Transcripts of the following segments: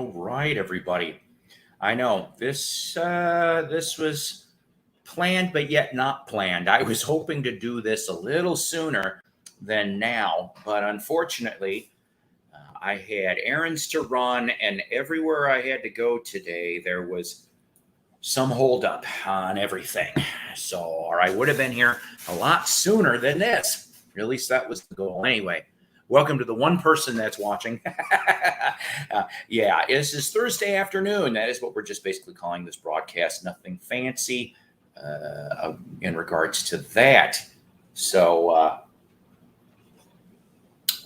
All right, everybody. I know this was planned, but yet not planned. I was hoping to do this a little sooner than now, but unfortunately, I had errands to run, and everywhere I had to go today, there was some holdup on everything. So, or I would have been here a lot sooner than this. At least that was the goal. Anyway, welcome to the one person that's watching. Yeah, this is Thursday afternoon. That is what we're just basically calling this broadcast. Nothing fancy in regards to that. So,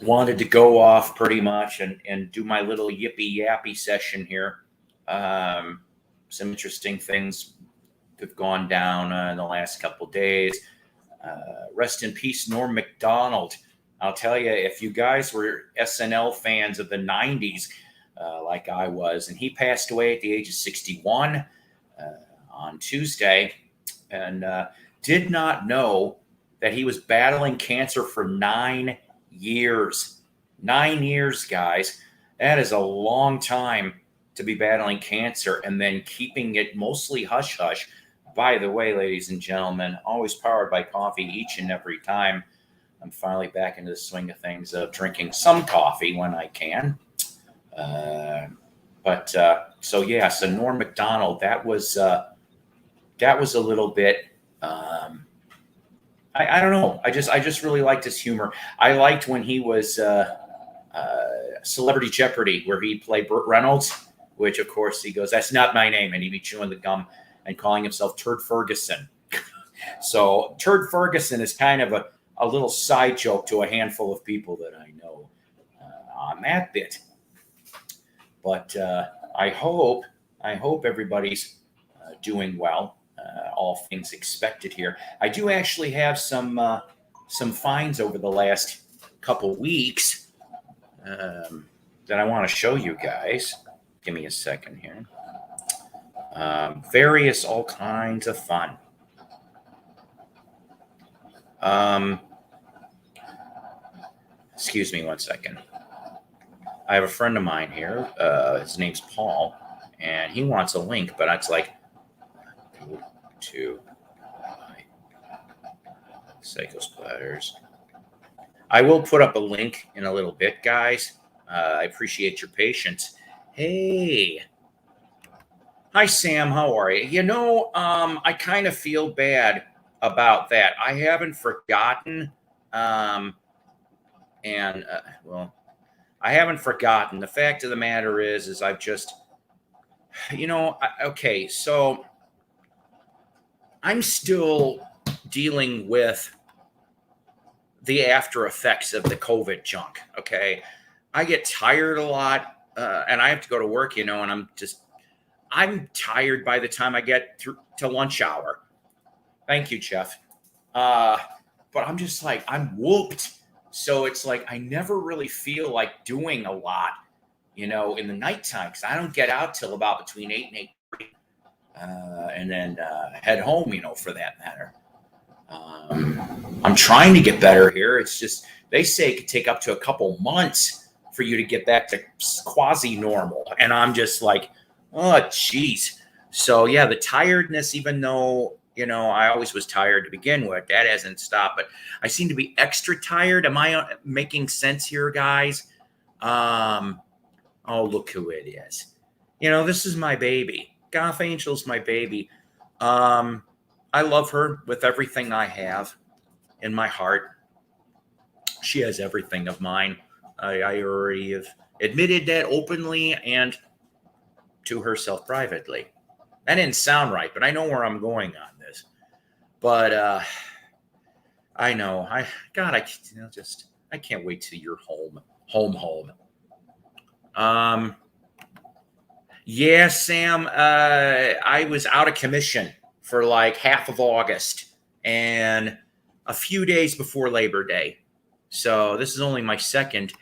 wanted to go off pretty much and do my little yippee yappy session here. Some interesting things have gone down in the last couple days. Rest in peace, Norm Macdonald. I'll tell you, if you guys were SNL fans of the 90s, like I was, and he passed away at the age of 61 on Tuesday, and did not know that he was battling cancer for 9 years. 9 years, guys. That is a long time to be battling cancer and then keeping it mostly hush-hush. By the way, ladies and gentlemen, always powered by coffee each and every time. I'm finally back into the swing of things of drinking some coffee when I can. So Norm Macdonald, that was a little bit, I don't know. I just really liked his humor. I liked when he was Celebrity Jeopardy, where he played Burt Reynolds, which of course he goes, "That's not my name," and he'd be chewing the gum and calling himself Turd Ferguson. So Turd Ferguson is kind of a little side joke to a handful of people that I know on that bit. But I hope everybody's doing well. All things expected here. I do actually have some finds over the last couple weeks that I want to show you guys. Give me a second here. All kinds of fun. Excuse me one second. I have a friend of mine here. His name's Paul, and he wants a link, but it's like to Psycho Splatters. I will put up a link in a little bit, guys. I appreciate your patience. Hey. Hi, Sam. How are you? I kind of feel bad about that. I haven't forgotten. I haven't forgotten. The fact of the matter is I've just, okay, so I'm still dealing with the after effects of the COVID junk. Okay. I get tired a lot, and I have to go to work, and I'm tired by the time I get through to lunch hour. Thank you, Jeff. But I'm just like, I'm whooped. So it's like, I never really feel like doing a lot, in the nighttime, because I don't get out till about between 8 and 8:30, and then head home, for that matter. I'm trying to get better here. It's just, they say it could take up to a couple months for you to get back to quasi-normal. And I'm just like, oh, geez. So, yeah, the tiredness, even though, I always was tired to begin with, that hasn't stopped. But I seem to be extra tired. Am I making sense here, guys? Oh, look who it is. This is my baby. Goth Angel's my baby. I love her with everything I have in my heart. She has everything of mine. I already have admitted that openly and to herself privately. That didn't sound right, but I know where I'm going on this. But I know. I can't wait till you're home. Yeah, Sam. I was out of commission for like half of August and a few days before Labor Day. So this is only my second.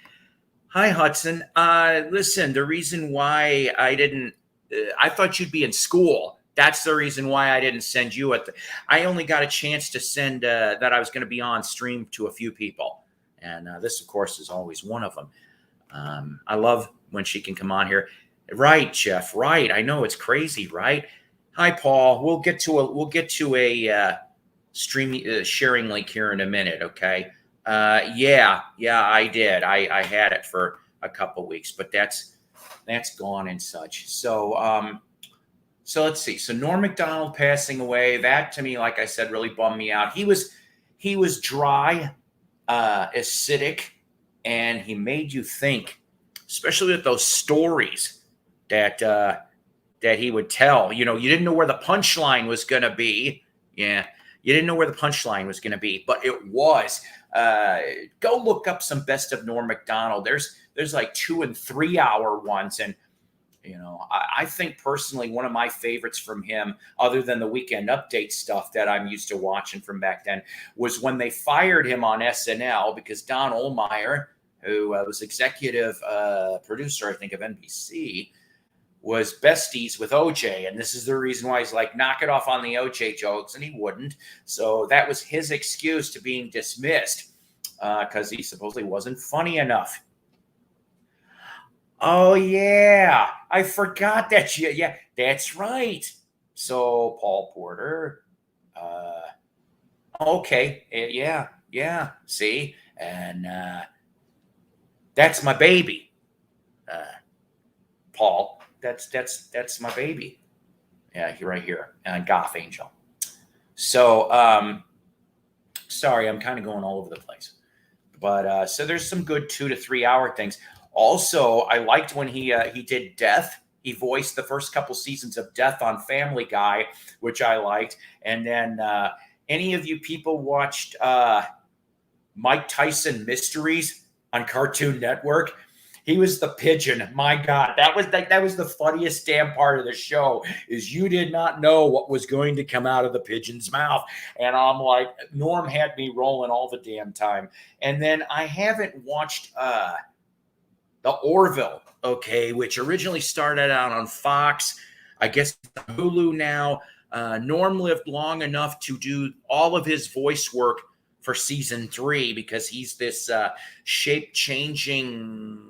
Hi, Hudson. Listen, the reason why I thought you'd be in school. That's the reason why I didn't send you I only got a chance to send that I was going to be on stream to a few people. And this, of course, is always one of them. I love when she can come on here. Right, Jeff. Right. I know it's crazy, right? Hi, Paul. We'll get to a streaming sharing link here in a minute. Okay. Yeah, I did. I had it for a couple weeks, but that's gone and such. So let's see. So Norm Macdonald passing away. That to me, like I said, really bummed me out. He was dry, acidic, and he made you think, especially with those stories that he would tell. You didn't know where the punchline was going to be. Yeah, you didn't know where the punchline was going to be, but it was. Uh, Go look up some best of Norm Macdonald. There's like 2 and 3 hour ones, and I think personally one of my favorites from him, other than the Weekend Update stuff that I'm used to watching from back then, was when they fired him on SNL because Don Ohlmeyer, who was executive producer, I think, of NBC, was besties with OJ. And this is the reason why he's like, knock it off on the OJ jokes. And he wouldn't. So that was his excuse to being dismissed because he supposedly wasn't funny enough. Oh, yeah. I forgot that. Yeah, that's right. So Paul Porter. Okay. Yeah. See? And that's my baby. Uh, Paul. That's my baby. Yeah, right here, Goth Angel. So, sorry, I'm kind of going all over the place, but so there's some good 2 to 3 hour things. Also, I liked when he did Death. He voiced the first couple seasons of Death on Family Guy, which I liked. And then any of you people watched Mike Tyson Mysteries on Cartoon Network? He was the pigeon. My God, that was the funniest damn part of the show. Is you did not know what was going to come out of the pigeon's mouth, and I'm like, Norm had me rolling all the damn time. And then I haven't watched the Orville, okay, which originally started out on Fox. I guess Hulu now. Norm lived long enough to do all of his voice work for season 3 because he's this shape changing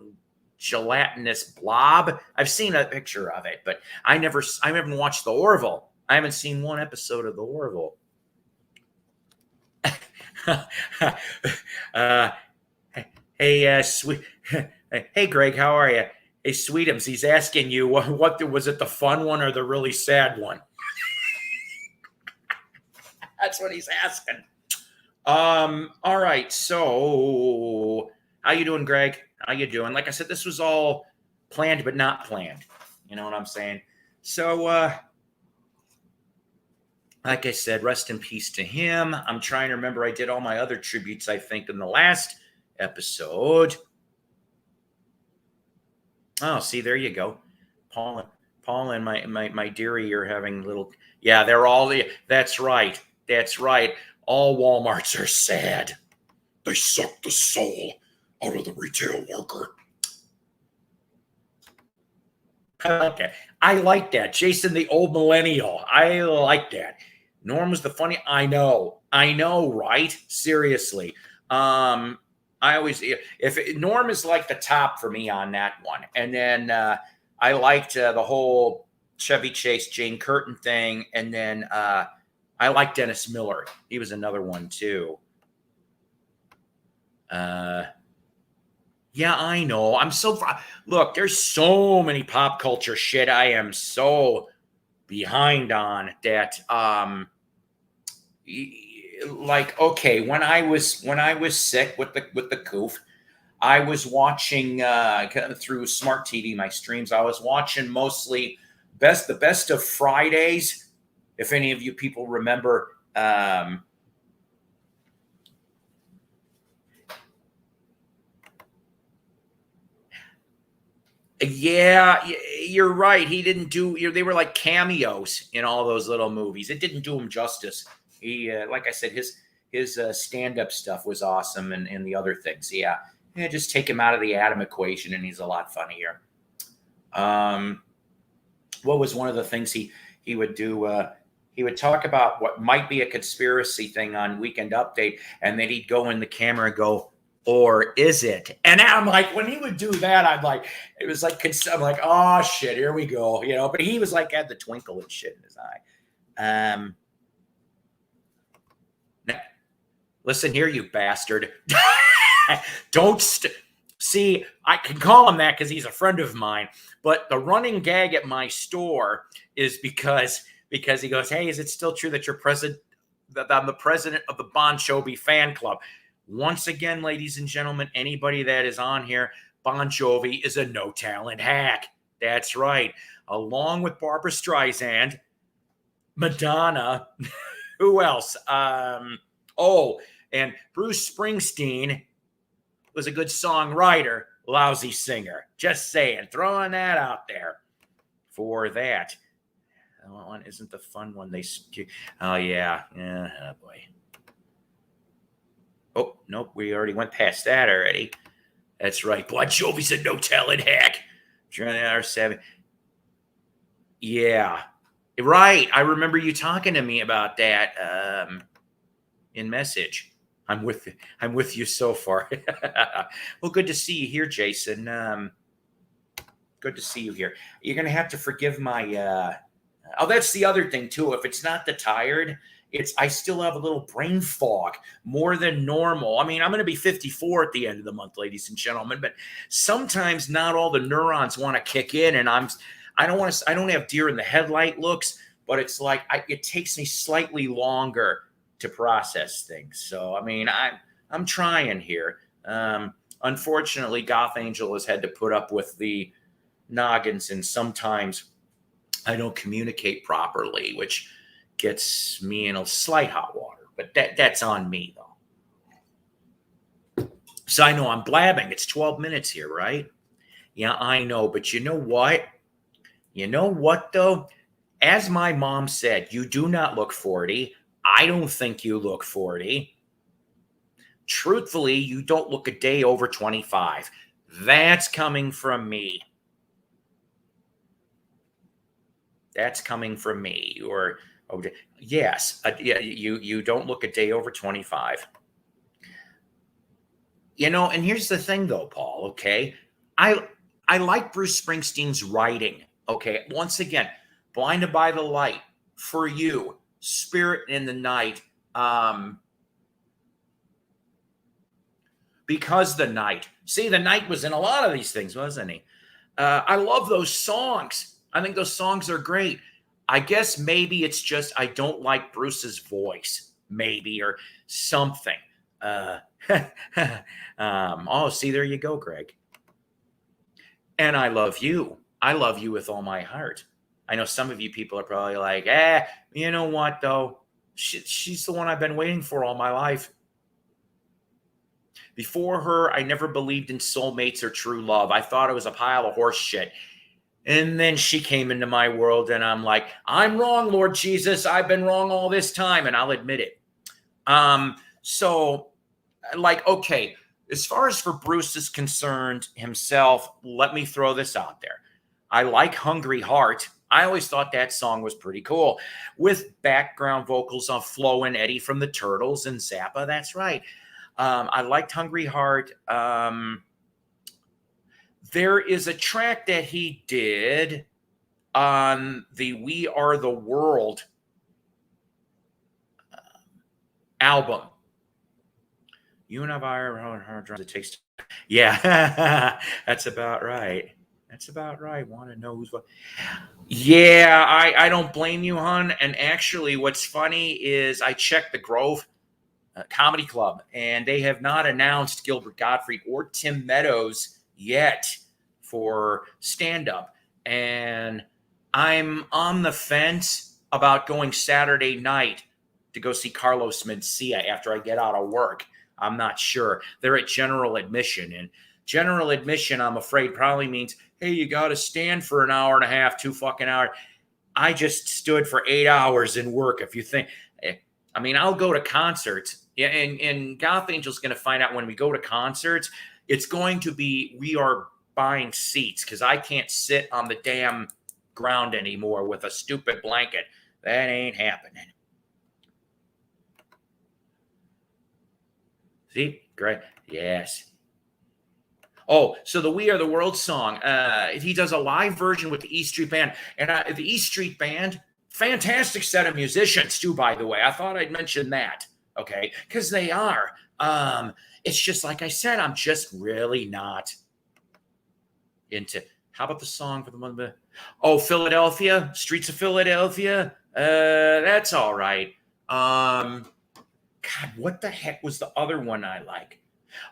gelatinous blob. I've seen a picture of it, but I haven't watched the Orville. I haven't seen one episode of the Orville. uh, hey, sweet. Hey, Greg, how are you? Hey, Sweetums, he's asking you what was it, the fun one or the really sad one? That's what he's asking. All right. So, how you doing, Greg? How you doing? Like I said, this was all planned but not planned. You know what I'm saying? So, like I said, rest in peace to him. I'm trying to remember. I did all my other tributes, I think, in the last episode. Oh, see, there you go. Paul and my dearie are having little. Yeah, they're all. That's right. That's right. All Walmarts are sad. They suck the soul out of the retail worker. I like that. I like that. Jason, the old millennial. I like that. Norm was the funny. I know, right? Seriously. I always, Norm is like the top for me on that one. And then I liked the whole Chevy Chase, Jane Curtin thing. And then I like Dennis Miller. He was another one too. Yeah, I know. Look, there's so many pop culture shit I am so behind on that. Like, okay, when I was sick with the coof, I was watching through smart TV, my streams. I was watching mostly the best of Fridays. If any of you people remember, yeah, you're right. He didn't do. They were like cameos in all those little movies. It didn't do him justice. He, like I said, his stand up stuff was awesome, and the other things. Yeah, just take him out of the Adam equation, and he's a lot funnier. What was one of the things he would do? He would talk about what might be a conspiracy thing on Weekend Update, and then he'd go in the camera and go, Or is it? And I'm like, when he would do that, I'm like, it was like, I'm like, oh shit, here we go, you know. But he was like, had the twinkle and shit in his eye. Listen here, you bastard. Don't see. I can call him that because he's a friend of mine. But the running gag at my store is because he goes, hey, is it still true that you're president? That I'm the president of the Bon Jovi fan club. Once again, ladies and gentlemen, anybody that is on here, Bon Jovi is a no talent hack. That's right. Along with Barbara Streisand, Madonna, who else? And Bruce Springsteen was a good songwriter, lousy singer. Just saying, throwing that out there for that. That one isn't the fun one. Oh yeah, oh boy. Oh nope, we already went past that already. That's right. Bon Jovi's a no talent hack. R7. Yeah, right. I remember you talking to me about that in message. I'm with you so far. Well, good to see you here, Jason. Good to see you here. You're gonna have to forgive my. Oh, that's the other thing too. If it's not the tired, I still have a little brain fog, more than normal. I mean, I'm gonna be 54 at the end of the month, ladies and gentlemen. But sometimes not all the neurons want to kick in, and I don't have deer in the headlight looks, but it's like it takes me slightly longer to process things. So, I mean, I'm trying here. Unfortunately, Goth Angel has had to put up with the noggins, and sometimes I don't communicate properly, which gets me in a slight hot water. But that's on me, though. So I know I'm blabbing. It's 12 minutes here, right? Yeah, I know. But you know what? You know what, though? As my mom said, you do not look 40. I don't think you look 40. Truthfully, you don't look a day over 25. That's coming from me. That's coming from me. Yes, you don't look a day over 25. You know, and here's the thing, though, Paul. Okay, I like Bruce Springsteen's writing. Okay, once again, Blinded by the Light, For You, Spirit in the Night, Because the Night. See, the Night was in a lot of these things, wasn't he? I love those songs. I think those songs are great. I guess maybe it's just I don't like Bruce's voice, maybe, or something. Oh, see, there you go, Greg. And I love you. I love you with all my heart. I know some of you people are probably like, you know what, though? She's the one I've been waiting for all my life. Before her, I never believed in soulmates or true love. I thought it was a pile of horse shit. And then she came into my world, and I'm like, I'm wrong, Lord Jesus. I've been wrong all this time, and I'll admit it. So, like, okay, as far as for Bruce is concerned himself, let me throw this out there. I like Hungry Heart. I always thought that song was pretty cool, with background vocals of Flo and Eddie from the Turtles and Zappa. That's right. I liked Hungry Heart. There is a track that he did on the We Are the World album. You and I are drums. It takes. Yeah, that's about right. That's about right. Want to know who's what? Yeah, I don't blame you, hon. And actually, what's funny is I checked the Grove Comedy Club, and they have not announced Gilbert Gottfried or Tim Meadows yet for stand-up. And I'm on the fence about going Saturday night to go see Carlos Mencia after I get out of work. I'm not sure. They're at general admission, and general admission, I'm afraid, probably means, hey, you got to stand for an hour and a half, 2 fucking hours. I just stood for 8 hours in work. If you think, I mean, I'll go to concerts. Yeah, and Goth Angel's going to find out when we go to concerts, it's going to be, we are buying seats because I can't sit on the damn ground anymore with a stupid blanket. That ain't happening. See, Great. Yes. Oh, so the We Are the World song, he does a live version with the E Street Band. And the E Street Band, fantastic set of musicians, too, by the way. I thought I'd mention that, okay? Because they are. It's just like I said, I'm just really not into. How about the song for the one? Oh, Philadelphia, Streets of Philadelphia. That's all right. God, what the heck was the other one I like?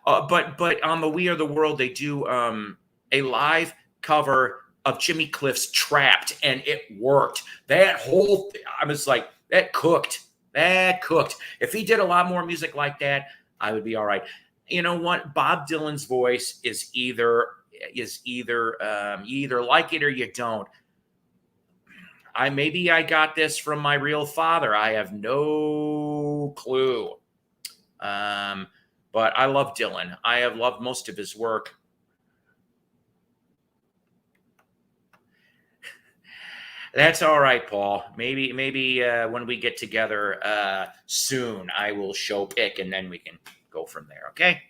But on the We Are the World, they do a live cover of Jimmy Cliff's "Trapped," and it worked. That whole I was like, that cooked. That cooked. If he did a lot more music like that, I would be all right. You know what? Bob Dylan's voice is either you either like it or you don't. Maybe I got this from my real father. I have no clue. But I love Dylan. I have loved most of his work. That's all right, Paul. Maybe when we get together soon, I will show pick, and then we can go from there. Okay.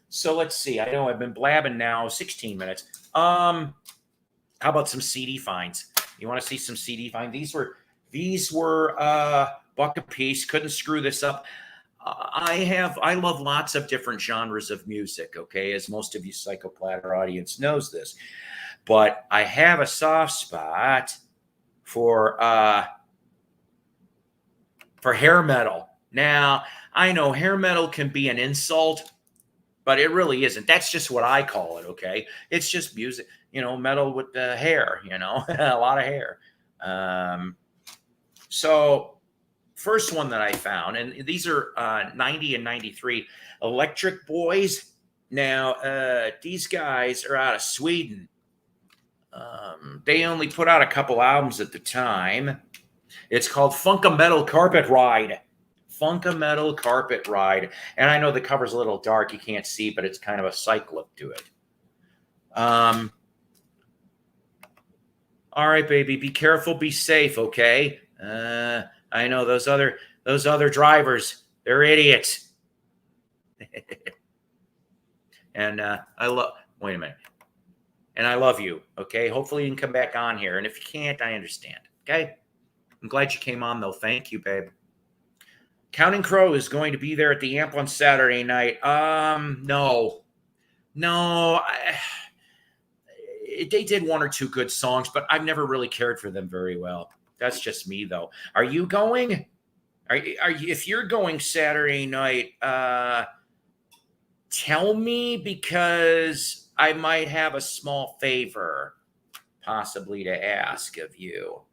So let's see. I know I've been blabbing now 16 minutes. How about some CD finds? You want to see some CD finds? These were buck a piece. Couldn't screw this up. I love lots of different genres of music, okay, as most of you Psychoplatter audience knows this. But I have a soft spot for hair metal. Now, I know hair metal can be an insult, but it really isn't. That's just what I call it, okay? It's just music, metal with the hair, a lot of hair. So first one that I found, and these are 90 and 93, Electric Boys. Now, these guys are out of Sweden. They only put out a couple albums at the time. It's called Funka-Metal Carpet Ride. Funka-Metal Carpet Ride. And I know the cover's a little dark, you can't see, but it's kind of a psych look to it. All right, baby, be careful, be safe, okay? I know those other drivers, they're idiots. And wait a minute. And I love you, okay? Hopefully you can come back on here. And if you can't, I understand, okay? I'm glad you came on, though. Thank you, babe. Counting Crow is going to be there at the Amp on Saturday night. No. They did one or two good songs, but I've never really cared for them very well. That's just me, though. Are you going? Are you, if you're going Saturday night, tell me, because I might have a small favor possibly to ask of you.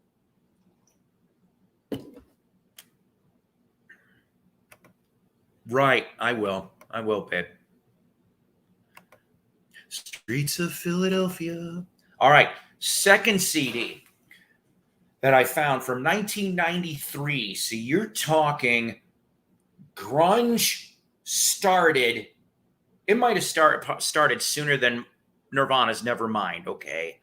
Right, I will, babe. Streets of Philadelphia. All right, second CD that I found from 1993. So you're talking grunge started. It might have started sooner than Nirvana's Nevermind, okay?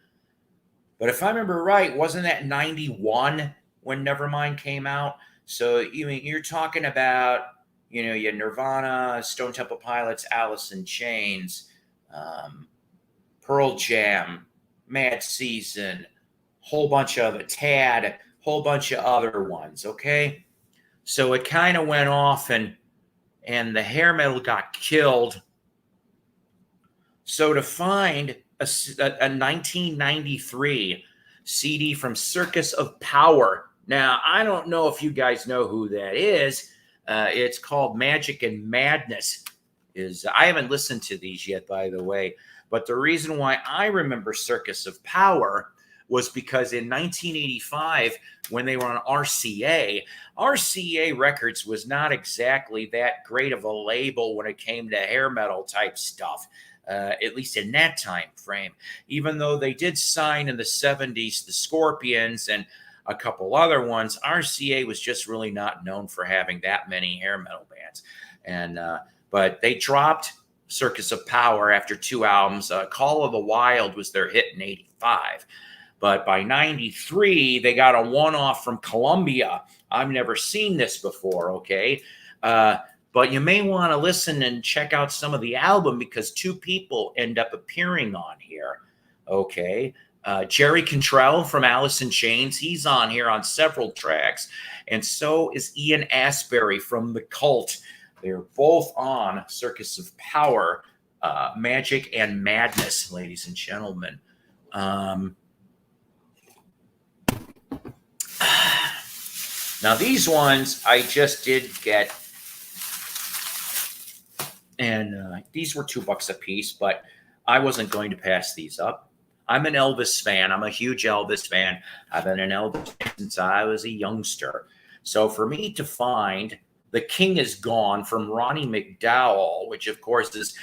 But if I remember right, wasn't that 91 when Nevermind came out? So you're talking about, your Nirvana, Stone Temple Pilots, Alice in Chains, Pearl Jam, Mad Season, whole bunch of it, Tad, whole bunch of other ones, okay? So it kind of went off, and the hair metal got killed. So to find a 1993 CD from Circus of Power. Now, I don't know if you guys know who that is. It's called Magic and Madness. I haven't listened to these yet, by the way. But the reason why I remember Circus of Power was because in 1985, when they were on RCA Records was not exactly that great of a label when it came to hair metal type stuff. At least in that time frame, even though they did sign in the 70s the Scorpions and a couple other ones, RCA was just really not known for having that many hair metal bands. And but they dropped Circus of Power after 2 albums. Call of the Wild was their hit in 85. But by 93, they got a one-off from Columbia. I've never seen this before, okay? But you may want to listen and check out some of the album because two people end up appearing on here. Okay. Jerry Cantrell from Alice in Chains, he's on here on several tracks. And so is Ian Astbury from The Cult. They're both on Circus of Power, Magic and Madness, ladies and gentlemen. Now, these ones I just did get, and these were $2 a piece, but I wasn't going to pass these up. I'm an Elvis fan. I'm a huge Elvis fan. I've been an Elvis fan since I was a youngster. So for me to find The King Is Gone from Ronnie McDowell, which of course is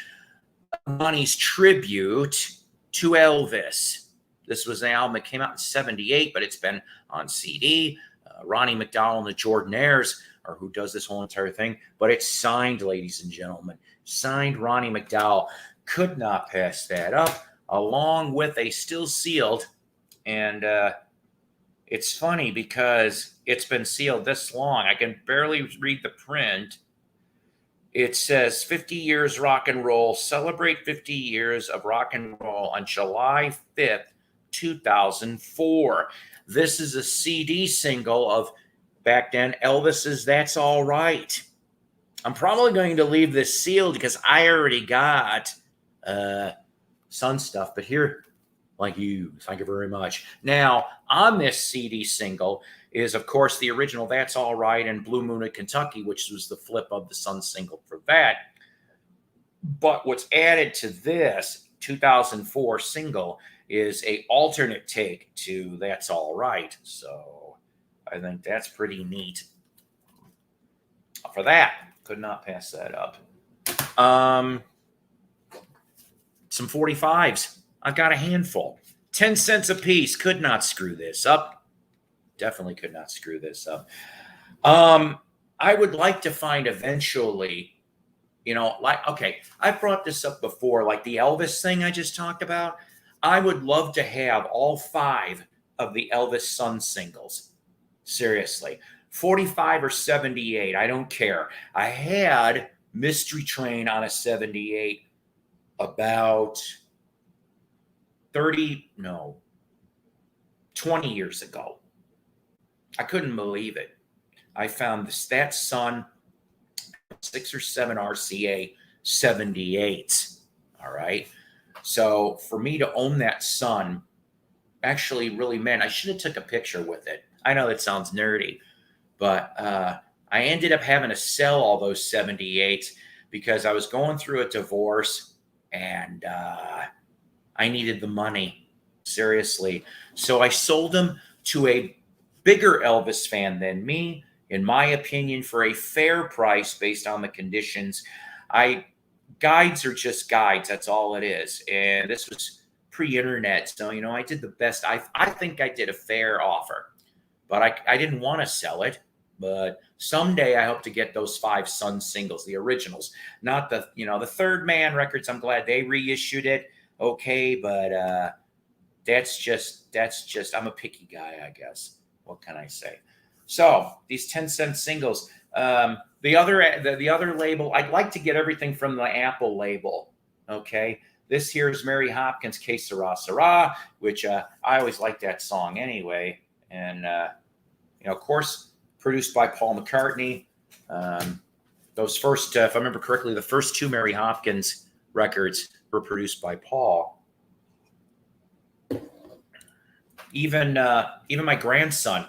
Ronnie's tribute to Elvis. This was an album that came out in 78, but it's been on CD. Ronnie McDowell and the Jordanaires are who does this whole entire thing. But it's signed, ladies and gentlemen. Signed Ronnie McDowell. Could not pass that up, along with a still sealed. And it's funny because it's been sealed this long. I can barely read the print. It says 50 years rock and roll. Celebrate 50 years of rock and roll on July 5th, 2004. This is a CD single of back then Elvis's That's All Right. I'm probably going to leave this sealed because I already got Sun stuff. But here, thank you very much. Now, on this CD single is, of course, the original That's All Right and Blue Moon of Kentucky, which was the flip of the Sun single for that. But what's added to this 2004 single is a alternate take to That's All Right. So I think that's pretty neat. For that, could not pass that up. Some 45s. I've got a handful. 10 cents a piece. Could not screw this up. Definitely could not screw this up. I would like to find eventually, okay, I've brought this up before, like the Elvis thing I just talked about. I would love to have all 5 of the Elvis Sun singles. Seriously. 45 or 78, I don't care. I had Mystery Train on a 78 about 20 years ago. I couldn't believe it. I found that Sun 6 or 7 RCA 78s. All right. So for me to own that Sun actually really meant I should have took a picture with it. I know that sounds nerdy, but I ended up having to sell all those 78s because I was going through a divorce and I needed the money, seriously. So I sold them to a bigger Elvis fan than me, in my opinion, for a fair price based on the conditions. Guides are just guides. That's all it is. And this was pre-internet. So, I did the best. I think I did a fair offer, but I didn't want to sell it. But someday I hope to get those 5 Sun singles, the originals, not the Third Man records. I'm glad they reissued it. Okay. But that's just, I'm a picky guy, I guess. What can I say? So these 10-cent singles, the other label, I'd like to get everything from the Apple label. Okay. This here is Mary Hopkins' Que Sera Sera, which I always liked that song anyway. And, of course, produced by Paul McCartney. Those first, if I remember correctly, the first 2 Mary Hopkins records were produced by Paul. Even my grandson,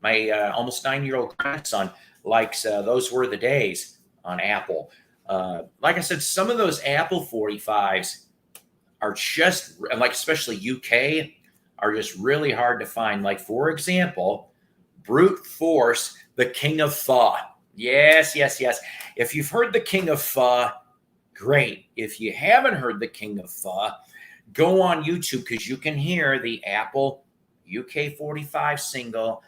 my almost 9-year-old grandson, likes Those Were the Days on Apple. Like I said, some of those Apple 45s are just, like especially UK, are just really hard to find. Like, for example, Brute Force, The King of Pho. Yes. If you've heard The King of Pho, great. If you haven't heard The King of Pho, go on YouTube because you can hear the Apple UK 45 single.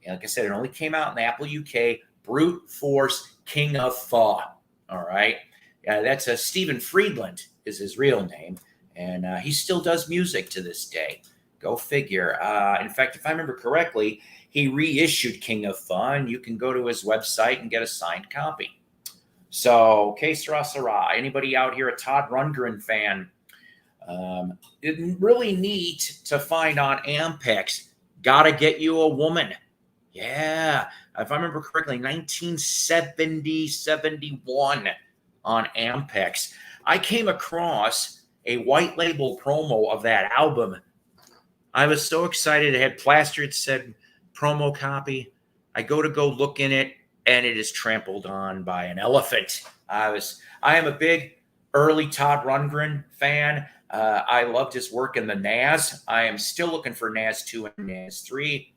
Like I said, it only came out in Apple UK. Brute Force, King of Pho. All right. That's Stephen Friedland is his real name. And he still does music to this day. Go figure. In fact, if I remember correctly, he reissued King of Pho, and you can go to his website and get a signed copy. So, que sera, sera. Anybody out here a Todd Rundgren fan? It's really neat to find on Ampex. Gotta get you a woman. Yeah, if I remember correctly, 1970, 71 on Ampex. I came across a white label promo of that album. I was so excited. It had plastered, said promo copy. I go to look in it, and it is trampled on by an elephant. I am a big early Todd Rundgren fan. I loved his work in the Nas. I am still looking for Nas 2 and Nas 3.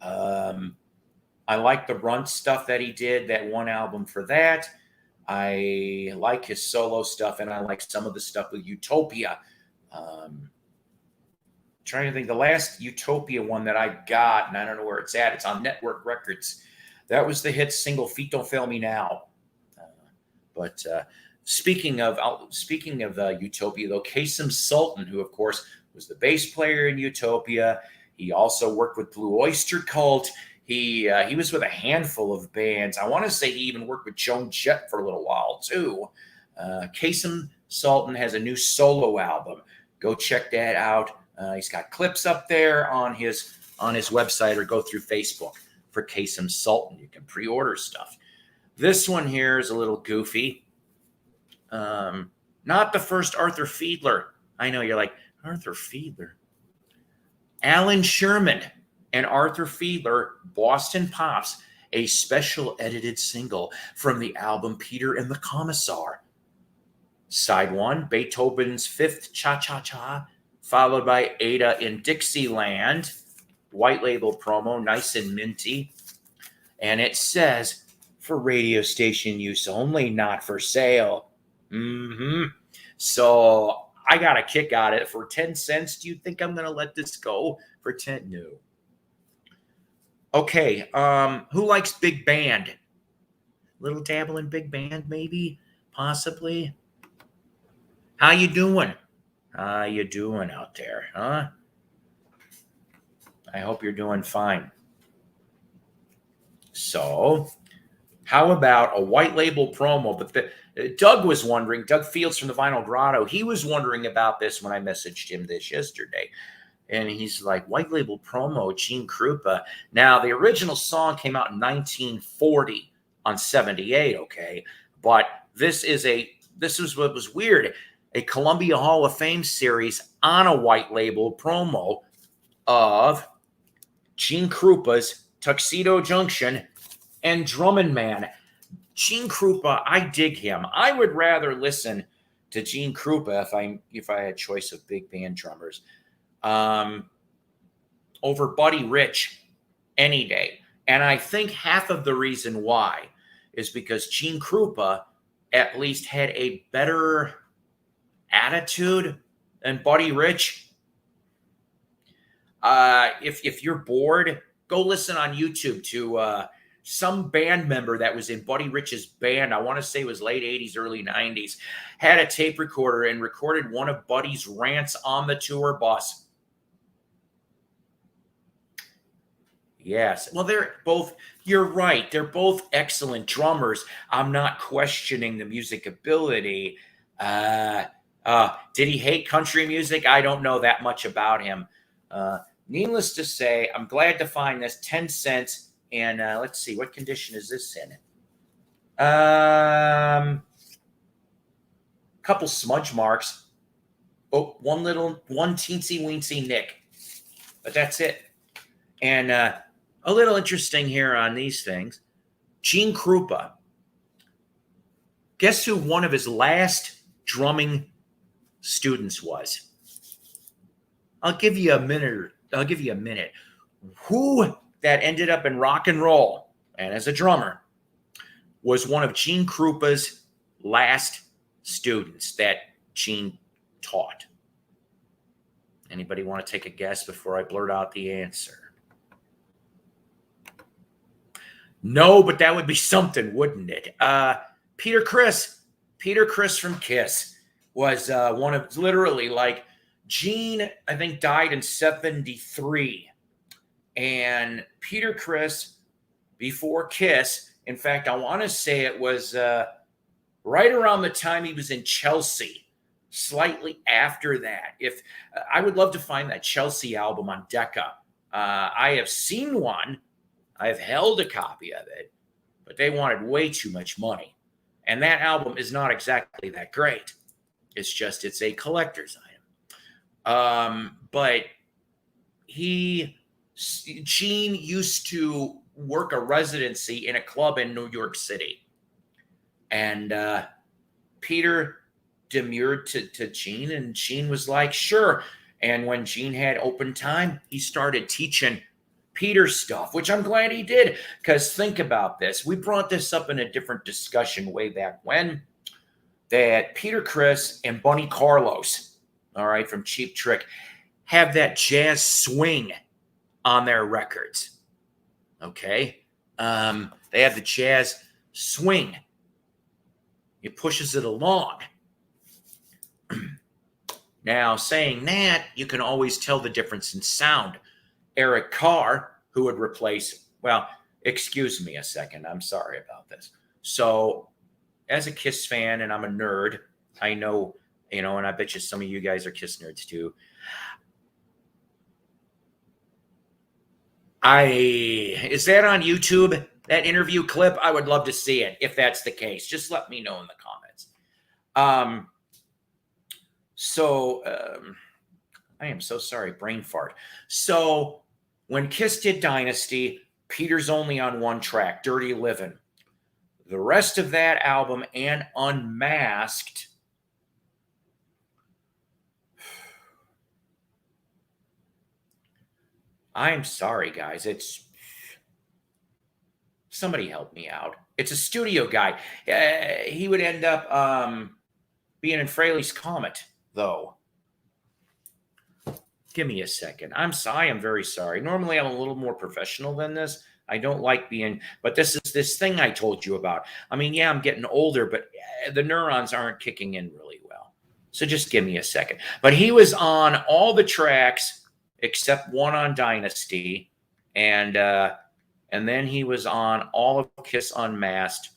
I like the Runt stuff that he did, that one album for that. I like his solo stuff, and I like some of the stuff with Utopia. Trying to think, the last Utopia one that I got, and I don't know where it's at. It's on Network Records. That was the hit single "Feet Don't Fail Me Now." But speaking of Utopia, though, Kasim Sultan, who of course was the bass player in Utopia, he also worked with Blue Oyster Cult. He was with a handful of bands. I want to say he even worked with Joan Jett for a little while too. Kasim Sultan has a new solo album. Go check that out. He's got clips up there on his website, or go through Facebook for Kasim Sultan. You can pre-order stuff. This one here is a little goofy. Not the first Arthur Fiedler. I know you're like, Arthur Fiedler. Alan Sherman and Arthur Fiedler, Boston Pops, a special edited single from the album Peter and the Commissar. Side 1, Beethoven's Fifth Cha-Cha-Cha, followed by Ada in Dixieland. White label promo, nice and minty. And it says, for radio station use only, not for sale. So I got a kick out of it. For 10 cents, do you think I'm going to let this go for 10? No. Okay, who likes big band? Little dabble in big band, maybe? Possibly? How you doing? How you doing out there, huh? I hope you're doing fine. So, how about a white label promo? But Doug was wondering, Doug Fields from the Vinyl Grotto, he was wondering about this when I messaged him this yesterday. And he's like, white label promo, Gene Krupa. Now, the original song came out in 1940 on 78, okay? But this was what was weird. A Columbia Hall of Fame series on a white label promo of Gene Krupa's Tuxedo Junction and Drumming Man. Gene Krupa, I dig him. I would rather listen to Gene Krupa if I had choice of big band drummers over Buddy Rich any day. And I think half of the reason why is because Gene Krupa at least had a better attitude than Buddy Rich. If you're bored, go listen on YouTube to some band member that was in Buddy Rich's band. I want to say it was late 80s, early 90s, had a tape recorder and recorded one of Buddy's rants on the tour bus. Yes. Well, you're right. They're both excellent drummers. I'm not questioning the music ability. Did he hate country music? I don't know that much about him. Needless to say, I'm glad to find this 10 cents. And let's see, what condition is this in? Couple smudge marks. Oh, one teensy weensy nick. But that's it. And a little interesting here on these things. Gene Krupa. Guess who one of his last drumming students was? I'll give you a minute. Who that ended up in rock and roll and as a drummer was one of Gene Krupa's last students that Gene taught? Anybody want to take a guess before I blurt out the answer? No, but that would be something, wouldn't it? Peter Criss from Kiss was one of, literally, like, Gene, I think, died in 73. And Peter Criss, before Kiss, in fact, I want to say it was right around the time he was in Chelsea, slightly after that. If I would love to find that Chelsea album on Decca. I have seen one. I've held a copy of it, but they wanted way too much money. And that album is not exactly that great. It's a collector's item. But Gene used to work a residency in a club in New York City. And Peter demurred to Gene, and Gene was like, sure. And when Gene had open time, he started teaching Peter stuff, which I'm glad he did, because think about this. We brought this up in a different discussion way back when, that Peter Criss and Bunny Carlos, all right, from Cheap Trick, have that jazz swing on their records. Okay? They have the jazz swing. It pushes it along. Now, saying that, you can always tell the difference in sound. Eric Carr, who would replace, well, excuse me a second. I'm sorry about this. So, as a Kiss fan, and I'm a nerd, I know, and I bet you some of you guys are Kiss nerds too. Is that on YouTube, that interview clip? I would love to see it. If that's the case, just let me know in the comments. I am so sorry, brain fart. So when Kiss did Dynasty, Peter's only on one track, Dirty Livin'. The rest of that album and Unmasked, I'm sorry, guys. Somebody help me out. It's a studio guy. He would end up being in Fraley's Comet, though. Give me a second. I am very sorry. Normally, I'm a little more professional than this. I don't like being, but this is this thing I told you about. I mean, yeah, I'm getting older, but the neurons aren't kicking in really well. So just give me a second. But he was on all the tracks except one on Dynasty, and then he was on all of Kiss Unmasked.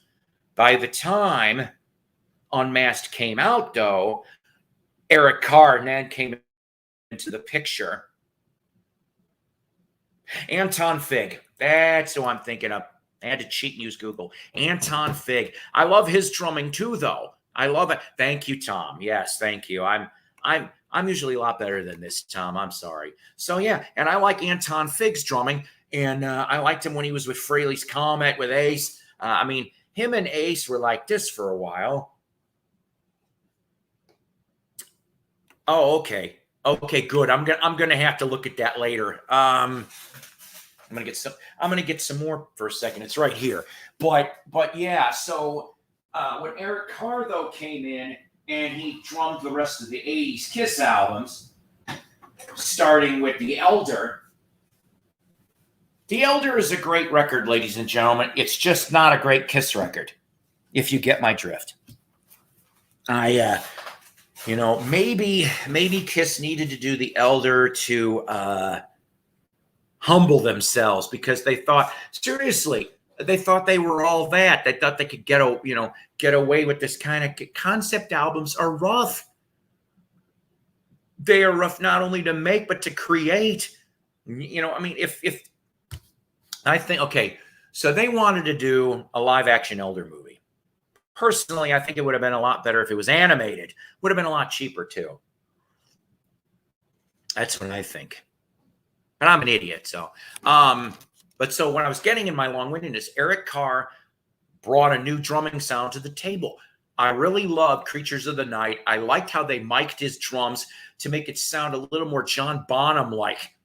By the time Unmasked came out, though, Eric Carr then came into the picture. Anton Fig. That's who I'm thinking of. I had to cheat and use Google. Anton Fig. I love his drumming too, though. I love it. Thank you, Tom. Yes, thank you. I'm usually a lot better than this, Tom. I'm sorry. So yeah, and I like Anton Fig's drumming, and I liked him when he was with Fraley's Comet with Ace. I mean, him and Ace were like this for a while. Oh, okay. Okay, good. I'm gonna have to look at that later. I'm gonna get some more for a second. It's right here. But yeah. So when Eric Carr though came in and he drummed the rest of the '80s Kiss albums, starting with The Elder. The Elder is a great record, ladies and gentlemen. It's just not a great Kiss record, if you get my drift. Maybe Kiss needed to do The Elder to humble themselves, because they thought, seriously, they thought they were all that. They thought they could get away with this kind of concept. Albums are rough. They are rough not only to make but to create. I mean, if I think, okay, so they wanted to do a live action Elder movie. Personally, I think it would have been a lot better if it was animated. Would have been a lot cheaper too. That's what I think. And I'm an idiot, so. But so when I was getting in my long-windedness, Eric Carr brought a new drumming sound to the table. I really loved Creatures of the Night. I liked how they mic'd his drums to make it sound a little more John Bonham-like.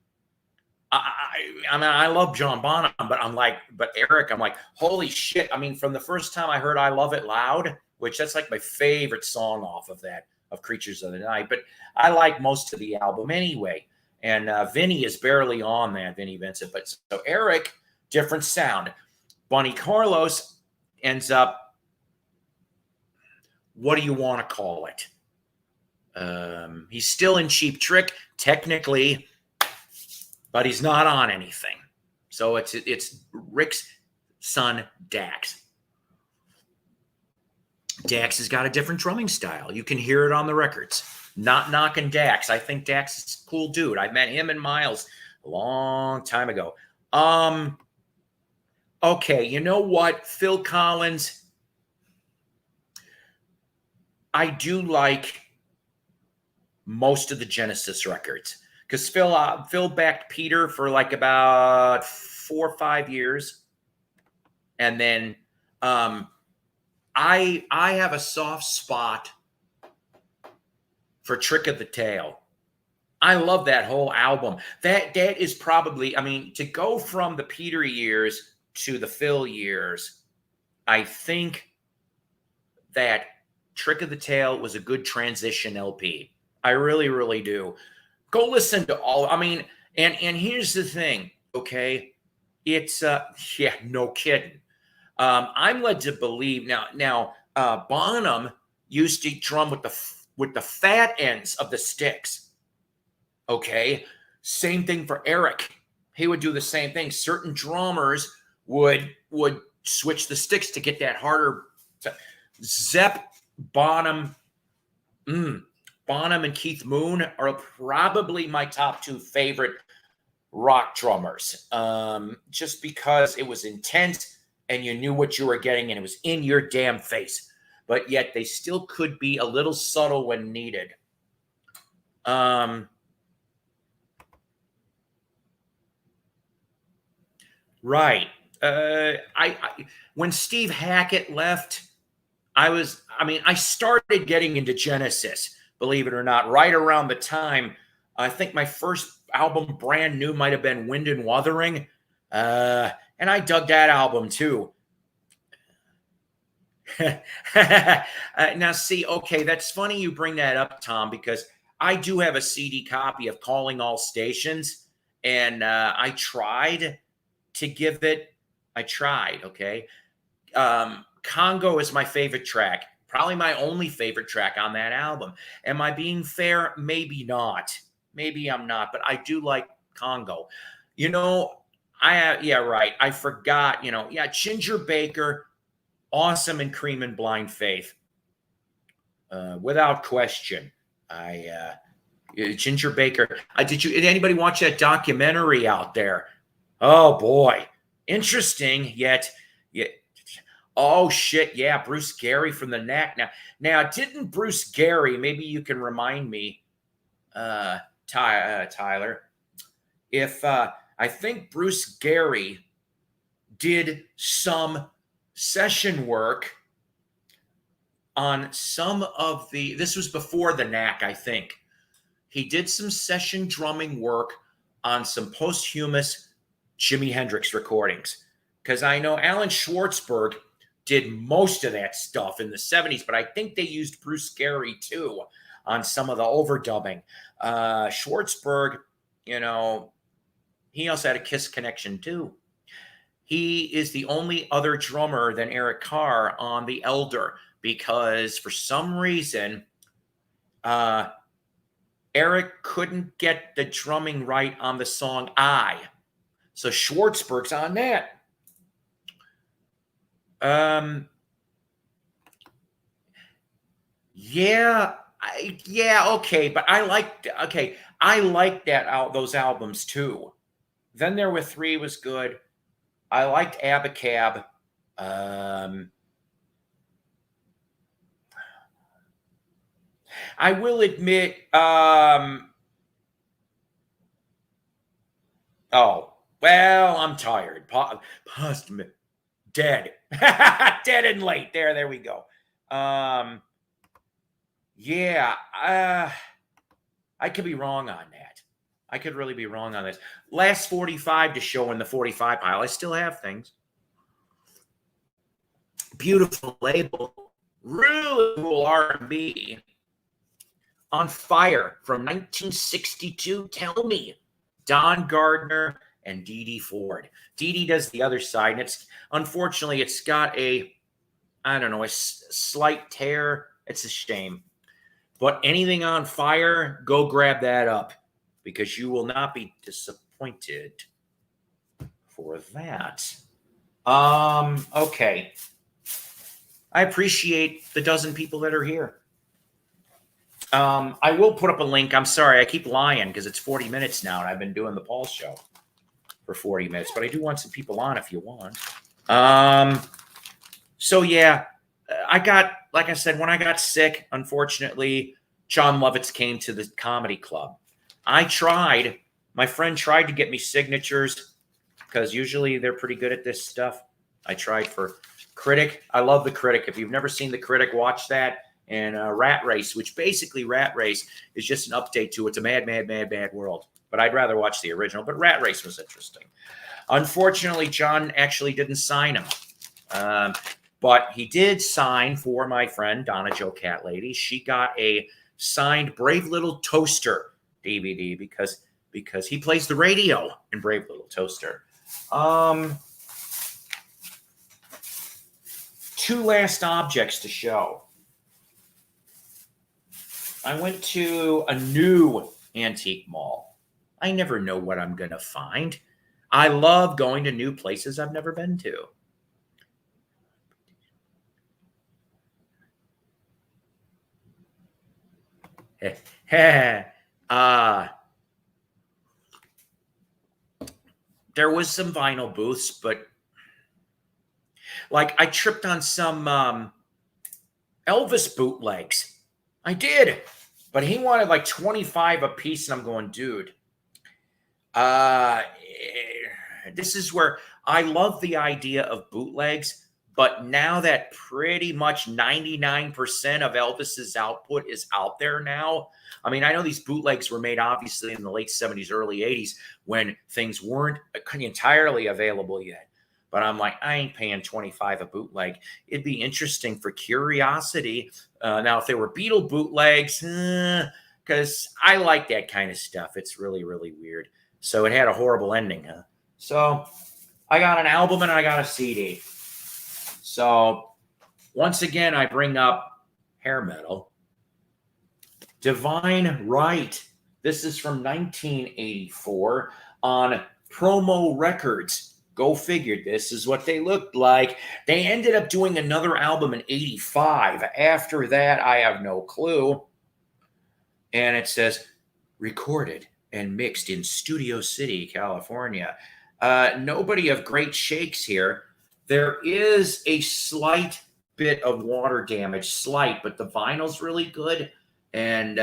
I mean, I love John Bonham, but Eric, I'm like, holy shit. I mean, from the first time I heard I Love It Loud, which that's like my favorite song off of that, of Creatures of the Night, but I like most of the album anyway. And Vinny is barely on that, Vinny Vincent. But so Eric, different sound. Bunny Carlos ends up, what do you want to call it? He's still in Cheap Trick, technically, but he's not on anything. So it's Rick's son, Dax. Dax has got a different drumming style. You can hear it on the records. Not knocking Dax. I think Dax is a cool dude. I met him and Miles a long time ago. Okay, you know what? Phil Collins, I do like most of the Genesis records because Phil backed Peter for like about 4 or 5 years, and then I have a soft spot for Trick of the Tail. I love that whole album. That is probably, I mean, to go from the Peter years to the Phil years, I think that Trick of the Tail was a good transition LP. I really, really do. Go listen to all. I mean, and here's the thing, okay? It's yeah, no kidding. I'm led to believe now. Bonham used to drum with the fat ends of the sticks. Okay, same thing for Eric. He would do the same thing. Certain drummers would switch the sticks to get that harder. Zepp, Bonham, Bonham and Keith Moon are probably my top 2 favorite rock drummers. Just because it was intense and you knew what you were getting and it was in your damn face. But yet they still could be a little subtle when needed. Right. I when Steve Hackett left, I started getting into Genesis, believe it or not, right around the time. I think my first album, brand new, might have been Wind and Wuthering. And I dug that album too. Now, see, okay, that's funny you bring that up, Tom, because I do have a CD copy of Calling All Stations, and I tried to give it. I tried, okay. Congo is my favorite track, probably my only favorite track on that album. Am I being fair? Maybe not. Maybe I'm not, but I do like Congo. You know, yeah, right. I forgot, yeah, Ginger Baker, awesome in Cream and Blind Faith. Without question. Ginger Baker. Did anybody watch that documentary out there? Oh boy. Interesting, yet. Oh shit, yeah, Bruce Gary from the Knack. Now, didn't Bruce Gary? Maybe you can remind me, Tyler. If I think Bruce Gary did some session work on some of the. This was before the Knack, I think. He did some session drumming work on some posthumous Jimi Hendrix recordings, because I know Alan Schwartzberg did most of that stuff in the 70s, but I think they used Bruce Gary too on some of the overdubbing. Schwartzberg, he also had a Kiss connection too. He is the only other drummer than Eric Carr on The Elder, because for some reason, Eric couldn't get the drumming right on the song I. So Schwartzberg's on that. Yeah, okay, but I liked that those albums too. Then There Were Three was good. I liked Abacab. I will admit, oh, well, I'm tired. Dead. Dead and late. There we go. Yeah, I could be wrong on that. I could really be wrong on this. Last 45 to show in the 45 pile. I still have things. Beautiful label. Really cool R&B. On Fire from 1962. Tell me. Don Gardner and Dee Dee Ford. Dee Dee does the other side, and unfortunately it's got a slight tear. It's a shame. But anything on Fire, go grab that up, because you will not be disappointed for that. Okay. I appreciate the dozen people that are here. I will put up a link. I'm sorry, I keep lying because it's 40 minutes now, and I've been doing the Paul show for 40 minutes, but I do want some people on if you want. So yeah, like I said, when I got sick, unfortunately, John Lovitz came to the comedy club. My friend tried to get me signatures because usually they're pretty good at this stuff. I tried for Critic. I love the Critic. If you've never seen the Critic, watch that. And Rat Race, which basically Rat Race is just an update to It's a Mad, Mad, Mad, Mad World. But I'd rather watch the original. But Rat Race was interesting. Unfortunately, John actually didn't sign him. But he did sign for my friend, Donna Jo Cat Lady. She got a signed Brave Little Toaster DVD because he plays the radio in Brave Little Toaster. Two last objects to show. I went to a new antique mall. I never know what I'm going to find. I love going to new places I've never been to. There was some vinyl booths, but like I tripped on some Elvis bootlegs. I did, but he wanted like 25 a piece, and I'm going, dude. This is where I love the idea of bootlegs, but now that pretty much 99% of Elvis's output is out there now. I mean, I know these bootlegs were made obviously in the late 70s, early 80s when things weren't entirely available yet. But I'm like, I ain't paying 25 a bootleg. It'd be interesting for curiosity. Now, if they were Beatle bootlegs, because I like that kind of stuff. It's really, really weird. So it had a horrible ending, huh? So I got an album and I got a CD. So once again, I bring up hair metal. Divine Right. This is from 1984 on Promo Records. Go figure. This is what they looked like. They ended up doing another album in 85. After that, I have no clue. And it says, recorded and mixed in Studio City, California. Nobody of great shakes here. There is a slight bit of water damage, but the vinyl's really good. And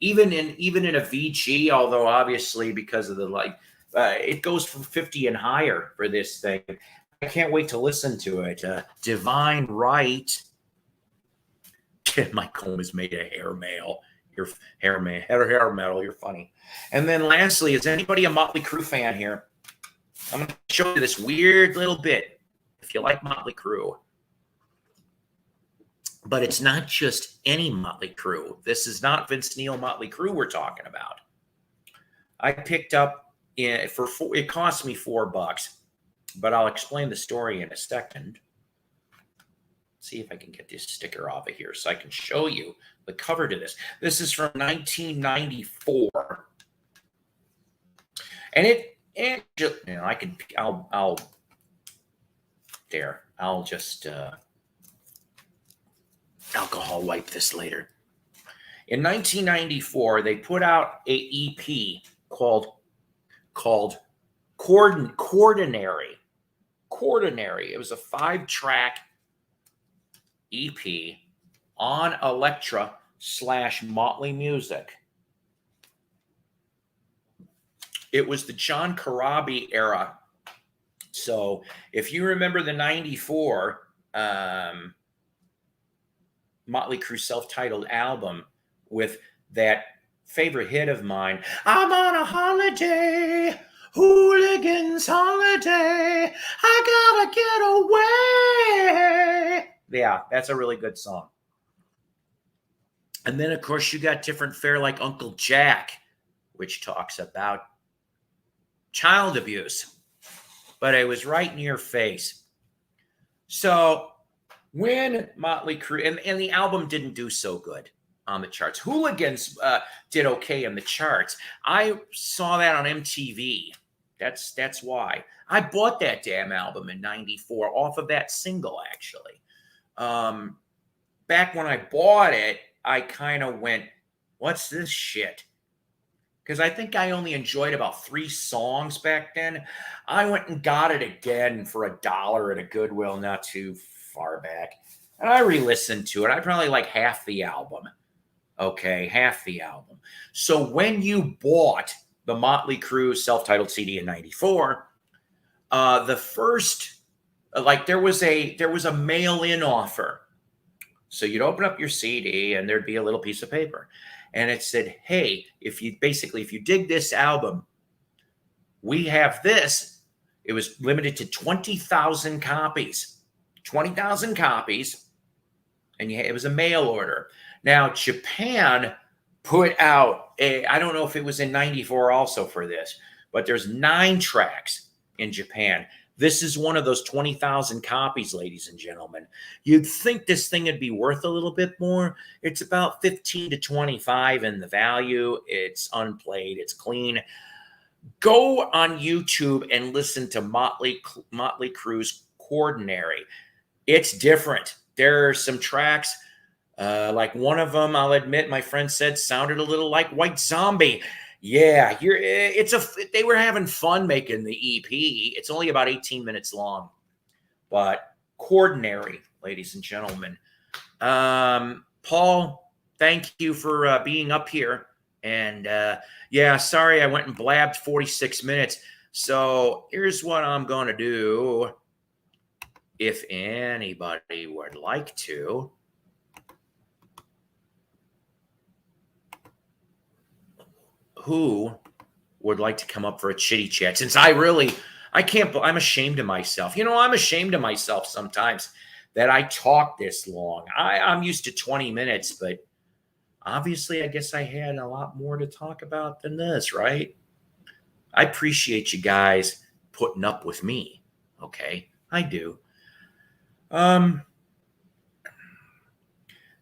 even in a VG, although obviously because of the it goes from 50 and higher for this thing. I can't wait to listen to it. Divine Right. My comb is made of hair mail. Your hair metal. You're funny. And then lastly, is anybody a Motley Crue fan here? I'm going to show you this weird little bit. If you like Motley Crue. But it's not just any Motley Crue. This is not Vince Neil Motley Crue we're talking about. I picked up it cost me $4, but I'll explain the story in a second. See if I can get this sticker off of here so I can show you the cover to this. This is from 1994, and I'll just alcohol wipe this later. In 1994, they put out a EP called Quaternary. It was a 5-track EP on Elektra/Motley Music. It was the John Corabi era. So if you remember the 94 Motley Crue self-titled album with that favorite hit of mine, I'm on a holiday, hooligans holiday, I gotta get away. Yeah, that's a really good song. And then, of course, you got different fare like Uncle Jack, which talks about child abuse. But it was right in your face. So when Motley Crue, and the album didn't do so good on the charts. Hooligans did okay in the charts. I saw that on MTV. That's why. I bought that damn album in 94 off of that single, actually. back when I bought it, I kind of went, what's this shit? Because I think I only enjoyed about 3 songs back then. I went and got it again for $1 at a Goodwill not too far back. And I re-listened to it. I probably like half the album. Okay, half the album. So when you bought the Motley Crue self-titled CD in '94, the first, like there was a mail-in offer. So you'd open up your CD and there'd be a little piece of paper. And it said, hey, if you dig this album, we have this. It was limited to 20,000 copies. 20,000 copies. And it was a mail order. Now, Japan put out I don't know if it was in '94 also for this, but there's 9 tracks in Japan. This is one of those 20,000 copies, ladies and gentlemen. You'd think this thing would be worth a little bit more. It's about 15 to 25 in the value. It's unplayed. It's clean. Go on YouTube and listen to Motley Crue's Ordinary. It's different. There are some tracks, like one of them, I'll admit, my friend said sounded a little like White Zombie. Yeah, they were having fun making the EP. It's only about 18 minutes long, but Ordinary, ladies and gentlemen. Paul, thank you for being up here. And yeah, sorry I went and blabbed 46 minutes. So here's what I'm going to do. If anybody would like to. Who would like to come up for a chitty chat? Since I'm ashamed of myself. I'm ashamed of myself sometimes that I talk this long. I'm used to 20 minutes, but obviously I guess I had a lot more to talk about than this, right? I appreciate you guys putting up with me. Okay, I do.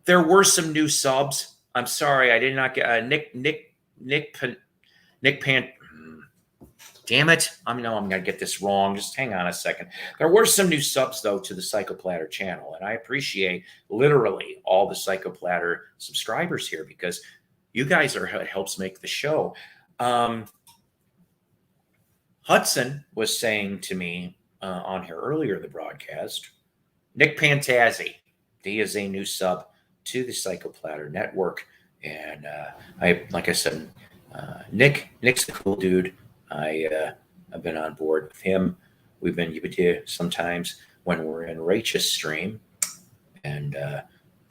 There were some new subs. I'm sorry, I did not get Nick Pan. Damn it. I know I'm going to get this wrong. Just hang on a second. There were some new subs, though, to the Psychoplatter channel. And I appreciate literally all the Psychoplatter subscribers here because you guys are what helps make the show. Hudson was saying to me on here earlier in the broadcast, Nick Pantazzi, he is a new sub to the Psychoplatter network. And like I said, Nick's a cool dude. I've been on board with him. We've been here sometimes when we're in Rachel's stream. And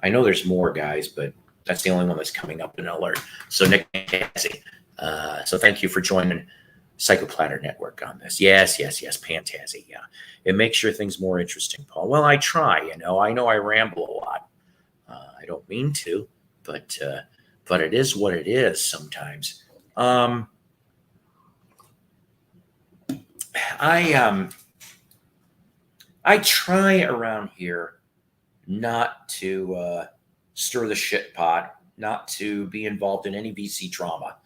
I know there's more guys, but that's the only one that's coming up in alert. So Nick Pantazzi. So thank you for joining Psychoplatter Network on this. Yes, Pantazzi. Yeah. It makes sure things more interesting, Paul. Well, I try, I know I ramble a lot. I don't mean to, but it is what it is sometimes. I try around here not to stir the shit pot, not to be involved in any VC drama.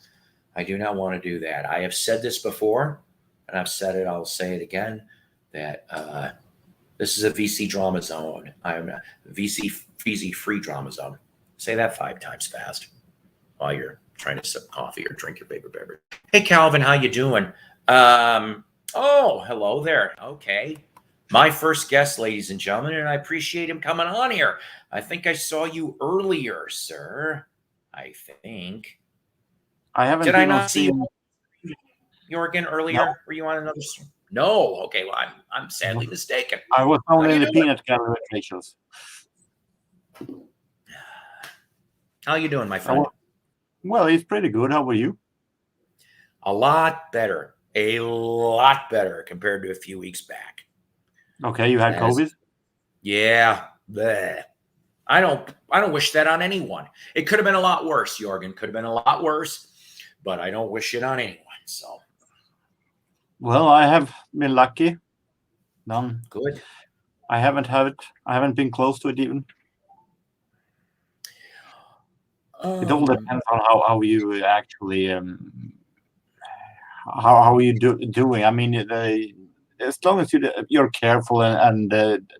I do not want to do that. I have said this before, and I've said it, I'll say it again, that this is a VC drama zone. I'm a VC free drama zone. Say that 5 times fast while you're trying to sip coffee or drink your favorite beverage. Hey, Calvin, how you doing? Oh, hello there. Okay. My first guest, ladies and gentlemen, and I appreciate him coming on here. I think I saw you earlier, sir. I think. I haven't. Did I not see you, Jorgen, earlier? No. Were you on another stream? No. Okay. Well, I'm sadly mistaken. I was only in the peanut gallery facials. How you doing, my friend? Well, it's pretty good. How about you? A lot better. A lot better compared to a few weeks back. Okay, you had COVID? Yeah. Bleh. I don't wish that on anyone. It could have been a lot worse, Jorgen. Could have been a lot worse, but I don't wish it on anyone. So, well, I have been lucky. Good. I haven't had it. I haven't been close to it even. It all depends on how you actually how are you doing. I mean, as long as you're careful and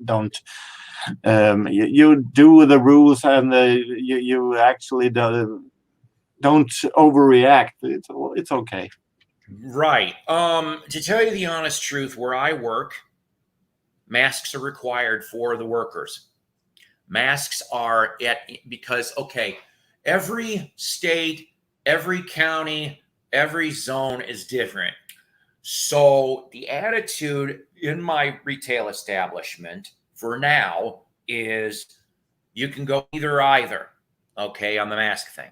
don't you do the rules, and you actually don't overreact. It's okay. Right. To tell you the honest truth, where I work, masks are required for the workers. Masks are because, okay, every state, every county, every zone is different. So the attitude in my retail establishment for now is you can go either, okay, on the mask thing.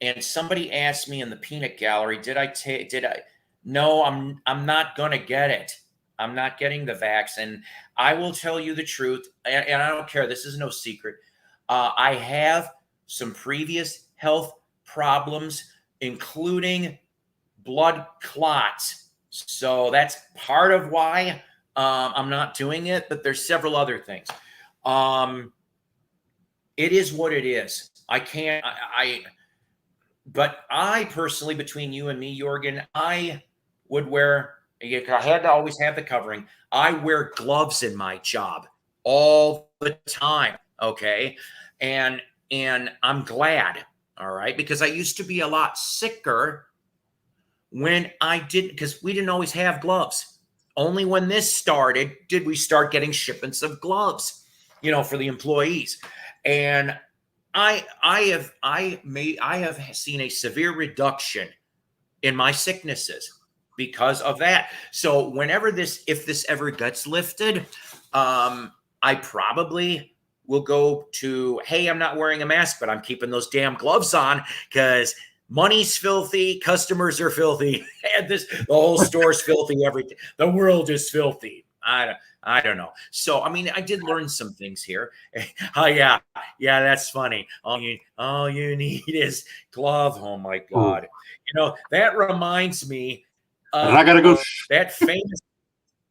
And somebody asked me in the peanut gallery, did I? No, I'm not gonna get it. I'm not getting the vax. And I will tell you the truth, and I don't care. This is no secret. I have some previous health problems, including blood clots. So that's part of why I'm not doing it. But there's several other things. It is what it is. I can't. But I personally, between you and me, Jorgen, I would wear. I had to always have the covering. I wear gloves in my job all the time. Okay, and I'm glad. All right, because I used to be a lot sicker when I didn't, because we didn't always have gloves. Only when this started did we start getting shipments of gloves, for the employees. And I have seen a severe reduction in my sicknesses because of that. So if this ever gets lifted, I probably will go to, hey, I'm not wearing a mask, but I'm keeping those damn gloves on because money's filthy, customers are filthy, and the whole store's filthy, everything. The world is filthy. I don't know. So, I mean, I did learn some things here. Oh, yeah, that's funny. All you need is glove. Oh, my God. That reminds me of that famous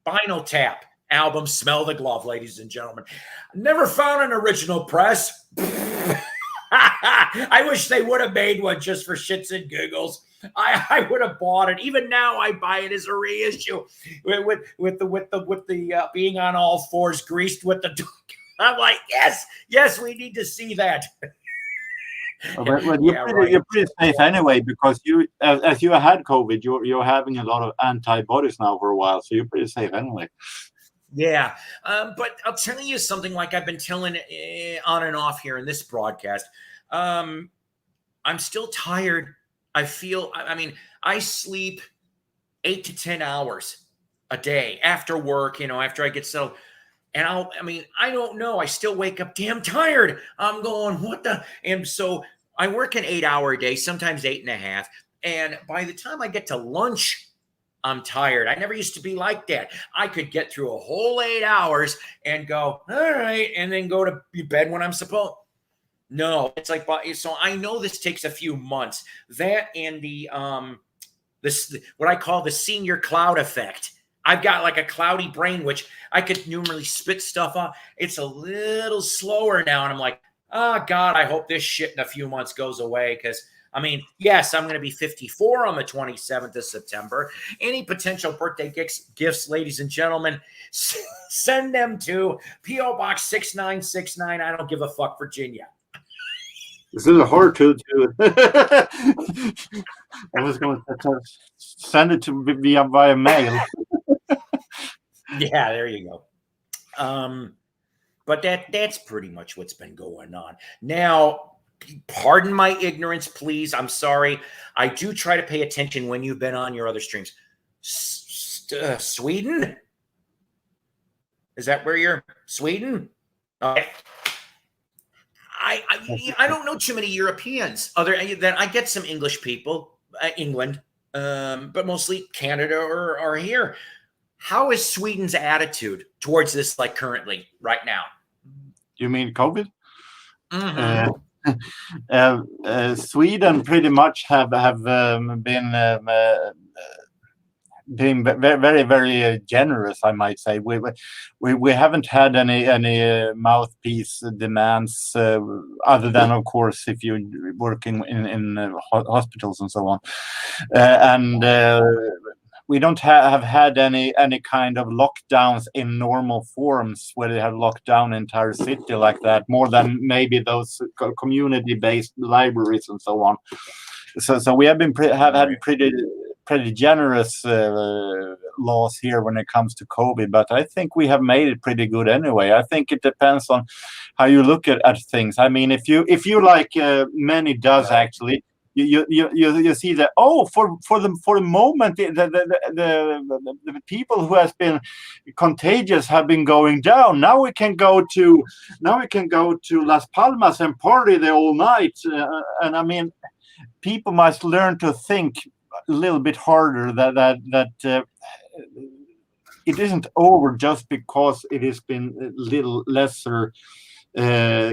Spinal Tap album, Smell the Glove, ladies and gentlemen. Never found an original press. I wish they would have made one just for shits and giggles. I would have bought it. Even now, I buy it as a reissue with the being on all fours, greased with the dog. I'm like, yes, we need to see that. But you're pretty safe anyway, because as you had COVID, you're having a lot of antibodies now for a while, so you're pretty safe anyway. Yeah, but I'll tell you something like I've been telling on and off here in this broadcast. I'm still tired. I sleep 8 to 10 hours a day after work, after I get settled. And I don't know. I still wake up damn tired. I'm going, what the? And so I work an 8-hour day, sometimes 8.5. And by the time I get to lunch, I'm tired. I never used to be like that. I could get through a whole 8 hours and go, all right, and then go to bed when I'm supposed. No, it's like, so I know this takes a few months. That and what I call the senior cloud effect. I've got like a cloudy brain, which I could normally spit stuff off. It's a little slower now. And I'm like, oh God, I hope this shit in a few months goes away. Because yes, I'm going to be 54 on the 27th of September. Any potential birthday gifts, ladies and gentlemen, send them to P.O. Box 6969. I don't give a fuck, Virginia. This is hard to I was going to send it to via mail. Yeah, there you go. But that's pretty much what's been going on. Now, pardon my ignorance, please. I'm sorry. I do try to pay attention when you've been on your other streams. Sweden? Is that where you're? Sweden? Okay. I don't know too many Europeans. Other than I get some English people, England, but mostly Canada or here. How is Sweden's attitude towards this, like currently, right now? You mean COVID? Mm-hmm. Sweden pretty much have been very, very generous, I might say. We haven't had any mouthpiece demands other than, of course, if you're working in hospitals and so on. And we don't have had any kind of lockdowns in normal forms where they have locked down an entire city like that, more than maybe those community-based libraries and so on. So we have been had pretty generous laws here when it comes to COVID, but I think we have made it pretty good anyway. I think it depends on how you look at things. I mean, if you like many does actually. You see that for the moment the people who has been contagious have been going down. Now we can go to Las Palmas and party the whole night, and I mean, people must learn to think a little bit harder that it isn't over just because it has been a little lesser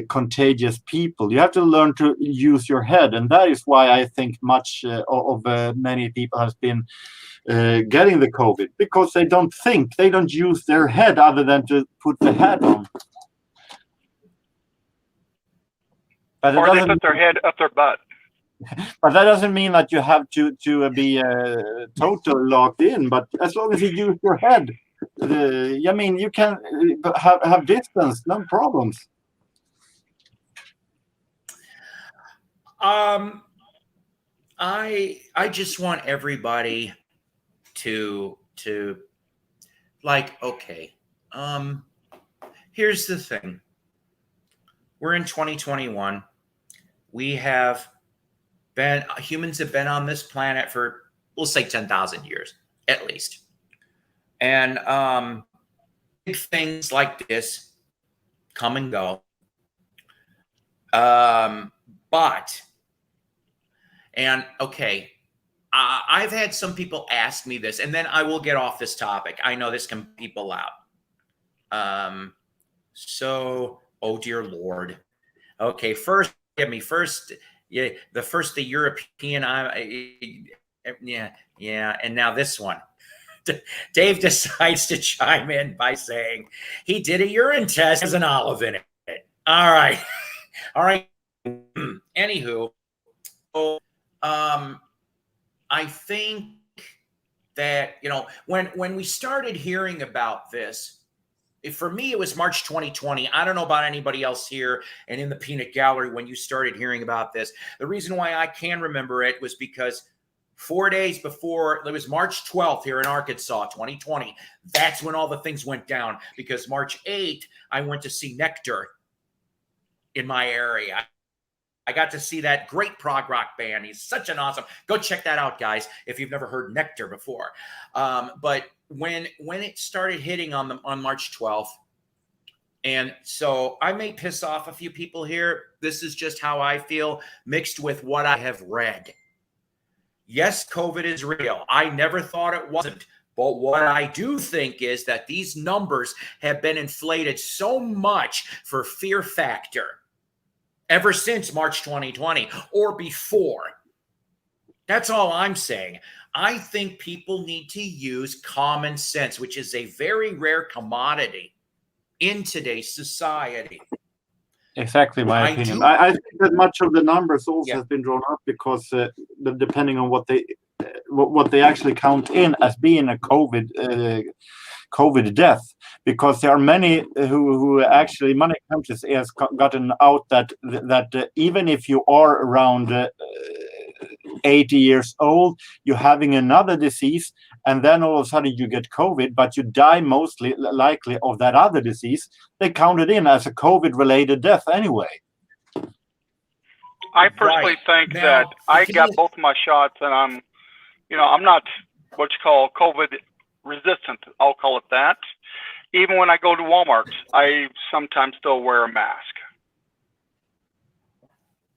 contagious people. You have to learn to use your head, and that is why I think much of many people has been getting the COVID, because they don't think, they don't use their head other than to put the hat on. But or they put their head up their butt. But that doesn't mean that you have to be totally locked in. But as long as you use your head, I mean, you can have distance, no problems. I just want everybody to like, okay, here's the thing. We're in 2021. Humans have been on this planet for, we'll say 10,000 years at least. And big things like this come and go. I've had some people ask me this, and then I will get off this topic. I know this can people out. Oh dear Lord. Okay, first, yeah, the European, and now this one. Dave decides to chime in by saying he did a urine test as an olive in it. All right. Anywho, I think that, when we started hearing about this, for me, it was March 2020. I don't know about anybody else here and in the peanut gallery when you started hearing about this. The reason why I can remember it was because 4 days before, it was March 12th here in Arkansas, 2020. That's when all the things went down, because March 8th, I went to see Nectar in my area. I got to see that great prog rock band. He's such an awesome, go check that out, guys, if you've never heard Nectar before. But when it started hitting on March 12th, and so I may piss off a few people here. This is just how I feel, mixed with what I have read. Yes, COVID is real. I never thought it wasn't. But what I do think is that these numbers have been inflated so much for fear factor ever since March 2020 or before. That's all I'm saying. I think people need to use common sense, which is a very rare commodity in today's society. Exactly my opinion. I think that much of the numbers also has been drawn up because depending on what they actually count in as being a COVID death, because there are many who actually, many countries has gotten out that even if you are around 80 years old, you're having another disease, and then all of a sudden you get COVID, but you die mostly likely of that other disease. They count it in as a COVID-related death anyway. I personally think that I got both my shots, and I'm not what you call COVID resistant. I'll call it that. Even when I go to Walmart, I sometimes still wear a mask.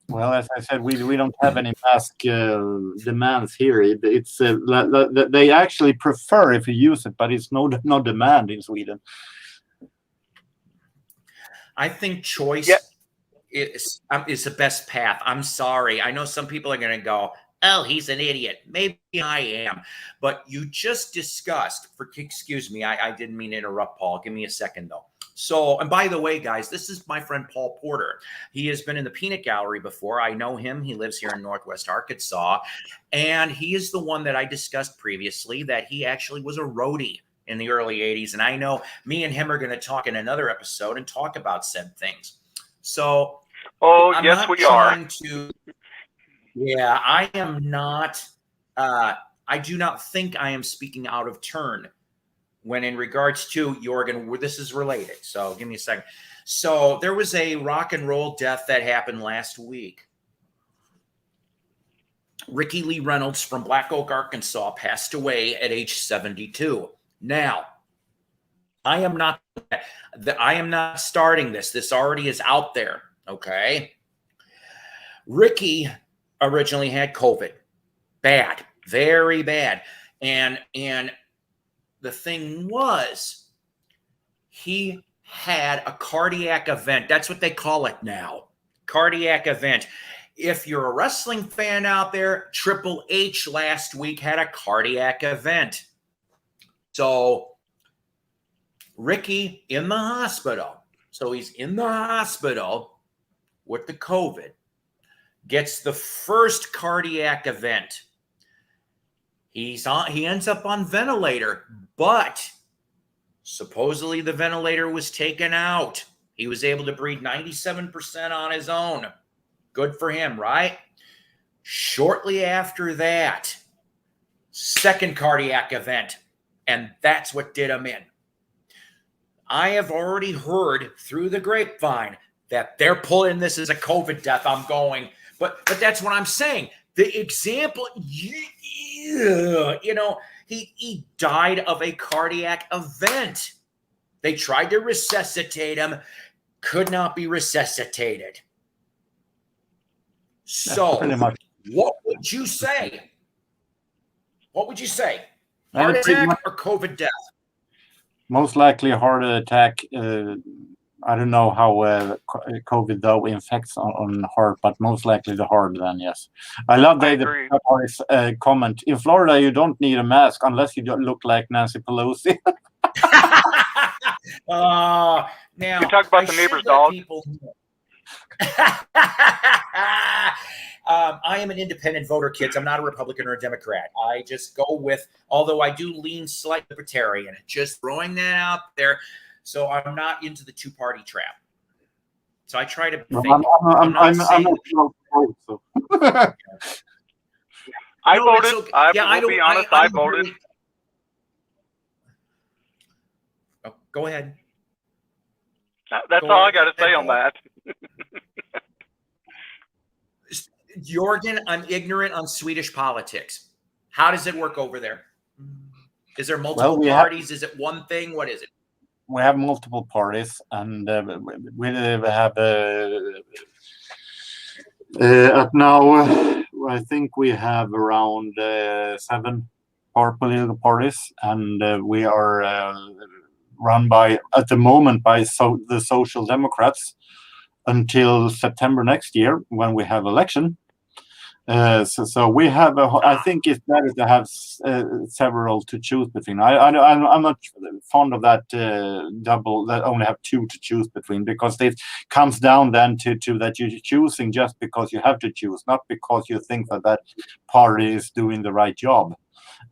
Well, as I said, we don't have any mask demands here. It's they actually prefer if you use it, but it's no demand in Sweden. I think choice is the best path. I'm sorry. I know some people are going to go, oh, he's an idiot. Maybe I am. But you just discussed, excuse me, I didn't mean to interrupt, Paul. Give me a second, though. So, and by the way, guys, this is my friend Paul Porter. He has been in the Peanut Gallery before. I know him. He lives here in Northwest Arkansas. And he is the one that I discussed previously that he actually was a roadie in the early 80s. And I know me and him are going to talk in another episode and talk about said things. So, I'm yes, not we are. Yeah, I am not. I do not think I am speaking out of turn when in regards to Jorgen, this is related. So give me a second. So there was a rock and roll death that happened last week. Ricky Lee Reynolds from Black Oak, Arkansas, passed away at age 72. Now, I am not starting this. This already is out there. Okay. Ricky originally had COVID. Bad, very bad. And the thing was, he had a cardiac event. That's what they call it now. Cardiac event. If you're a wrestling fan out there, Triple H last week had a cardiac event. So Ricky in the hospital. So he's in the hospital with the COVID. Gets the first cardiac event. He ends up on ventilator, but supposedly the ventilator was taken out. He was able to breathe 97% on his own. Good for him, right? Shortly after that, second cardiac event, and that's what did him in. I have already heard through the grapevine that they're pulling this as a COVID death. I'm going, but that's what I'm saying. The example, he died of a cardiac event. They tried to resuscitate him, could not be resuscitated. So, what would you say? What would you say? Heart attack or COVID death? Most likely heart attack. I don't know how COVID though infects on heart, but most likely the heart then, yes. I love the comment. In Florida, you don't need a mask unless you don't look like Nancy Pelosi. Now, you talk about the neighbor's dog. I am an independent voter, kids. I'm not a Republican or a Democrat. I just go with, although I do lean slightly libertarian, just throwing that out there. So I'm not into the two-party trap. So I try to think. I'm not so. I voted. Okay. I will be honest. I voted. Really... Oh, go ahead. That's all I got to say on that. Jorgen, I'm ignorant on Swedish politics. How does it work over there? Is there multiple parties? Is it one thing? What is it? We have multiple parties, and we have now. I think we have around 7 political parties, and we are run at the moment by the Social Democrats until September next year when we have election. So we have I think it's better to have several to choose between. I'm not fond of that double, that only have 2 to choose between, because it comes down then to that you're choosing just because you have to choose, not because you think that party is doing the right job.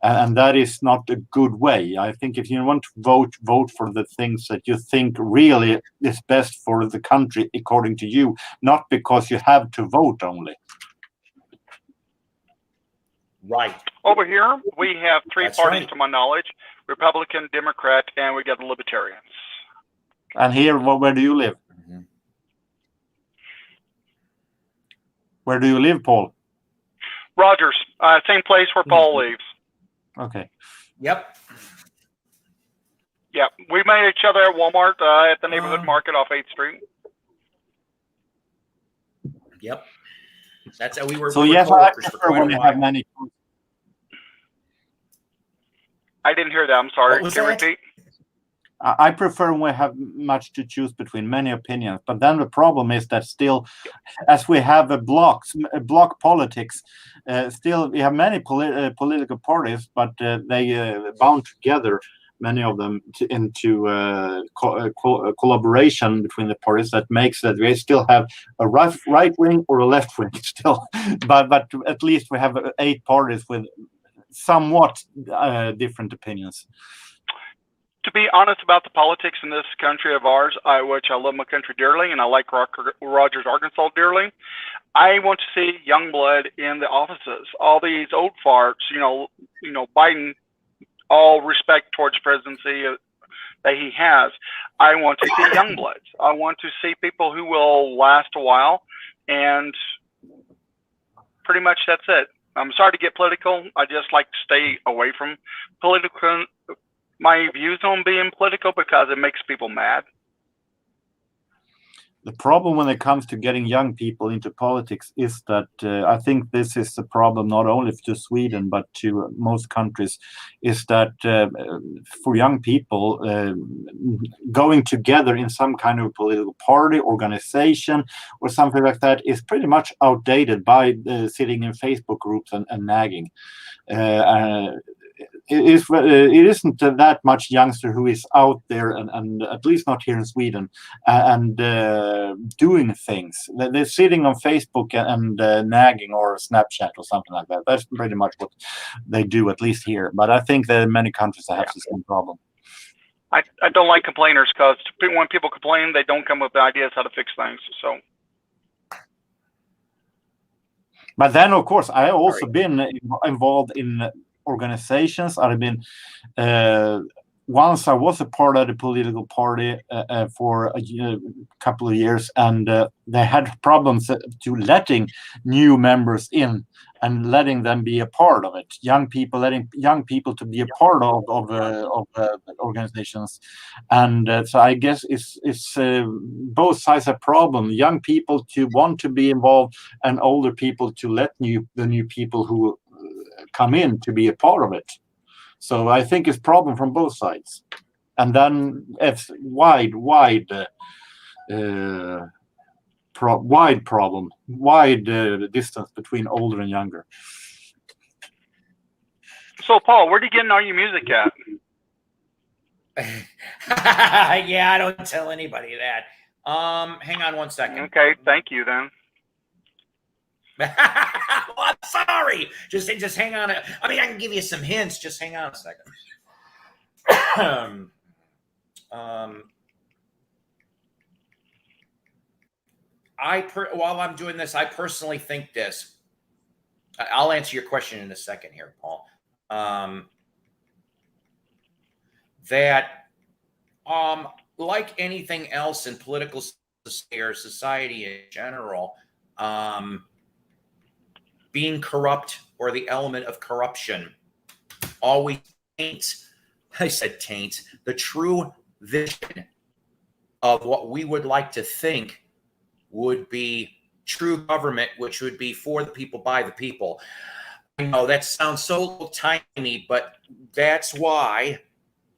And that is not a good way. I think if you want to vote for the things that you think really is best for the country according to you, not because you have to vote only. Right. Over here, we have 3 parties to my knowledge: Republican, Democrat, and we got the Libertarians. And here, where do you live? Mm-hmm. Where do you live, Paul? Rogers, same place where Paul lives. Okay. Yep. Yep. We met each other at Walmart at the neighborhood market off 8th Street. Yep. That's how we were. So yes, I prefer when we have many. I didn't hear that. I'm sorry. Can you repeat? I prefer when we have much to choose between, many opinions. But then the problem is that still, as we have block politics, still we have many political parties, but they bound together. many of them into collaboration between the parties that makes that we still have a right wing or a left wing still, but at least we have 8 parties with somewhat different opinions. To be honest about the politics in this country of ours, which I love my country dearly, and I like Rogers, Arkansas dearly, I want to see young blood in the offices. All these old farts, Biden, all respect towards presidency that he has. I want to see young bloods. I want to see people who will last a while, and pretty much that's it. I'm sorry to get political. I just like to stay away from my views on being political because it makes people mad. The problem when it comes to getting young people into politics is that I think this is a problem not only to Sweden but to most countries, is that for young people going together in some kind of political party, organization or something like that is pretty much outdated by sitting in Facebook groups and nagging. It isn't that much youngster who is out there and at least not here in Sweden and doing things. They're sitting on Facebook and nagging or Snapchat or something like that. That's pretty much what they do, at least here. But I think that in many countries that have the same problem. I don't like complainers because when people complain, they don't come up with ideas how to fix things. So. But then, of course, I also been involved in organizations. I've been once I was a part of the political party for a couple of years, and they had problems to letting new members in and letting them be a part of it. Letting young people to be a part of organizations, and so I guess it's both sides a problem. Young people to want to be involved, and older people to let the new people who come in to be a part of it. So I think it's problem from both sides, and then it's wide distance between older and younger. So Paul, where are you getting all your music at? Yeah, I don't tell anybody that. Hang on one second. Okay, thank you then. Well, I'm sorry. Just hang on. I mean, I can give you some hints. Just hang on a second. While I'm doing this, I personally think this. I'll answer your question in a second here, Paul. That like anything else in political society in general, being corrupt or the element of corruption always taints, the true vision of what we would like to think would be true government, which would be for the people, by the people. I know that sounds so tiny, but that's why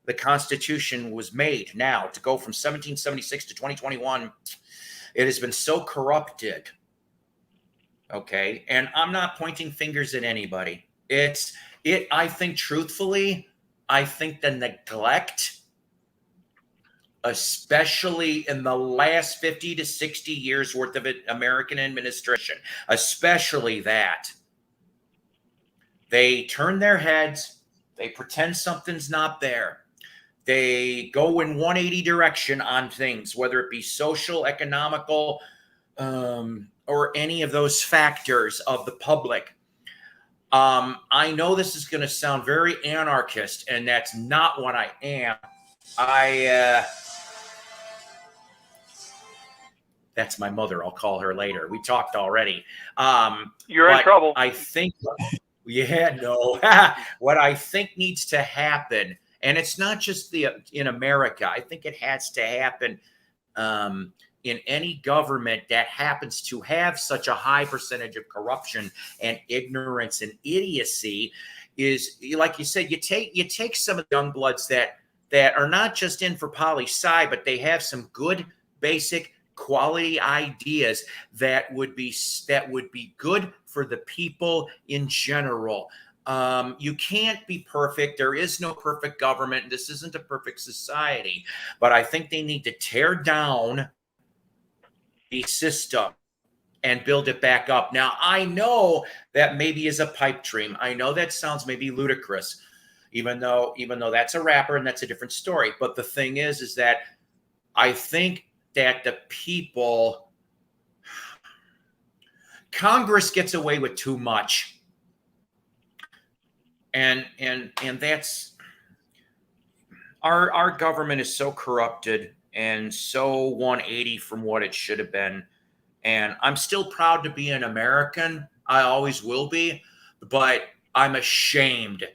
the Constitution was made. Now, to go from 1776 to 2021, it has been so corrupted. Okay, and I'm not pointing fingers at anybody. I think truthfully, I think the neglect, especially in the last 50 to 60 years worth of American administration, especially that, they turn their heads, they pretend something's not there. They go in 180 direction on things, whether it be social, economical, or any of those factors of the public. I know this is going to sound very anarchist, and that's not what I am. That's my mother. I'll call her later. We talked already. You're in trouble. I think, what I think needs to happen, and it's not just in America. I think it has to happen in any government that happens to have such a high percentage of corruption and ignorance and idiocy, is, like you said, you take some of the young bloods that are not just in for poli-sci, but they have some good basic quality ideas that would be good for the people in general. You can't be perfect. There is no perfect government. This isn't a perfect society. But I think they need to tear down the system and build it back up. Now, I know that maybe is a pipe dream. I know that sounds maybe ludicrous, even though that's a rapper and that's a different story. But the thing is that I think that the people, Congress gets away with too much. And that's, our government is so corrupted and so 180 from what it should have been. And I'm still proud to be an American. I always will be, but I'm ashamed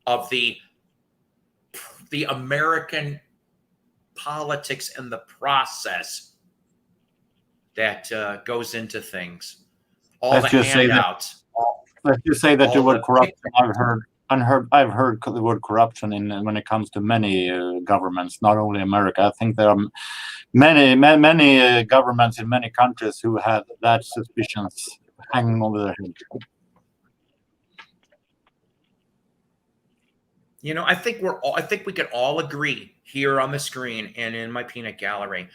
of the American politics and the process that goes into things. All Let's the just say that- handouts. Let's just say that all the word the- corruption, I've heard the word corruption when it comes to many governments, not only America. I think there are many governments in many countries who have that suspicions hanging over their head. You know, I think we can all agree here on the screen and in my peanut gallery,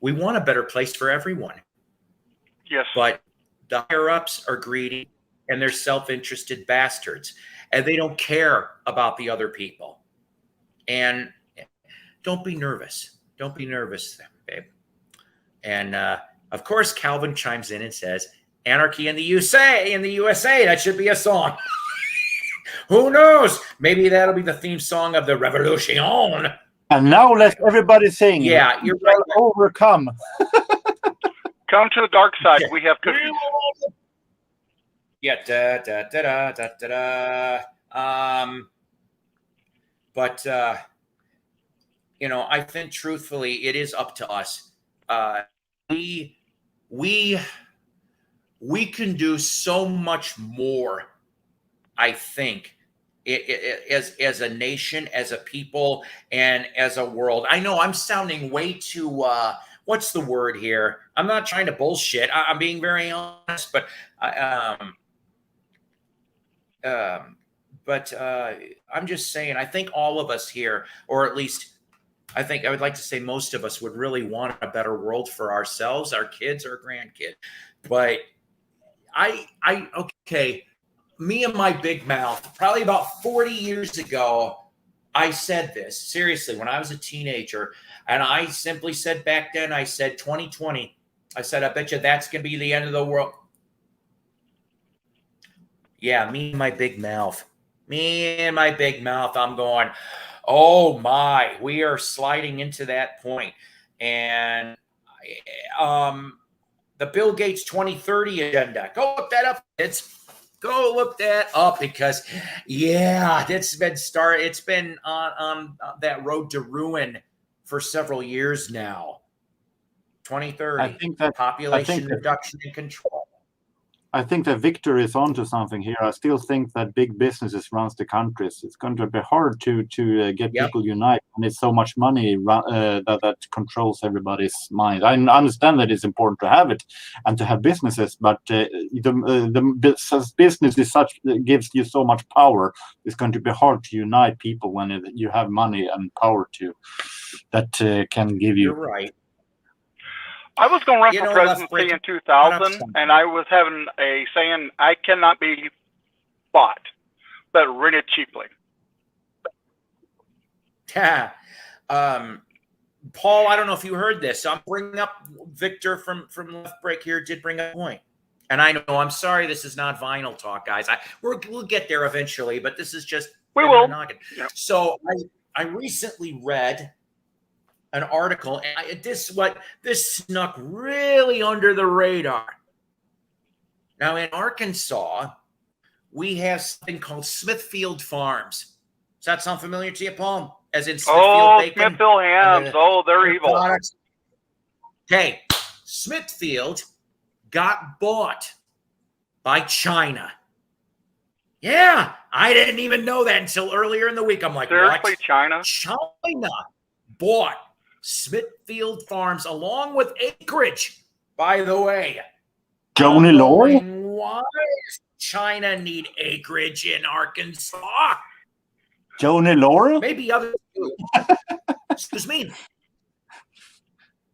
we want a better place for everyone. Yes. But the higher ups are greedy and they're self-interested bastards, and they don't care about the other people. And don't be nervous. Don't be nervous, babe. And of course, Calvin chimes in and says, "Anarchy in the USA, that should be a song." Who knows? Maybe that'll be the theme song of the revolution. And now let everybody sing. Yeah, you're right. Overcome. Come to the dark side. We have cookies. Yeah, but you know, I think truthfully, it is up to us. We can do so much more, I think, as a nation, as a people, and as a world. I know I'm sounding way too what's the word here? I'm not trying to bullshit. I'm being very honest, but I'm just saying, I think all of us here, or at least I think I would like to say most of us, would really want a better world for ourselves, our kids, our grandkids. But okay, me and my big mouth, probably about 40 years ago, I said this seriously when I was a teenager. And I simply said back then, I said 2020, I said, I bet you that's going to be the end of the world. Yeah, me and my big mouth. I'm going, oh my, we are sliding into that point. And the Bill Gates 2030 agenda, go look that up, kids. Go look that up, because yeah, it's been on that road to ruin for several years now. 2030. I think that population reduction and control. I think that Victor is onto something here. I still think that big businesses runs the countries. It's going to be hard to get people united, and it's so much money that controls everybody's mind. I understand that it's important to have it and to have businesses, but the business is such that gives you so much power. It's going to be hard to unite people when you have money and power that can give you. You're right. I was going to run for presidency in 2000, and I was having a saying, I cannot be bought, but rented cheaply. Yeah. Paul, I don't know if you heard this. I'm bringing up Victor from Left Break here did bring up a point. And I know, I'm sorry, this is not vinyl talk, guys. We'll get there eventually, but this is just... We will. Yep. So I recently read an article, and this snuck really under the radar. Now, in Arkansas, we have something called Smithfield Farms. Does that sound familiar to you, Paul? As in Smithfield bacon? Smithfield hams. They're evil. Products. Okay, Smithfield got bought by China. Yeah, I didn't even know that until earlier in the week. I'm like, seriously, what? China bought Smithfield Farms along with acreage, by the way. Joni Loy? Why is China need acreage in Arkansas? Joni Laurel? Maybe others do. Excuse me.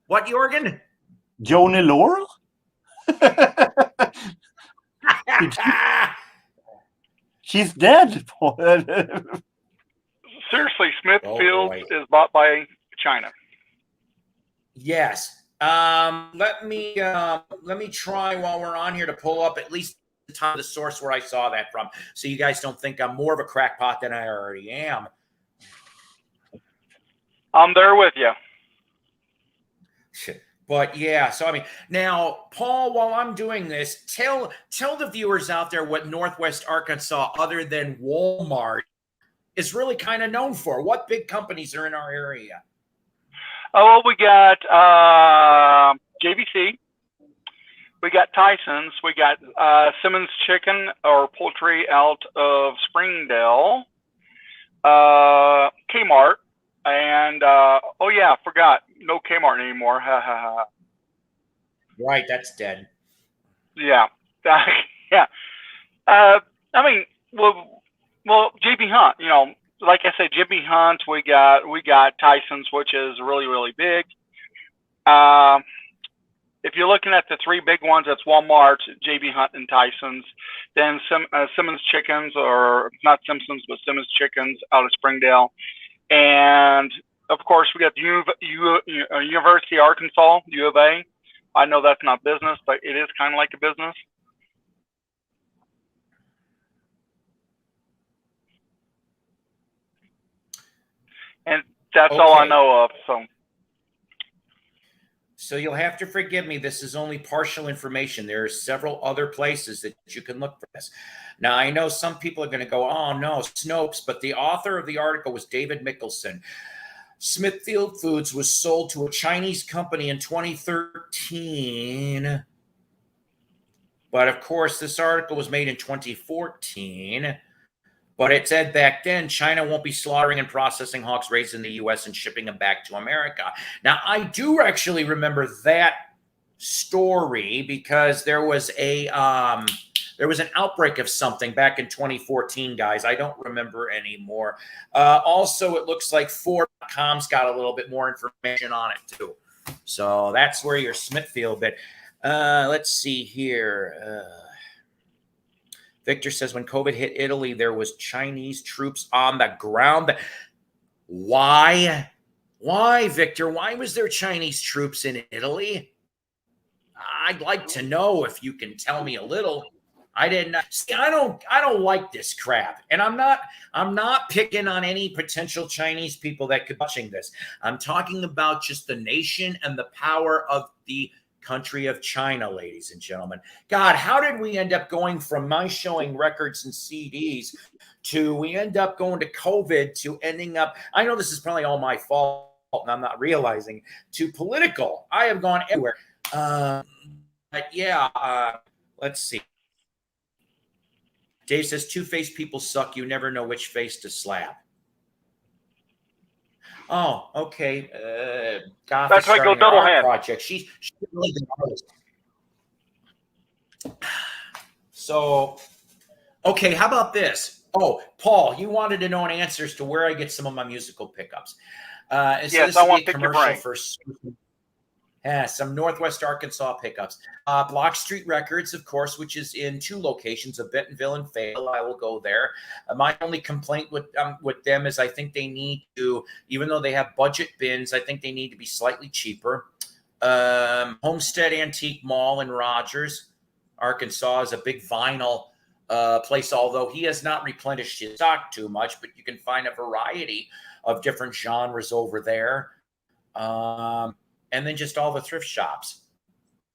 What, Jorgen? Joni Laurel? She's dead. Seriously, Smithfield boy. is bought by China. Yes. Let me try while we're on here to pull up at least the time of the source where I saw that from, so you guys don't think I'm more of a crackpot than I already am. I'm there with you. But yeah, so I mean, now Paul, while I'm doing this, tell the viewers out there what Northwest Arkansas, other than Walmart, is really kind of known for. What big companies are in our area? Oh, well, we got JBC. We got Tyson's. We got Simmons Chicken or Poultry out of Springdale. Kmart. And, oh, yeah, I forgot. No Kmart anymore. Right, that's dead. Yeah. Yeah. I mean, well, JB Hunt, you know, like I said, JB Hunt, we got Tyson's, which is really, really big. If you're looking at the three big ones, that's Walmart, JB Hunt, and Tyson's. Then Simmons Chickens, or not Simpsons, but Simmons Chickens out of Springdale. And, of course, we got the University of Arkansas, U of A. I know that's not business, but it is kind of like a business. And that's all I know of. So you'll have to forgive me. This is only partial information. There are several other places that you can look for this. Now, I know some people are going to go, oh, no, Snopes, but the author of the article was David Mickelson. Smithfield Foods was sold to a Chinese company in 2013. But, of course, this article was made in 2014. But it said back then, China won't be slaughtering and processing hogs raised in the U.S. and shipping them back to America. Now, I do actually remember that story because there was an outbreak of something back in 2014, guys. I don't remember anymore. Also, it looks like Ford.com's got a little bit more information on it, too. So that's where your Smithfield bit. Let's see here. Victor says when COVID hit Italy, there was Chinese troops on the ground. Why? Why, Victor? Why was there Chinese troops in Italy? I'd like to know if you can tell me a little. I didn't see. I don't like this crap, and I'm not picking on any potential Chinese people that could be watching this. I'm talking about just the nation and the power of the country of China, ladies and gentlemen. God, how did we end up going from my showing records and CDs to we end up going to COVID to ending up, I know this is probably all my fault and I'm not realizing, to political. I have gone everywhere. But yeah, let's see. Dave says, two-faced people suck. You never know which face to slap. Oh, okay. Goth that's why I go double hand. Project. She's really the artist. So, okay, how about this? Oh, Paul, you wanted to know an answers to where I get some of my musical pickups. Yes, I want to pick your brain. Some Northwest Arkansas pickups. Block Street Records, of course, which is in two locations of Bentonville and Fayetteville. I will go there. My only complaint with them is I think they need to, even though they have budget bins, I think they need to be slightly cheaper. Homestead Antique Mall in Rogers, Arkansas is a big vinyl place, although he has not replenished his stock too much, but you can find a variety of different genres over there. And then just all the thrift shops.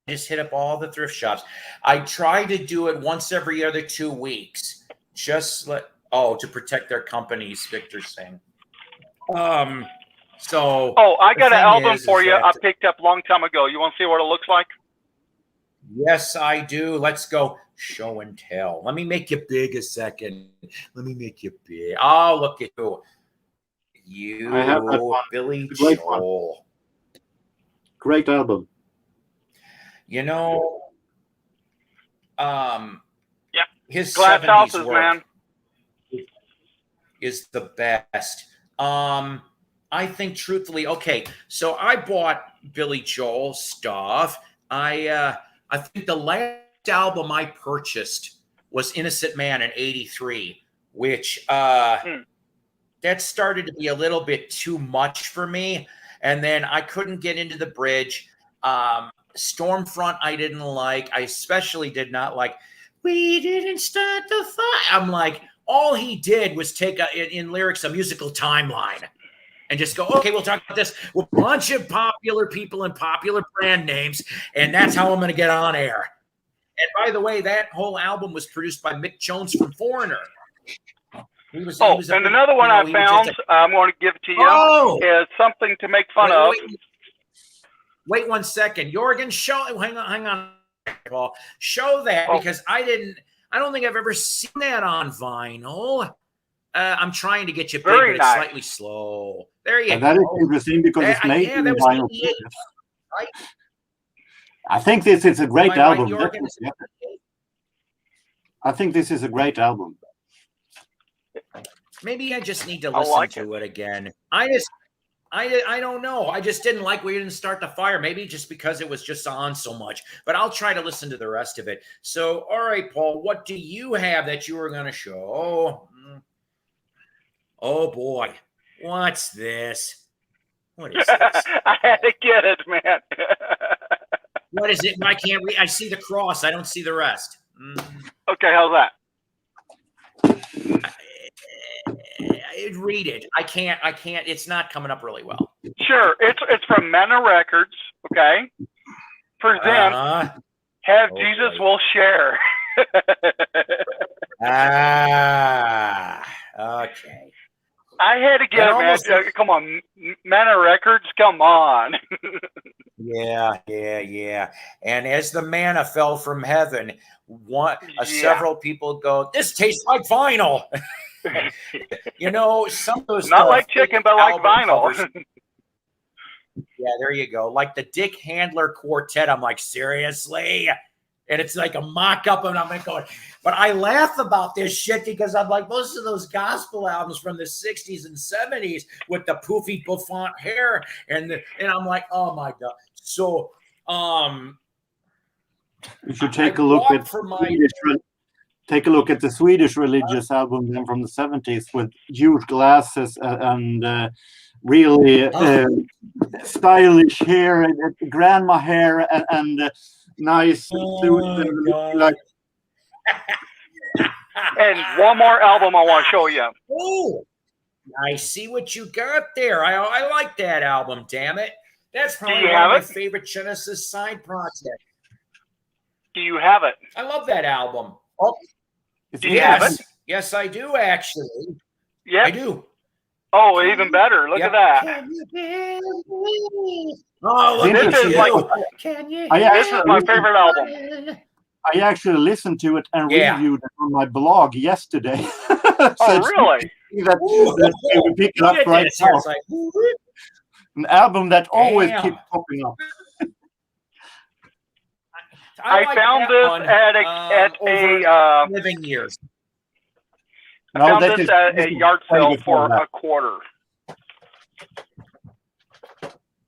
Just hit up all the thrift shops. I try to do it once every other 2 weeks. To protect their companies, Victor's saying. I got an album for you I picked up a long time ago. You want to see what it looks like? Yes, I do. Let's go. Show and tell. Let me make you big a second. Let me make you big. Oh, look at you. I have that one. Billy Joel. One. Great album. Yeah. his Glass 70s houses, work man. is the best. I think truthfully, okay, so I bought Billy Joel stuff. I think the last album I purchased was Innocent Man in '83, which that started to be a little bit too much for me. And then I couldn't get into the bridge. Stormfront I didn't like. I especially did not like We Didn't Start the Fire. I'm like, all he did was take in lyrics a musical timeline and just go, okay, we'll talk about this with a bunch of popular people and popular brand names, and that's how I'm going to get on air. And by the way, that whole album was produced by Mick Jones from Foreigner. And another one I found, I'm going to give it to you, is something to make fun of. Wait 1 second. Jorgen, hang on, Paul. Show that because I don't think I've ever seen that on vinyl. I'm trying to get you big, but it's slightly slow. There you go. That is interesting because it's made in vinyl. Right? I think this is a great album. I think this is a great album. Maybe I just need to listen to it again. I don't know. I just didn't like We Didn't Start the Fire. Maybe just because it was just on so much. But I'll try to listen to the rest of it. So, all right, Paul, what do you have that you were going to show? Oh, boy. What's this? What is this? I had to get it, man. What is it? I can't read. I see the cross. I don't see the rest. Okay, how's that? Read it. I can't. It's not coming up really well. Sure. It's from Mana Records. Okay. Present. Have Jesus Will Share. Okay. I had to get it, man. Come on, Mana Records. Come on. Yeah. And as the manna fell from heaven, several people go, "This tastes like vinyl." You know, some of those not like chicken, but like vinyl. Yeah, there you go. Like the Dick Handler Quartet. I'm like, seriously? And it's like a mock-up, and I'm like going, but I laugh about this shit because I'm like, most of those gospel albums from the 60s and 70s with the poofy bouffant hair, and I'm like, oh my God. So you should take a look at take a look at the Swedish religious album then from the 70s with huge glasses and really stylish hair, grandma hair, and nice suit. Like. And one more album I want to show you. Oh, I see what you got there. I like that album, damn it. That's probably one of my favorite Genesis side projects. Do you have it? I love that album. Oh, do you have it? Yes, I do, actually. Yeah, I do. Oh, even better. Look at that. Can you hear me? Oh, look this is like, this is my favorite album. I actually listened to it and reviewed it on my blog yesterday. Oh, really? That we would pick it up right now. Like, an album that always keeps popping up. I found this at a living years. I found this at a yard sale for a quarter.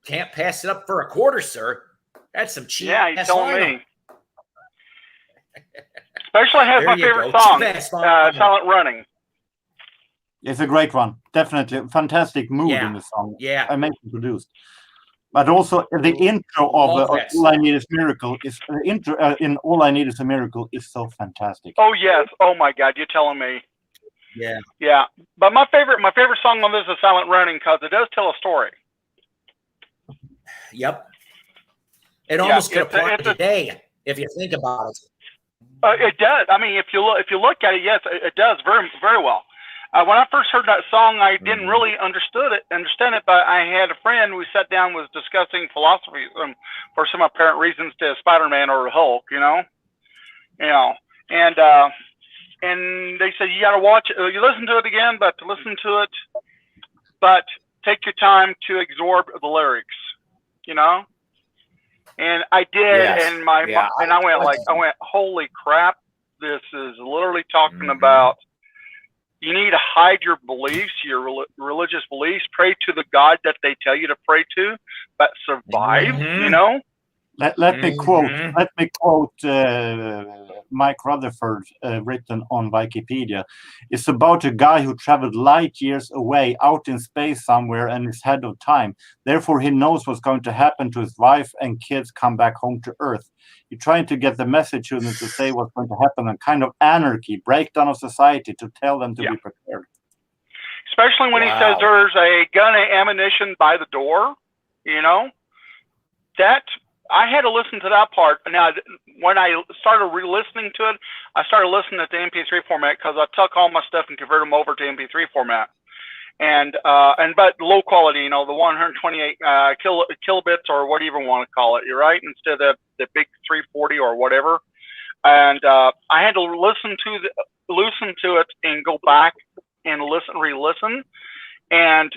Can't pass it up for a quarter, sir. That's some cheap. Yeah, he's telling me. Especially has my favorite song, Silent Running. It's a great one. Definitely. Fantastic mood in the song. Yeah. Amazing produced. But also the intro of All I Need Is Miracle is the intro in All I Need Is a Miracle is so fantastic. Oh yes. Oh my God, you're telling me. Yeah. Yeah. But my favorite song on this is Silent Running because it does tell a story. Yep. It almost could apply today if you think about it. It does. I mean, if you look at it, yes, it does very, very well. When I first heard that song, I didn't really understand it, but I had a friend we sat down was discussing philosophy for some apparent reasons to Spider-Man or Hulk, and they said you got to watch it. You listen to it again, but take your time to absorb the lyrics, And I did, and I went holy crap! This is literally talking about you need to hide your beliefs, your religious beliefs, pray to the God that they tell you to pray to, but survive, you know? Let me quote Mike Rutherford, written on Wikipedia. It's about a guy who traveled light years away out in space somewhere and is ahead of time. Therefore, he knows what's going to happen to his wife and kids come back home to Earth. You're trying to get the message to them to say what's going to happen, and kind of anarchy, breakdown of society, to tell them to be prepared. Especially when he says there's a gun and ammunition by the door, you know? That... I had to listen to that part. Now, when I started re-listening to it, I started listening to the MP3 format because I took all my stuff and converted them over to MP3 format. But low quality, you know, the 128 kilobits or whatever you want to call it, you're right, instead of the big 340 or whatever. And I had to listen to it and go back and re-listen, and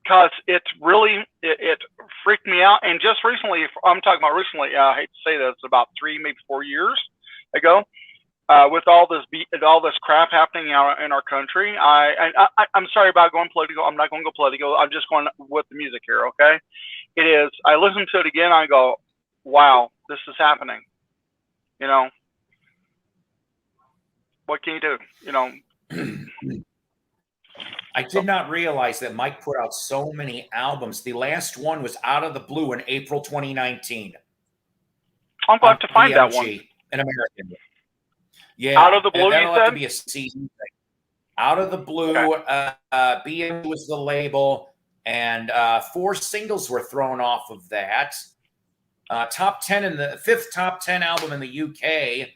because it's really, it freaked me out. And just recently, I'm talking about recently, I hate to say this, about 3, maybe 4 years ago, with all this crap happening in our country. I'm sorry about going political. I'm not going to go political. I'm just going with the music here, okay? It is, I listen to it again, I go, wow, this is happening. You know, what can you do? You know, I did not realize that Mike put out so many albums. The last one was Out of the Blue in April 2019. I'm glad to find that one. An American. Yeah. Out of the Blue, that'll you have said? to be a CD thing. Out of the Blue, okay. BM was the label, and 4 singles were thrown off of that. Top 10 in the 5th top 10 album in the UK.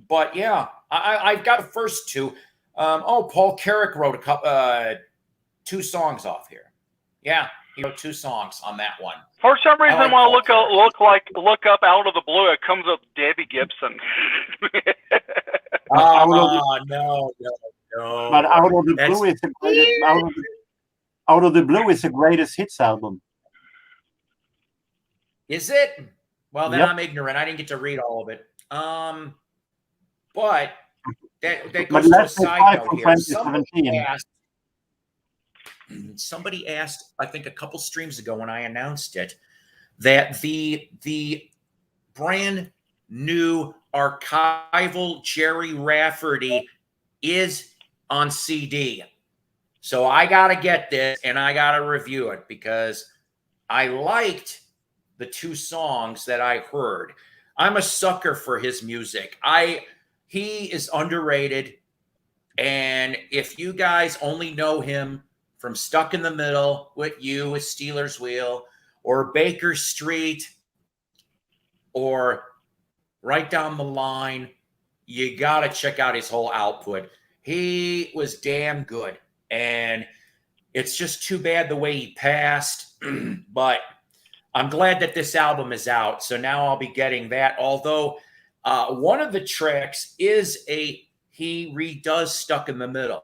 But yeah, I've got the first 2. Paul Carrick wrote 2 songs off here. Yeah, he wrote 2 songs on that one. For some reason, when I look up Out of the Blue, it comes up Debbie Gibson. No. But Out of the Blue is the greatest. Out of the Blue is the greatest hits album. Is it? Well, then I'm ignorant. I didn't get to read all of it. But that goes to a side note here. Somebody asked, I think a couple streams ago when I announced it, that the brand new archival Jerry Rafferty is on CD. So I got to get this and I got to review it because I liked the 2 songs that I heard. I'm a sucker for his music. He is underrated. And if you guys only know him from Stuck in the Middle with Steelers Wheel, or Baker Street, or Right Down the Line, you got to check out his whole output. He was damn good. And it's just too bad the way he passed. But I'm glad that this album is out. So now I'll be getting that. Although one of the tracks is he redoes Stuck in the Middle.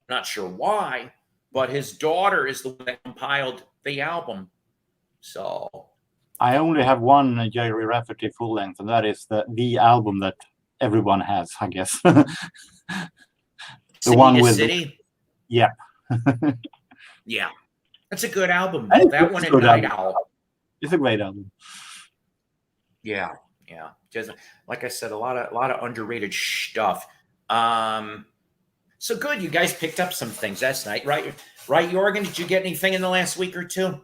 Not sure why, but his daughter is the one that compiled the album. So I only have one Jerry Rafferty full length, and that is the album that everyone has, I guess. The one with City. Yeah. Yeah. That's a good album. That one and Night Owl. It's a great album. Yeah. Just like I said, a lot of underrated stuff. So good, you guys picked up some things last night, right? Right, Jorgen? Did you get anything in the last week or 2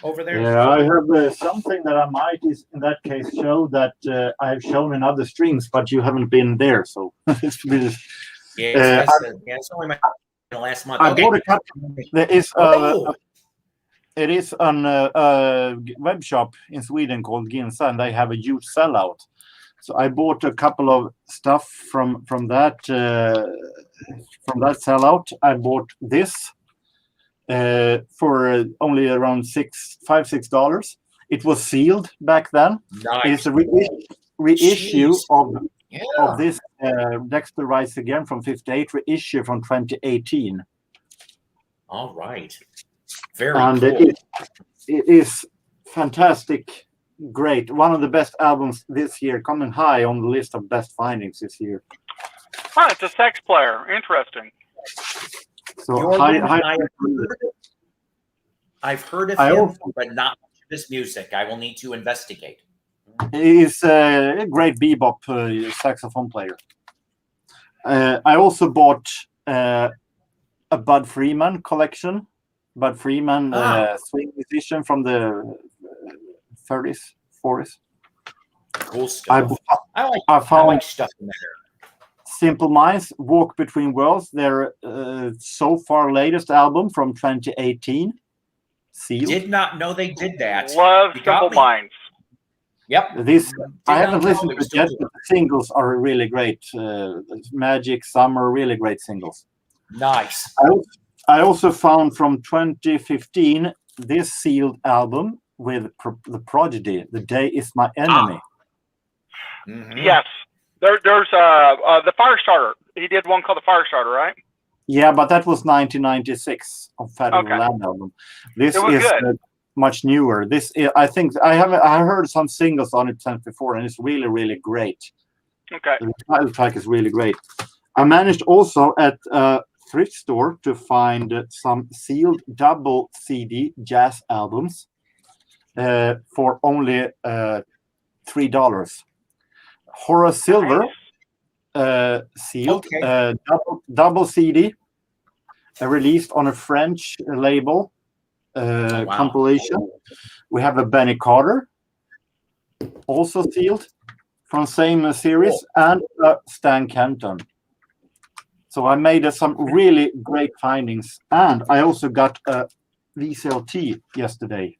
over there? Yeah, I have something that I might, in that case, show that I have shown in other streams, but you haven't been there, so it's really. It's only my last month. I bought a couple. There is it is on a web shop in Sweden called Ginsa, and they have a huge sellout. So I bought a couple of stuff from that sellout. I bought this for only around $6. It was sealed back then. Nice. It's a reissue of this Dexter Rise Again from '58, reissue from 2018. All right. Very cool. It is fantastic great. One of the best albums this year, coming high on the list of best findings this year. Huh, it's a sex player. Interesting. So I've heard of him, but not much of his music. I will need to investigate. He's a great bebop saxophone player. I also bought a Bud Freeman collection. Bud Freeman, swing musician from the 30s, 40s. Cool stuff. I found stuff in there. Simple Minds, Walk Between Worlds, their so far latest album from 2018. Sealed. Did not know they did that. Love Simple Minds. Yep. I haven't listened to it yet, but the singles are really great. Magic, Summer, really great singles. Nice. I also found from 2015 this sealed album with the Prodigy, The Day Is My Enemy. Yes. There's the Firestarter. He did one called the Firestarter, right? Yeah, but that was 1996 of Fat of the Land album. This is much newer. I think I heard some singles on it since before, and it's really, really great. Okay. The title track is really great. I managed also at a thrift store to find some sealed double CD jazz albums for only $3. Horace Silver sealed double CD released on a French label compilation. We have a Benny Carter also sealed from same series, and Stan Kenton. So I made some really great findings, and I also got a VCLT yesterday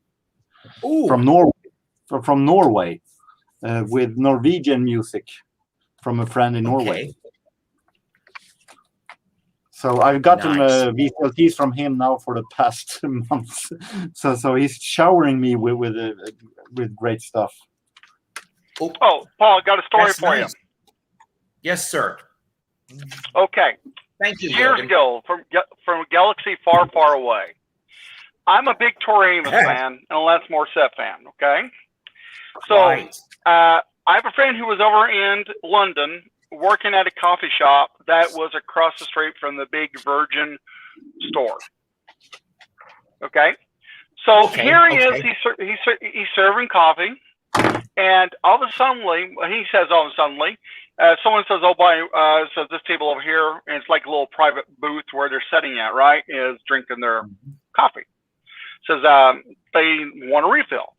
from Norway with Norwegian music from a friend in Norway. So I've gotten VCLTs from him now for the past months. So he's showering me with great stuff. Oh, Paul, I got a story for you. Yes, sir. Okay. Thank you. Years ago, from a galaxy far, far away. I'm a big Tori Amos fan and a Alanis Morissette fan. Okay. So I have a friend who was over in London working at a coffee shop that was across the street from the big Virgin store. Okay. So here he is. He's serving coffee, and all of a sudden, he says, all of a sudden, someone says, so this table over here, and it's like a little private booth where they're sitting at, right, is drinking their coffee. Says they want a refill.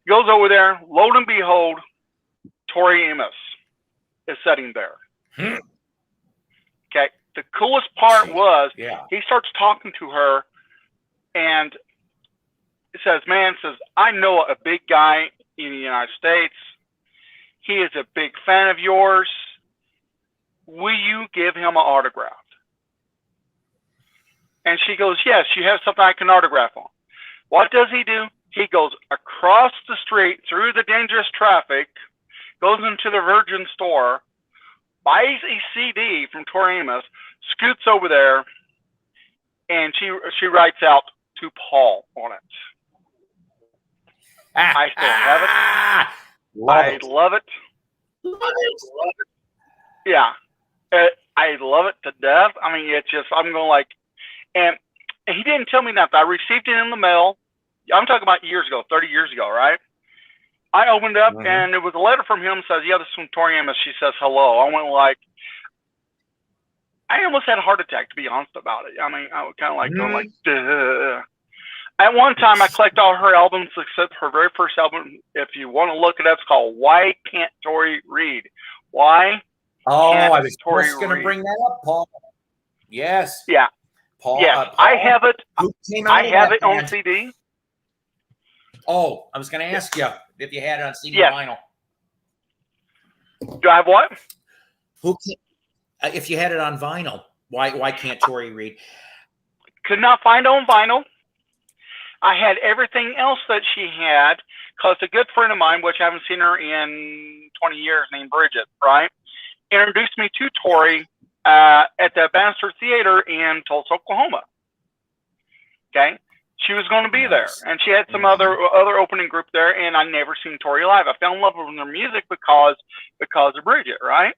Goes over there, lo and behold, Tori Amos is sitting there. Okay. The coolest part was he starts talking to her, and it says, I know a big guy in the United States. He is a big fan of yours. Will you give him an autograph? And she goes, yes, you have something I can autograph on. What does he do? He goes across the street through the dangerous traffic, goes into the Virgin store, buys a CD from Tori Amos, scoots over there, and she writes out to Paul on it. I still have it. Love it. Yeah. I love it to death. I mean, it's just, I'm going and he didn't tell me nothing. I received it in the mail. I'm talking about years ago, 30 years ago, right? I opened up and it was a letter from him. Says, this is from Tori Amos. She says hello. I went I almost had a heart attack, to be honest about it. I mean, I was kind of going duh. At one time, I collected all her albums except her very first album. If you want to look it up, it's called Why Can't Tori Read? Why? I was just going to bring that up, Paul. Yes. Yeah. Paul. Yes, Paul, I have it. I have it on CD. Oh, I was going to ask you if you had it on CD or vinyl. Do I have what? If you had it on vinyl, why can't Tori Read? Could not find it on vinyl. I had everything else that she had, because a good friend of mine, which I haven't seen her in 20 years, named Bridget, right, introduced me to Tori at the Bannister Theater in Tulsa, Oklahoma. Okay. She was going to be there, Nice. and she had some other opening group there, and I never seen Tori live. I fell in love with her music because of Bridget, right?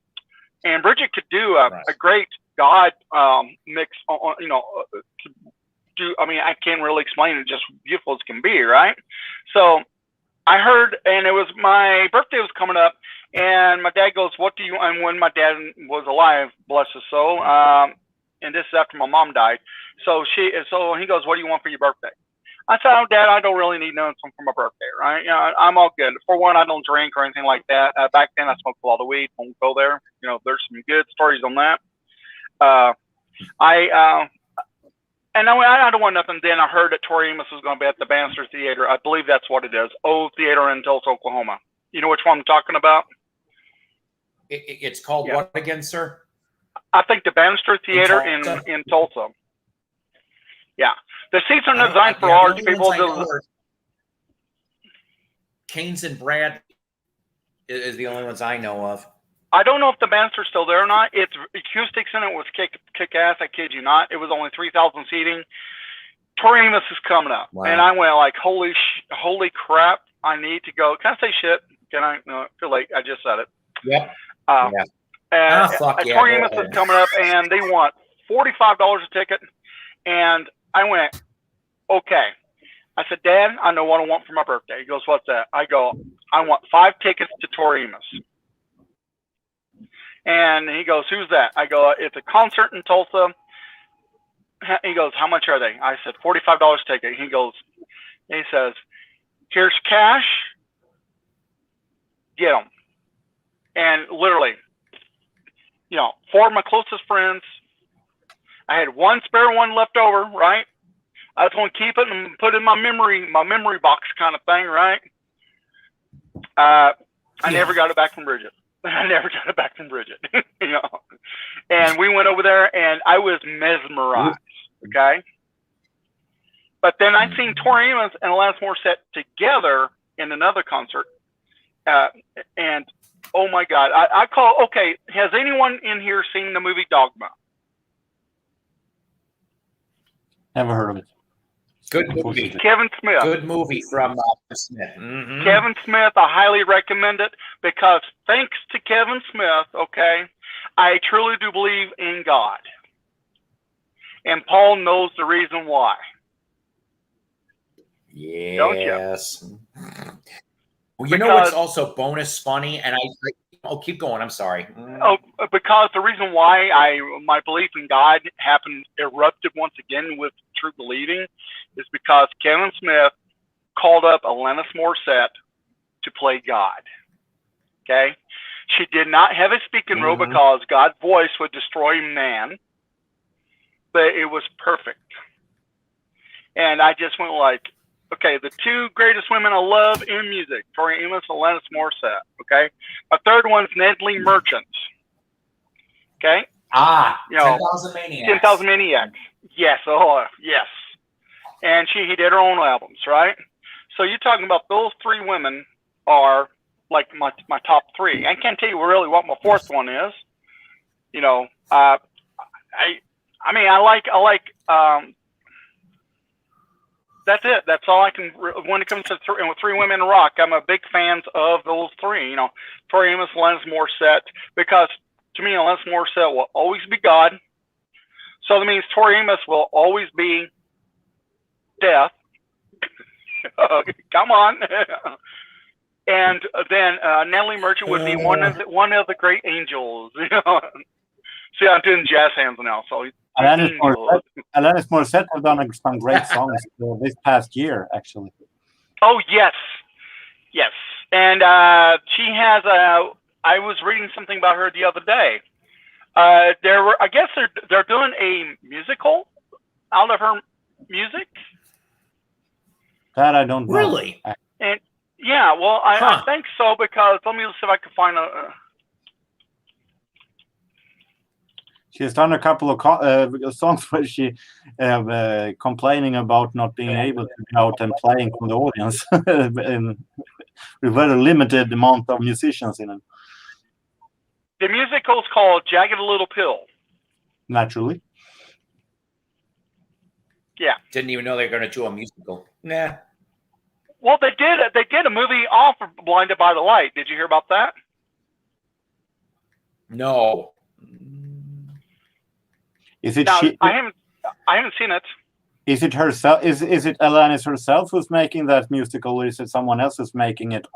And Bridget could do a great God mix, to do. I mean, I can't really explain it, just beautiful as can be, right? So I heard, and it was my birthday was coming up, and my dad goes, "What do you?" And when my dad was alive, bless his soul, and this is after my mom died. So he goes, "What do you want for your birthday?" I said, "Oh, Dad, I don't really need nothing for my birthday, right? I'm all good. For one, I don't drink or anything like that. Back then, I smoked a lot of weed. Won't go there. There's some good stories on that. I don't want nothing. Then I heard that Tori Amos was going to be at the Bannister Theater. I believe that's what it is. Old Theater in Tulsa, Oklahoma. You know which one I'm talking about? It's called what again, sir? I think the Bannister Theater in Tulsa. Yeah. The seats are designed for large people. Canes and Brad is the only ones I know of. I don't know if the Bannister's still there or not. Its acoustics in it was kick ass. I kid you not. It was only 3,000 seating. Tori Amos is coming up, and I went like, holy crap! I need to go. Can I say shit? Can I? No, too late. I just said it. Yep. And Tori Amos is coming up, and they want $45 a ticket. And I went, okay. I said, Dad, I know what I want for my birthday. He goes, what's that? I go, I want 5 tickets to Tori Amos. And he goes, who's that? I go, it's a concert in Tulsa. He goes, how much are they? I said, $45 a ticket. He says, here's cash. Get them. And literally, 4 of my closest friends. I had one spare one left over, right? I was going to keep it and put it in my memory box kind of thing, right? I never got it back from Bridget. And we went over there, and I was mesmerized, okay? But then I seen Tori Amos and Alanis Morissette together in another concert, and oh my God, okay, has anyone in here seen the movie Dogma? Never heard of it. Good movie. Kevin Smith. Good movie from Smith. Mm-hmm. Kevin Smith, I highly recommend it because thanks to Kevin Smith, okay, I truly do believe in God. And Paul knows the reason why. Yes. Don't you? Well, you know what's also bonus funny, and keep going. I'm sorry. Oh, because the reason why my belief in God erupted once again with true believing is because Kevin Smith called up Alanis Morissette to play God. Okay? She did not have a speaking role because God's voice would destroy man, but it was perfect. And I just went like, okay, the 2 greatest women I love in music, Tori Amos and Alanis Morissette, okay? My third one's Natalie Merchant, okay? 10,000 Maniacs. 10,000 Maniacs. Yes, yes. And he did her own albums, right? So you're talking about those 3 women are like my top 3. I can't tell you really what my 4th one is. I like that's it. That's all I can. When it comes to 3 women in rock, I'm a big fan of those 3. Tori Amos, Alanis Morissette, because to me, Alanis Morissette will always be God. So that means Tori Amos will always be death. Come on. And then Natalie Merchant would be one of the great angels. See, I'm doing jazz hands now, so. Alanis Morissette have done some great songs this past year, actually. Oh yes, and she has I was reading something about her the other day. I guess they're doing a musical out of her music. That I don't know. Really? And yeah, well, I think so because let me see if I can find a. She's done a couple of songs where she complaining about not being able to go out and playing from the audience with very limited amount of musicians in it. The musical's called Jagged Little Pill. Naturally. Yeah. Didn't even know they were going to do a musical. Nah. Well, they did. They did a movie off of Blinded by the Light. Did you hear about that? No. Is it Now, she? I haven't seen it. Is it herself? Is it Alanis herself who's making that musical, or is it someone else who's making it?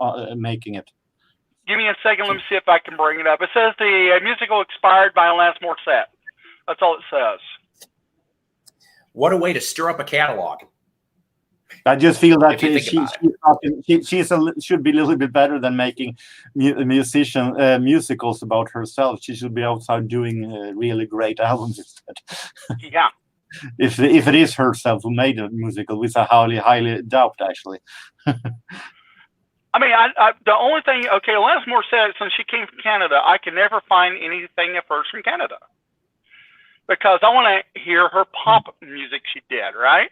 Give me a second. Let me see if I can bring it up. It says the musical expired by Alanis Morissette. That's all it says. What a way to stir up a catalog. I just feel that she should be a little bit better than making musicals about herself. She should be outside doing really great albums instead. Yeah. If it is herself who made a musical, which I highly doubt, actually. I mean, the only thing, okay, Alanis Morissette, since she came from Canada, I can never find anything of hers from Canada. Because I want to hear her pop music she did, right?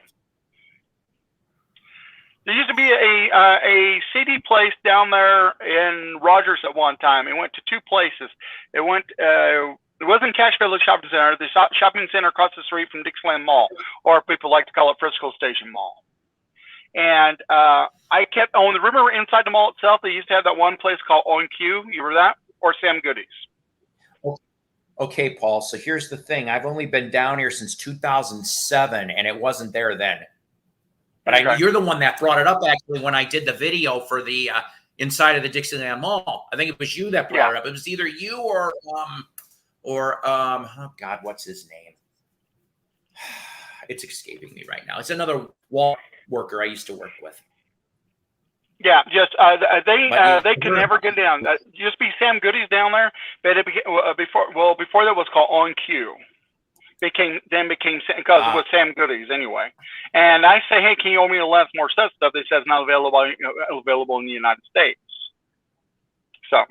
There used to be a CD place down there in Rogers at one time. It went to two places. It wasn't Cash Village Shopping Center, the shopping center across the street from Dixieland Mall, or people like to call it Frisco Station Mall. And I kept on remember inside the mall itself, they used to have that one place called On Q. You remember that? Or Sam Goodies. Okay, Paul. So here's the thing. I've only been down here since 2007, and it wasn't there then. But Okay. you're the one that brought it up, actually, when I did the video for the inside of the Dixieland Mall. I think it was you that brought it up. It was either you or oh God, what's his name? It's escaping me right now. It's another wall worker I used to work with. Yeah, just they could never get down. Just be Sam Goodies down there, but it before that was called On Q. Became because it was Sam Goodies anyway. And I say, hey, can you owe me the Alanis Morissette stuff? They says not available in the United States. So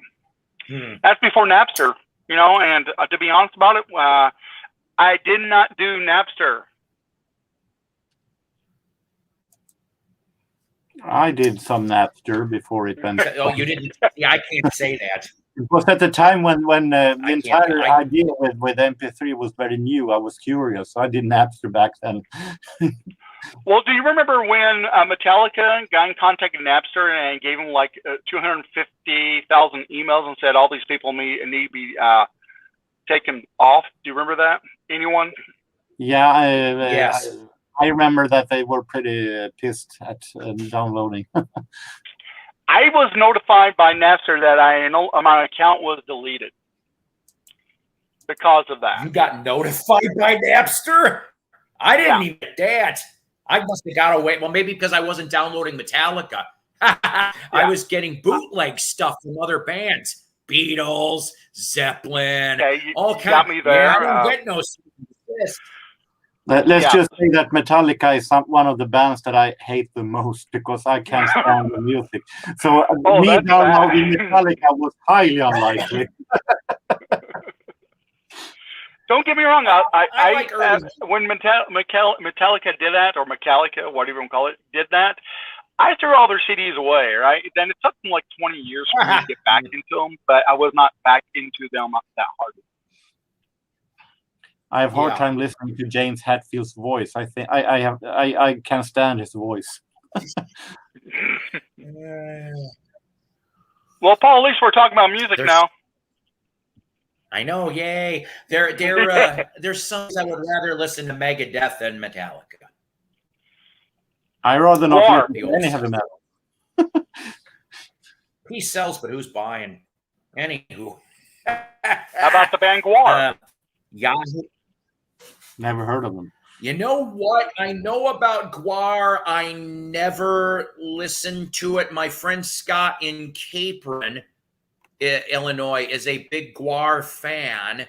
that's before Napster, And to be honest about it, I did not do Napster. I did some Napster before it went. Oh, you didn't? Yeah, I can't say that. It was at the time when the entire idea with MP3 was very new. I was curious, so I did Napster back then. Well, do you remember when Metallica got in contact with Napster and gave them like 250,000 emails and said all these people need to be taken off? Do you remember that? Anyone? Yeah, yes. I remember that they were pretty pissed at downloading. I was notified by Napster that my account was deleted because of that. You got notified by Napster? I didn't even get that. I must have got away. Well, maybe because I wasn't downloading Metallica. I was getting bootleg stuff from other bands. Beatles, Zeppelin, all kinds. Got me there. Yeah, I didn't get no. Let's just say that Metallica is one of the bands that I hate the most because I can't stand the music. So me downloading Metallica was highly unlikely. Don't get me wrong. When Metallica did that, or Metallica, whatever you want to call it, did that, I threw all their CDs away, right? Then it took them like 20 years for me to get back into them, but I was not back into them that hard. I have a hard time listening to James Hetfield's voice. I think I can't stand his voice. Well, Paul, at least we're talking about music now. I know, yay! There's songs I would rather listen to Megadeth than Metallica. I rather not listen to any heavy metal. He sells, but who's buying? Anywho, how about the band Gwar? Yahoo. Never heard of them. You know what? I know about Gwar. I never listened to it. My friend Scott in Capron, Illinois, is a big Gwar fan,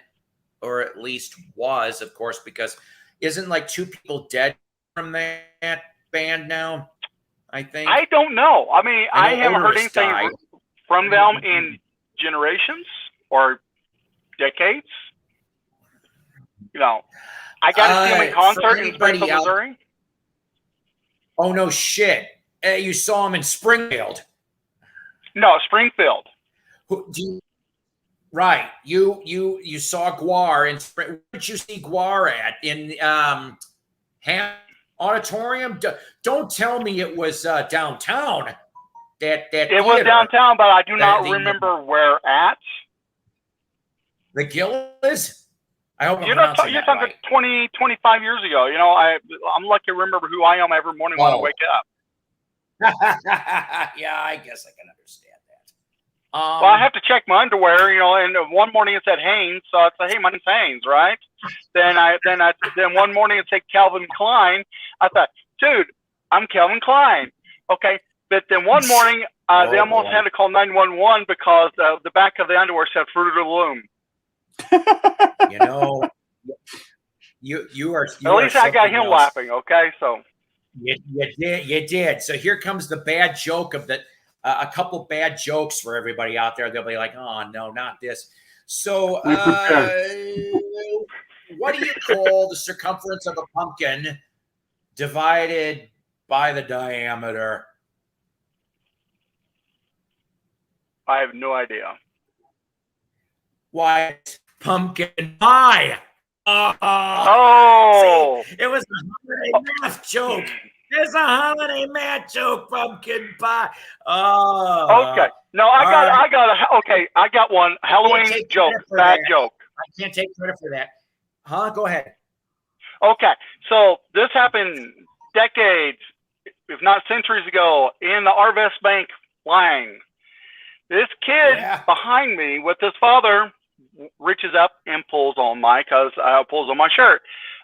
or at least was, of course, because isn't like two people dead from that band now? I think. I don't know. I mean, I haven't heard anything from them in generations or decades. I got to see them in concert in Springfield, Missouri. Oh, no shit. You saw him in Springfield. No, Springfield. Right. You saw Gwar in Springfield. Where did you see Gwar at? In auditorium. Don't tell me it was downtown. It was downtown, but I do not remember where at. The Gillis? I hope you're talking right. 20, 25 years ago. You know, I'm lucky to remember who I am every morning when I wake up. Yeah, I guess I can understand that. Well, I have to check my underwear, you know, and one morning it said Hanes, so I said, hey, my name's Hanes, right? Then one morning it said Calvin Klein. I thought, dude, I'm Calvin Klein. Okay. But then one morning they almost had to call 911 because the back of the underwear said Fruit of the Loom. You know, you are. At least I got him laughing. Okay, so you did. So here comes the bad joke of the a couple bad jokes for everybody out there. They'll be like, "Oh no, not this." So, what do you call the circumference of a pumpkin divided by the diameter? I have no idea. Why, it's pumpkin pie. Oh, see, it was a holiday math joke. It's a holiday math joke, pumpkin pie. Okay. No, I got one. Halloween joke, bad joke. I can't take credit for that. Huh? Go ahead. Okay. So this happened decades, if not centuries ago, in the Arvest Bank line. This kid behind me with his father reaches up and pulls on my shirt.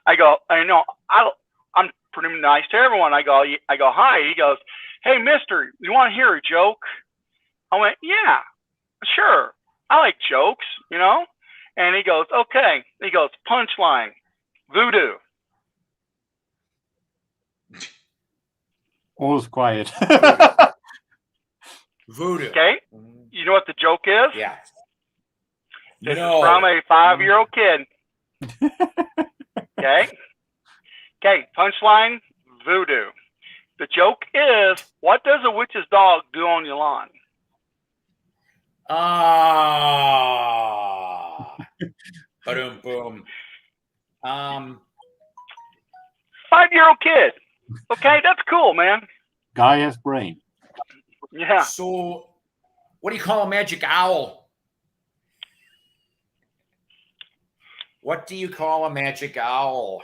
I go, I'm pretty nice to everyone. I go, hi. He goes, hey, mister, you want to hear a joke? I went, yeah, sure. I like jokes, you know? And he goes, okay. He goes, punchline, voodoo. All's quiet. Voodoo. Okay. You know what the joke is? Yeah. This is from a 5-year-old kid. Okay. Okay. Punchline, voodoo. The joke is, what does a witch's dog do on your lawn? Boom, boom. 5-year-old kid. Okay, that's cool, man. Guy has brain. Yeah. So, what do you call a magic owl? What do you call a magic owl?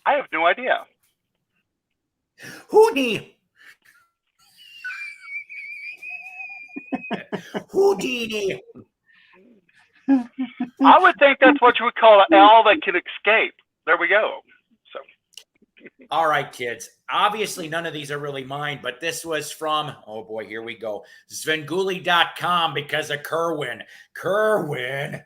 I have no idea. Houdini. Houdini. I would think that's what you would call an owl that can escape. There we go. So, all right, kids. Obviously, none of these are really mine, but this was from, oh boy, here we go. Svengoolie.com because of Kerwin. Kerwin.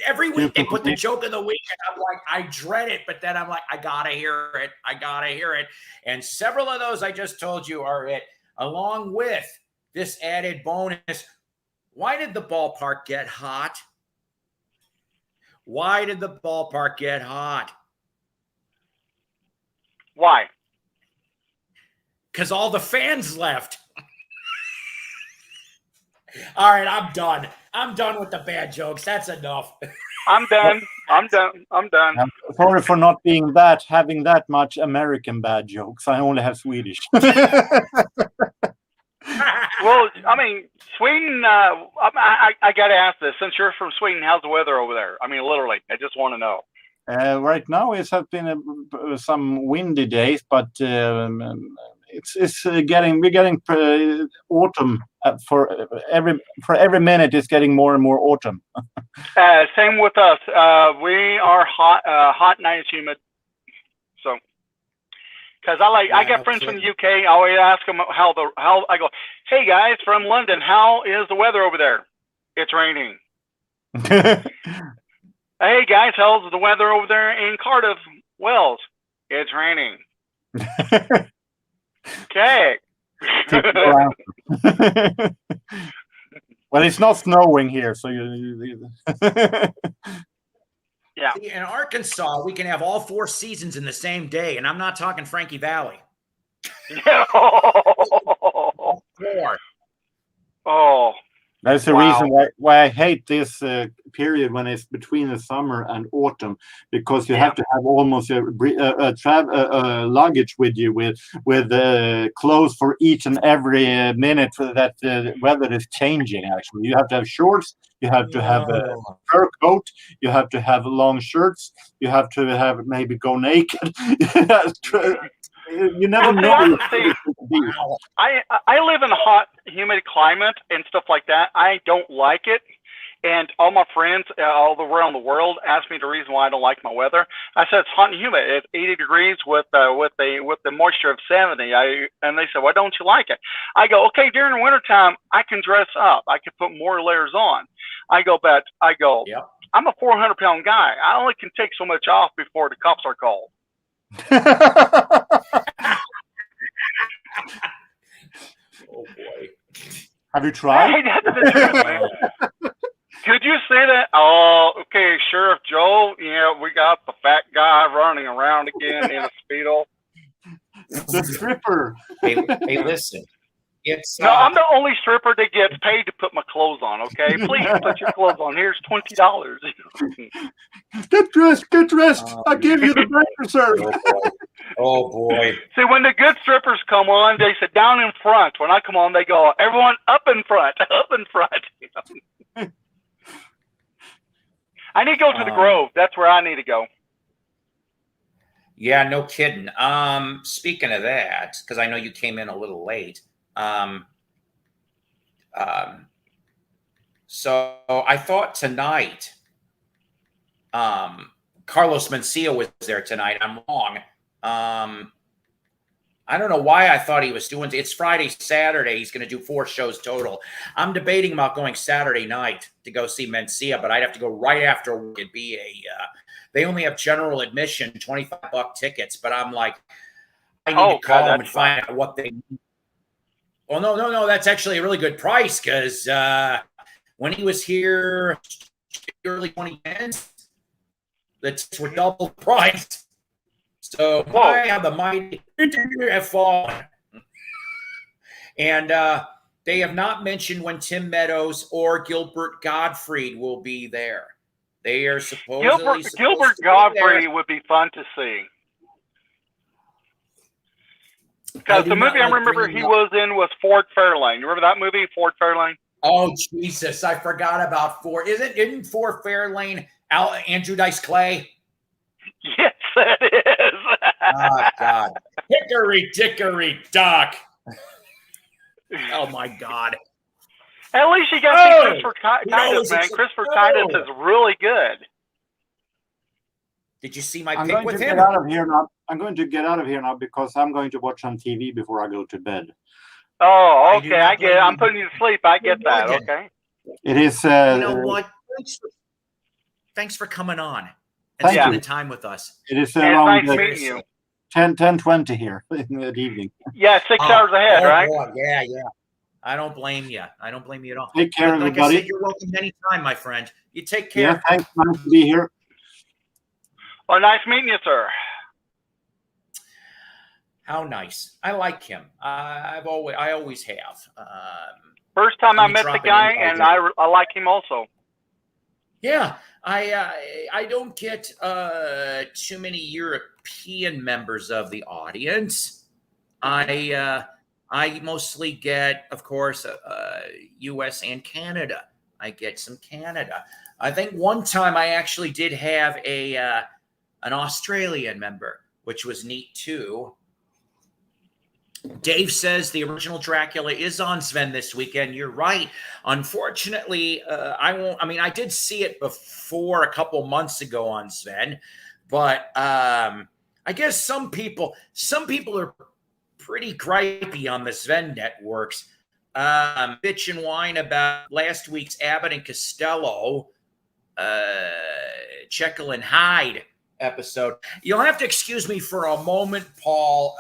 Every week they put the joke of the week, and I'm like, I dread it, but then I'm like, I gotta hear it. I gotta hear it. And several of those I just told you are it, along with this added bonus. Why did the ballpark get hot? Why did the ballpark get hot? Why? Because all the fans left. All right, I'm done. I'm done with the bad jokes. That's enough. I'm done. I'm done. I'm sorry for not having that much American bad jokes. I only have Swedish. Well, I mean, Sweden, I got to ask this. Since you're from Sweden, how's the weather over there? I mean, literally, I just want to know. Right now, it has been some windy days, but we're getting autumn for every minute. It's getting more and more autumn. Same with us. We are hot nights, humid. So, because I got friends from the UK. I always ask them how I go. Hey guys from London, how is the weather over there? It's raining. Hey guys, how's the weather over there in Cardiff, Wales? It's raining. Okay. Well, it's not snowing here, so yeah. See, in Arkansas, we can have all 4 seasons in the same day, and I'm not talking Frankie Valley. Oh. That's the reason why I hate this period when it's between the summer and autumn, because you have to have almost a luggage with you with clothes for each and every minute that the weather is changing. Actually, you have to have shorts, you have to have a fur coat, you have to have long shirts, you have to have maybe go naked. You never know. I live in a hot, humid climate and stuff like that. I don't like it. And all my friends all around the world ask me the reason why I don't like my weather. I said it's hot and humid. It's 80 degrees with the moisture of 70. And they said, why don't you like it? I go, okay, during the wintertime, I can dress up. I can put more layers on. I go, yep. I'm a 400-pound guy. I only can take so much off before the cops are called. Oh boy. Have you tried? Hey, that's the truth, man. Could you say that? Oh, okay, Sheriff Joe. Yeah, we got the fat guy running around again in a Speedo. The stripper. Hey, listen. It's no, I'm the only stripper that gets paid to put my clothes on. Okay, please put your clothes on. Here's $20. Get dressed. I'll give you the breakfast service. Oh boy. See, when the good strippers come on, they sit down in front. When I come on, they go, everyone up in front. I need to go to the Grove. That's where I need to go. Yeah, no kidding. Speaking of that, because I know you came in a little late. So I thought tonight, Carlos Mencia was there tonight. I'm wrong. I don't know why I thought he was doing. It's Friday, Saturday. He's going to do 4 shows total. I'm debating about going Saturday night to go see Mencia, but I'd have to go right after work. It'd be they only have general admission, $25 tickets. But I'm like, I need to call them and find out what they need. Well, no. That's actually a really good price because when he was here early 2010s, the tickets were double the price. So why have the mighty have fallen? And they have not mentioned when Tim Meadows or Gilbert Gottfried will be there. They are supposedly Gilbert Gottfried would be fun to see. Because the movie I remember he was in was Ford Fairlane. You remember that movie, Ford Fairlane? Oh, Jesus. I forgot about Ford. Isn't Ford Fairlane Andrew Dice Clay? Yes, it is. Oh, God. Hickory dickory dock. Oh, my God. At least you got to see Christopher Titus, man. Christopher Titus is really good. Did you see my pick with him? I'm going to get out of here now because I'm going to watch some TV before I go to bed. Oh, okay. I get it. I'm putting you to sleep. I get that. Okay. It is. You know what? Thanks for coming on and spending time with us. It is around nice meeting you. 10:20 here in the evening. Yeah, 6 hours ahead, right? Boy, yeah. I don't blame you. I don't blame you at all. Take care, everybody. Like I said, you're welcome anytime, my friend. You take care. Yeah, thanks. Nice to be here. Well, nice meeting you, sir. How nice. I like him. I always have. First time I met the guy, and I like him also. Yeah, I don't get too many European members of the audience. I mostly get, of course, U.S. and Canada. I get some Canada. I think one time I actually did have an Australian member, which was neat too. Dave says the original Dracula is on Sven this weekend. You're right. Unfortunately, I won't. I mean, I did see it before a couple months ago on Sven, but I guess some people are pretty gripey on the Sven networks. Bitch and whine about last week's Abbott and Costello, Jekyll and Hyde episode. You'll have to excuse me for a moment, Paul.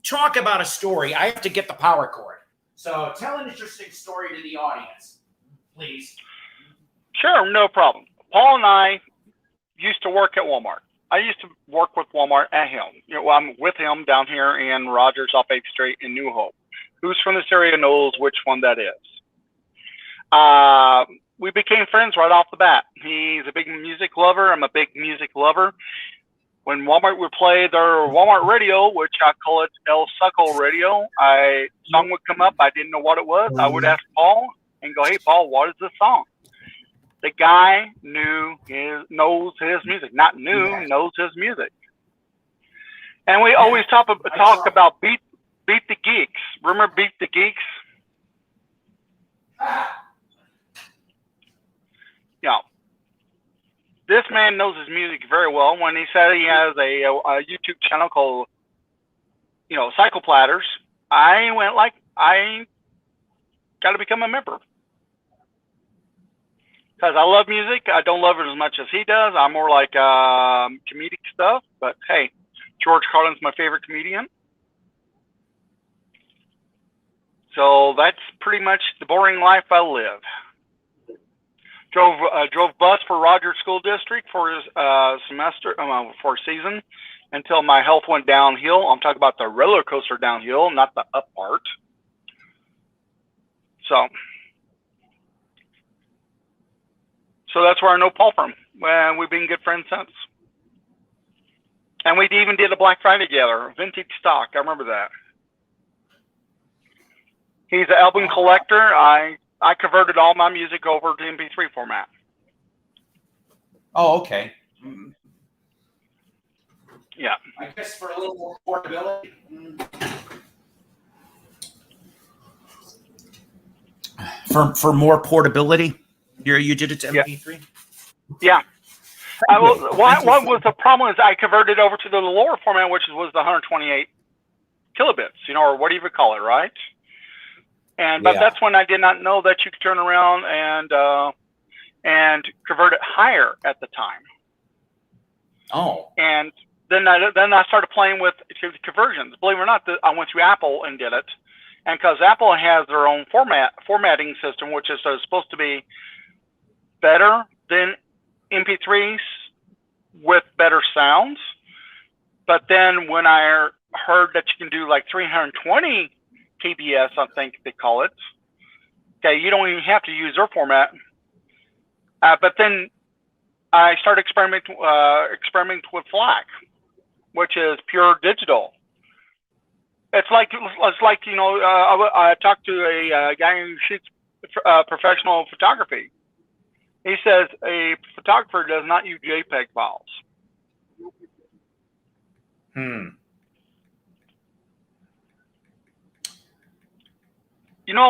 Talk about a story. I have to get the power cord. So tell an interesting story to the audience, please. Sure, no problem. Paul and I used to work at Walmart. I used to work with Walmart at him. I'm with him down here in Rogers off 8th Street in New Hope. Who's from this area knows which one that is. we became friends right off the bat. He's a big music lover. I'm a big music lover. When Walmart would play their Walmart radio, which I call it El Suckle Radio, a song would come up. I didn't know what it was. I would ask Paul and go, "Hey, Paul, what is this song?" The guy knows his music. Not knew, knows his music. And we always talk about Beat the Geeks. Remember Beat the Geeks? Yeah. This man knows his music very well. When he said he has a YouTube channel called, Cycle Platters, I went like, I got to become a member. Because I love music. I don't love it as much as he does. I'm more like comedic stuff. But hey, George Carlin's my favorite comedian. So that's pretty much the boring life I live. Drove bus for Rogers School District for his for a season until my health went downhill. I'm talking about the roller coaster downhill, not the up part. So that's where I know Paul from. And we've been good friends since. And we even did a Black Friday together, vintage stock. I remember that. He's an album collector. I converted all my music over to MP3 format. Oh, okay. Yeah. I guess for a little more portability. For more portability, you did it to MP3. Yeah. What was the problem is I converted over to the lower format, which was the 128 kilobits, or what do you call it, right? But that's when I did not know that you could turn around and convert it higher at the time. Oh. And then I started playing with conversions. Believe it or not, I went to Apple and did it. And because Apple has their own formatting system, which is supposed to be better than MP3s with better sounds. But then when I heard that you can do like 320 KBS, I think they call it. Okay, you don't even have to use their format. But then I started experimenting with FLAC, which is pure digital. It's like I talked to a guy who shoots professional photography. He says a photographer does not use JPEG files.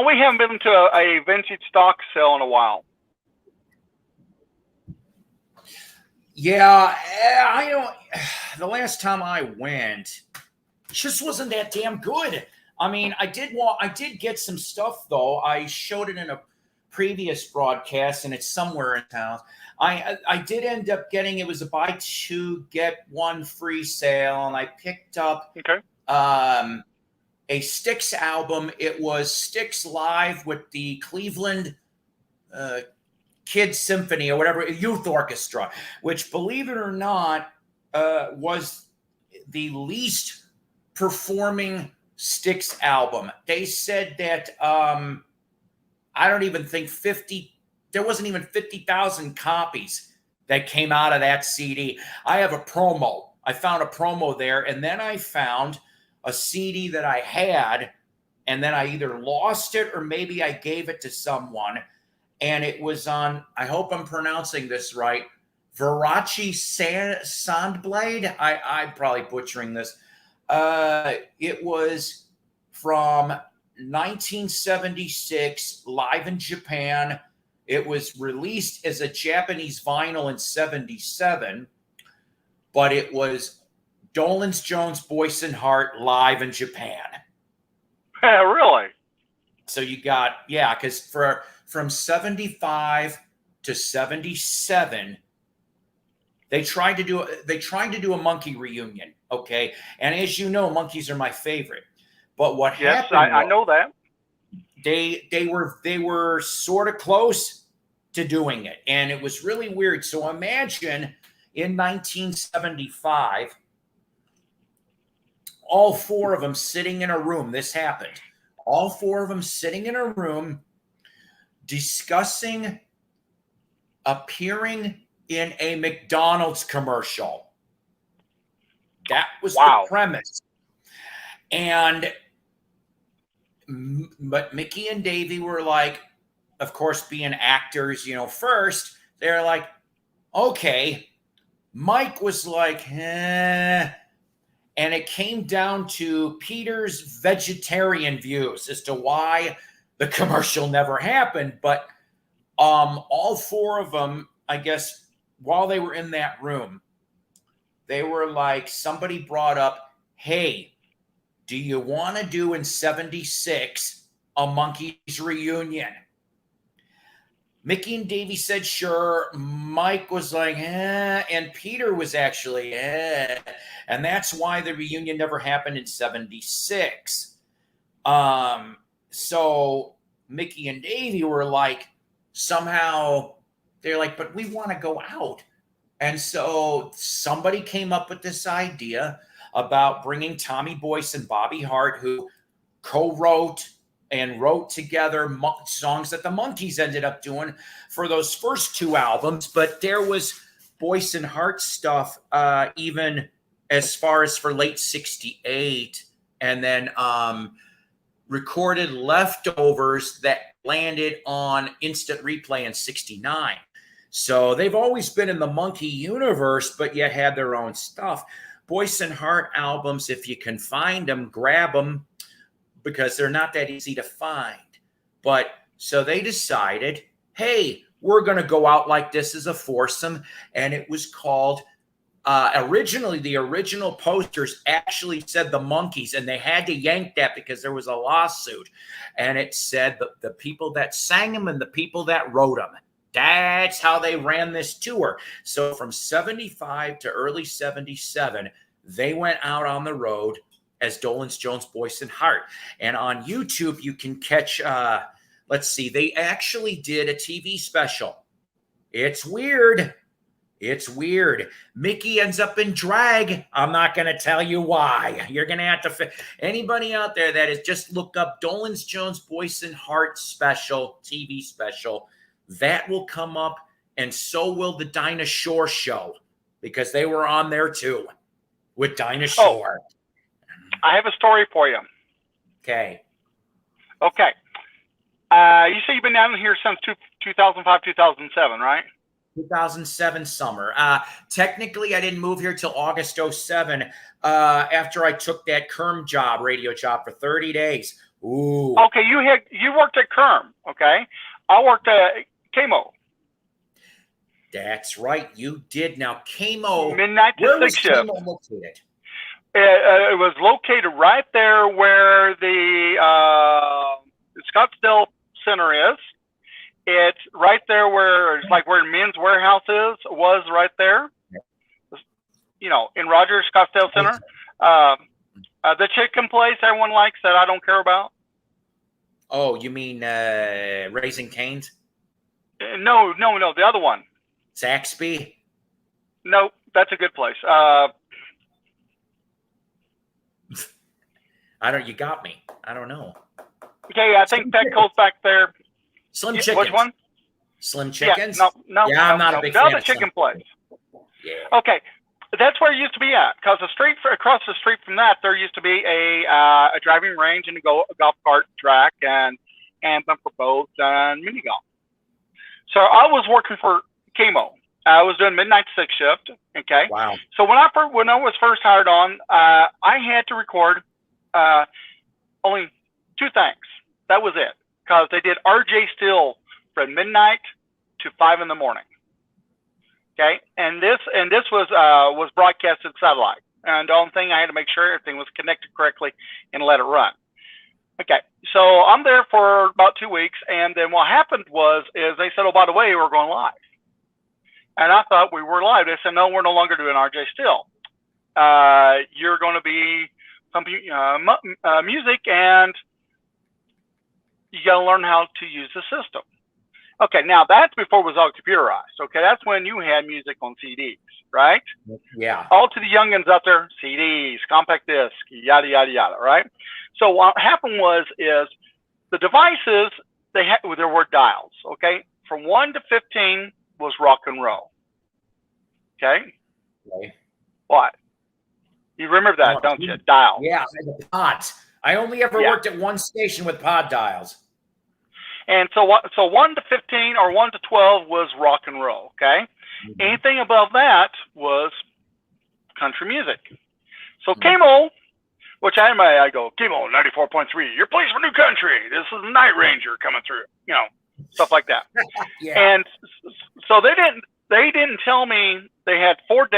We haven't been to a vintage stock sale in a while. Yeah, I don't. The last time I went, just wasn't that damn good. I mean, I did get some stuff though. I showed it in a previous broadcast, and it's somewhere in town. I did end up getting, it was a buy two get one free sale, and I picked up a Styx album. It was Styx live with the Cleveland Kids Symphony or whatever, youth orchestra, which, believe it or not, was the least performing Styx album. They said that I don't even think there wasn't even 50,000 copies that came out of that CD. I have a promo. I found a promo there, and then I found a CD that I had, and then I either lost it or maybe I gave it to someone, and it was on, I hope I'm pronouncing this right, Verace Sandblade. I'm probably butchering this. It was from 1976, live in Japan. It was released as a Japanese vinyl in 77, but it was Dolenz Jones, Boyce and Hart live in Japan. Really? So you got, because from 75 to 77, they tried to do a Monkey reunion, okay? And as you know, Monkeys are my favorite. But what happened? Yes, I know that. They were sort of close to doing it, and it was really weird. So imagine in 1975, all four of them sitting in a room. This happened. All four of them sitting in a room discussing appearing in a McDonald's commercial. That was Wow. the premise. But Mickey and Davy were like, of course, being actors, first, they're like, okay. Mike was like, eh. And it came down to Peter's vegetarian views as to why the commercial never happened. But all four of them, I guess, while they were in that room, they were like, somebody brought up, hey, do you want to do in 76 a Monkees reunion? Mickey and Davy said, sure. Mike was like, eh. And Peter was actually, eh. And that's why the reunion never happened in 76. So Mickey and Davy were like, somehow, they're like, but we want to go out. And so somebody came up with this idea about bringing Tommy Boyce and Bobby Hart, who co-wrote and wrote together songs that the Monkees ended up doing for those first two albums. But there was Boyce and Hart stuff even as far as for late 68, and then recorded leftovers that landed on instant replay in 69. So they've always been in the Monkee universe, but yet had their own stuff. Boyce and Hart albums, if you can find them, grab them, because they're not that easy to find. But so they decided, hey, we're going to go out like this as a foursome. And it was called, originally, the original posters actually said the Monkees, and they had to yank that because there was a lawsuit. And it said the people that sang them and the people that wrote them. That's how they ran this tour. So from 75 to early 77, they went out on the road as Dolenz Jones, Boyce, and Hart. And on YouTube, you can catch, let's see, they actually did a TV special. It's weird. It's weird. Mickey ends up in drag. I'm not going to tell you why. You're going to have to, anybody out there that is, just look up Dolenz Jones, Boyce, and Hart special, TV special. That will come up, and so will the Dinah Shore show, because they were on there too with Dinah Shore. I have a story for you. Okay. Okay. You say you've been down here since 2005, 2007, right? 2007 summer. Technically, I didn't move here till August 07 after I took that Kerm job, radio job, for 30 days. Ooh. Okay, you worked at Kerm, okay? I worked at KMO. That's right, you did. Now, KMO, midnight to where was 6 shift. KMO located? It was located right there where the Scottsdale Center is. It's right there where it's like where Men's Warehouse was right there. In Rogers Scottsdale Center. The chicken place everyone likes that I don't care about. Oh, you mean Raising Cane's? No, the other one. Zaxby? No, that's a good place. You got me. I don't know. Okay, I think Petco's back there. Slim Chickens. Which one? Slim Chickens? Yeah, no. Yeah, I'm not a big fan of chicken place. Yeah. Okay, that's where it used to be at. Because across the street from that, there used to be a driving range and a golf cart track and bumper boats and mini golf. So I was working for KMO. I was doing midnight 6 shift. Okay. Wow. So when I was first hired on, I had to record only 2 things. That was it. Because they did RJ Steele from midnight to 5 in the morning. Okay, and this was broadcasted satellite, and the only thing I had to make sure everything was connected correctly and let it run. Okay, so I'm there for about 2 weeks, and then what happened is they said, oh, by the way, we're going live. And I thought we were live. They said, no, we're no longer doing RJ Steele. You're going to be music, and you got to learn how to use the system. Okay, now that's before it was all computerized. Okay, that's when you had music on CDs, right? Yeah. All to the youngins out there, CDs, compact disc, yada, yada, yada, right? So what happened is the devices, there were dials, okay? From 1 to 15 was rock and roll. Okay? Okay. What? You remember that, don't you? Dial. Yeah, the pods. I only ever worked at one station with pod dials. And so 1 to 15 or 1 to 12 was rock and roll, okay? Mm-hmm. Anything above that was country music. So KMO, which I go, KMO 94.3, your place for new country. This is Night Ranger coming through, you know, stuff like that. And so they didn't tell me they had four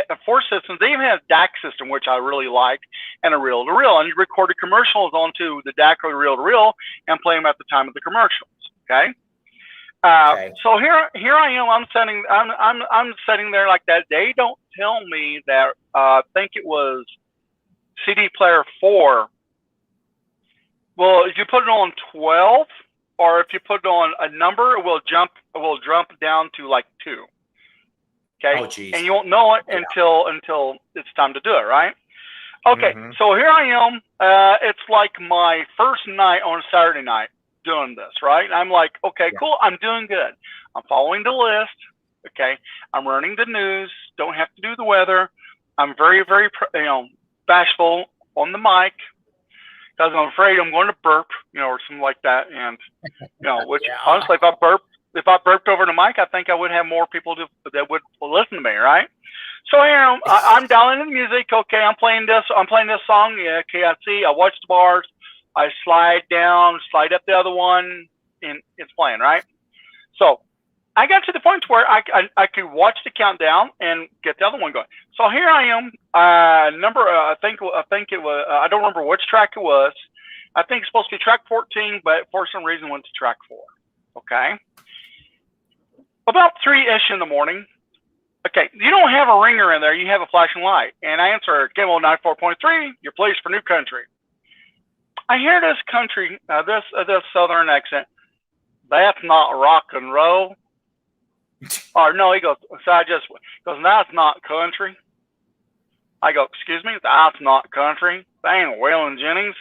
systems. They even had a DAC system, which I really liked, and a reel-to-reel. And you recorded commercials onto the DAC or the reel-to-reel and play them at the time of the commercials. Okay. So here I am. I'm sitting there like that. They don't tell me that. I think it was CD player 4. Well, if you put it on 12, or if you put it on a number, it will jump down to like 2. Okay. Oh, geez. And you won't know it until it's time to do it, right? Okay. So here I am. It's like my first night on a Saturday night doing this, right? And I'm like, okay, cool. I'm doing good. I'm following the list. Okay. I'm running the news. Don't have to do the weather. I'm very, very, bashful on the mic because I'm afraid I'm going to burp, or something like that. And, which honestly, if I burped over the mic, I think I would have more people that would listen to me, right? So here I'm dialing in the music. Okay, I'm playing this song. Yeah, okay, I see. I watch the bars. I slide down, slide up the other one, and it's playing, right? So I got to the point where I could watch the countdown and get the other one going. So here I am. I think it was. I don't remember which track it was. I think it's supposed to be track 14, but for some reason went to track 4. Okay. About 3-ish in the morning. Okay, you don't have a ringer in there. You have a flashing light. And I answer, KMO 94.3, your place for new country. I hear this country, this southern accent. That's not rock and roll. Or no, he goes, that's not country. I go, excuse me, that's not country. That ain't Waylon Jennings.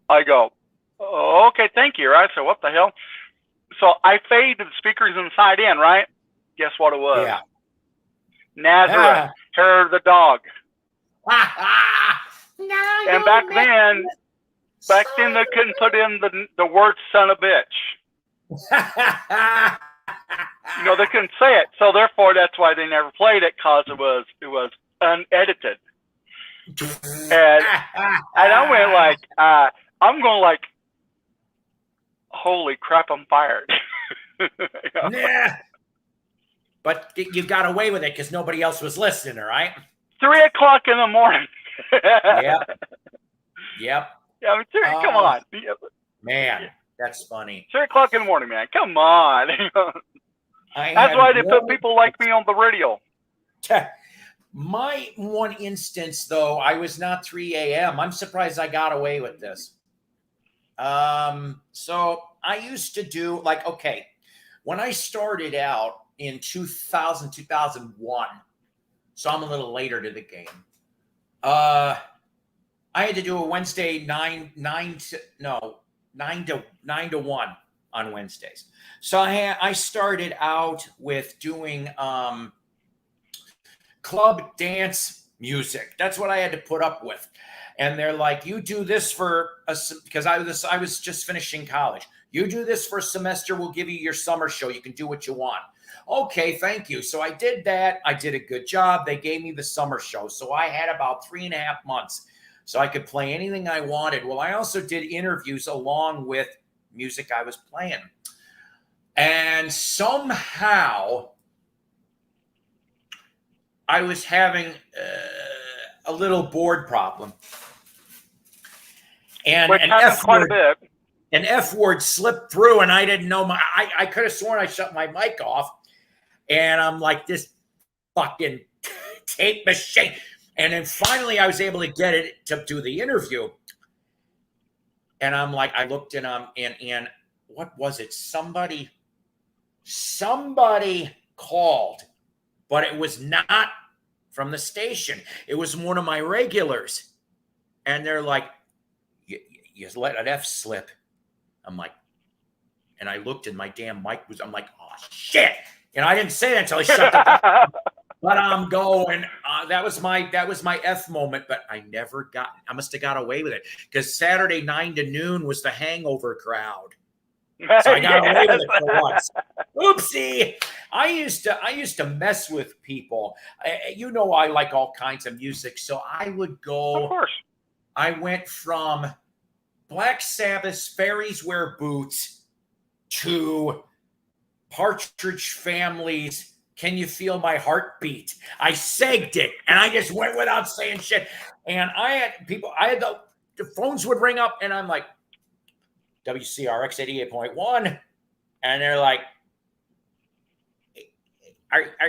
I go, oh, okay, thank you, right? So what the hell? So I fade the speakers inside in, right? Guess what it was? Yeah. Nazareth, Hair of the Dog. And back then they couldn't put in the word son of bitch. They couldn't say it. So therefore, that's why they never played it, because it was unedited. And I went like, I'm going like, holy crap, I'm fired. Yeah. But you got away with it because nobody else was listening, right? 3 o'clock in the morning. Yep. Yeah, I mean, come on. Man, that's funny. 3 o'clock in the morning, man. Come on. That's why they put people like me on the radio. My one instance, though, I was not 3 a.m. I'm surprised I got away with this. So I used to do when I started out in 2001, so I'm a little later to the game. I had to do a Wednesday 9 to 1 on Wednesdays. So I started out with doing club dance music. That's what I had to put up with. And they're like, you do this for because I was just finishing college. You do this for a semester, we'll give you your summer show. You can do what you want. Okay, thank you. So I did that. I did a good job. They gave me the summer show. So I had about 3.5 months. So I could play anything I wanted. Well, I also did interviews along with music I was playing. And somehow I was having a little board problem. And an F word slipped through, and I didn't know I could have sworn I shut my mic off. And I'm like, this fucking tape machine. And then finally I was able to get it to do the interview. And I'm like, I looked and what was it? Somebody called, but it was not from the station. It was one of my regulars. And they're like, you let an F slip. I'm like, and I looked and my damn mic I'm like, oh shit. I didn't say that until he shut the but I'm going. That was my F moment. But I must have got away with it because Saturday 9 to noon was the hangover crowd. So I got away with it for once. Oopsie! I used to mess with people. You know, I like all kinds of music, so I would go. Of course. I went from Black Sabbath's Fairies Wear Boots to Partridge Family's Can You Feel My Heartbeat. I segged it, and I just went without saying shit. And the phones would ring up, and I'm like, WCRX 88.1, and they're like,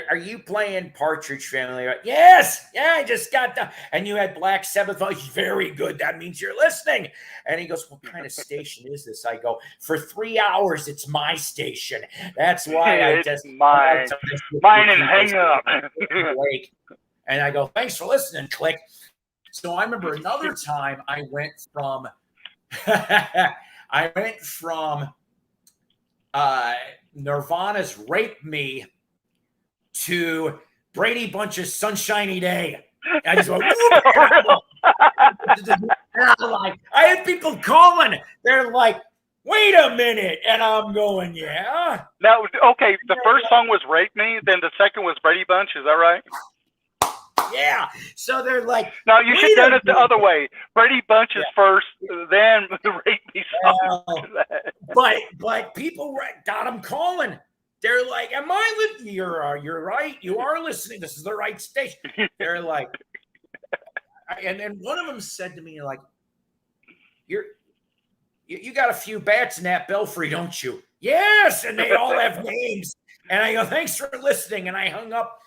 are you playing Partridge Family? Like, yes, yeah, I just got done. And you had Black Sabbath. Oh, very good. That means you're listening. And he goes, what kind of station is this? I go, for 3 hours, it's my station. That's why I just mine and hang up. And I go, thanks for listening. Click. So I remember another time I went from Nirvana's Rape Me to Brady Bunch's Sunshiny Day. And I just went, I had people calling. They're like, wait a minute. And I'm going, yeah. Now, okay, the first song was Rape Me, then the second was Brady Bunch. Is that right? Yeah. So they're like, no, you should have done it the other way. Brady Bunch is first, then the Rape Me song. But people got them calling. They're like, am I listening? You're right. You are listening. This is the right station. They're like, and then one of them said to me, like, you got a few bats in that belfry, don't you? Yes. And they all have names. And I go, thanks for listening. And I hung up.